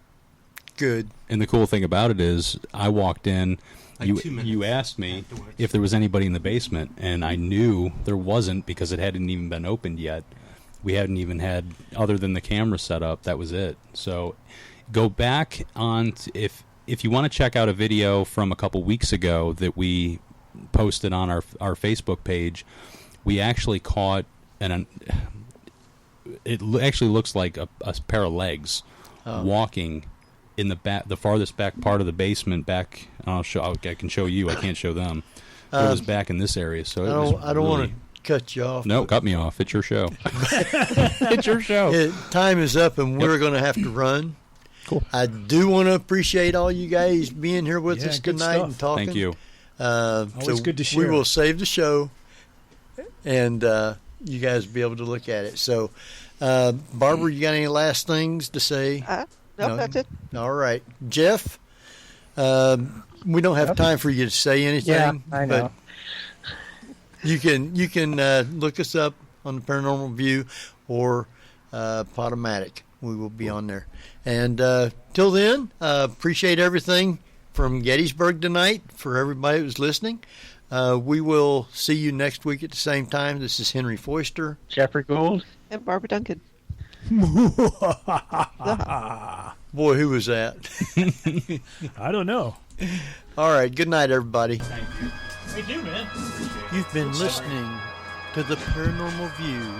[SPEAKER 1] Good.
[SPEAKER 4] And the cool thing about it is, I walked in.
[SPEAKER 12] Like
[SPEAKER 4] you asked me
[SPEAKER 12] afterwards.
[SPEAKER 4] if there was anybody in the basement, and I knew there wasn't because it hadn't even been opened yet. We hadn't even had, other than the camera set up, that was it. So go back on if you want to check out a video from a couple weeks ago that we posted on our Facebook page. We actually caught it actually looks like a pair of legs walking in the farthest back part of the basement. Back, I can show you. I can't show them. It was back in this area, so
[SPEAKER 1] I don't want to cut you off.
[SPEAKER 4] No, cut me off. It's your show. It's your show.
[SPEAKER 1] Time is up, and we're going to have to run.
[SPEAKER 4] Cool.
[SPEAKER 1] I do want to appreciate all you guys being here with us
[SPEAKER 7] good
[SPEAKER 1] tonight
[SPEAKER 7] stuff.
[SPEAKER 1] and talking.
[SPEAKER 4] Thank you.
[SPEAKER 7] Always good to share.
[SPEAKER 1] We will save the show, and you guys will be able to look at it. So, Barbara, you got any last things to say?
[SPEAKER 3] No, that's it.
[SPEAKER 1] All right. Jeff, we don't have time for you to say anything.
[SPEAKER 2] Yeah, I know.
[SPEAKER 1] But you can look us up on the Paranormal View or Podomatic. We will be on there. And till then, appreciate everything from Gettysburg tonight for everybody who's listening. We will see you next week at the same time. This is Henry Foister.
[SPEAKER 2] Jeffrey Gould.
[SPEAKER 3] And Barbara Duncan.
[SPEAKER 1] Boy, who was that?
[SPEAKER 7] I don't know.
[SPEAKER 1] All right. Good night, everybody.
[SPEAKER 7] Thank you. Thank you, man.
[SPEAKER 1] You've been listening to the Paranormal View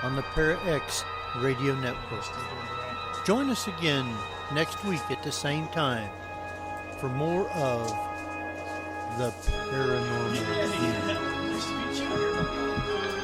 [SPEAKER 1] on the Para X Radio Network. Join us again next week at the same time for more of the Paranormal View.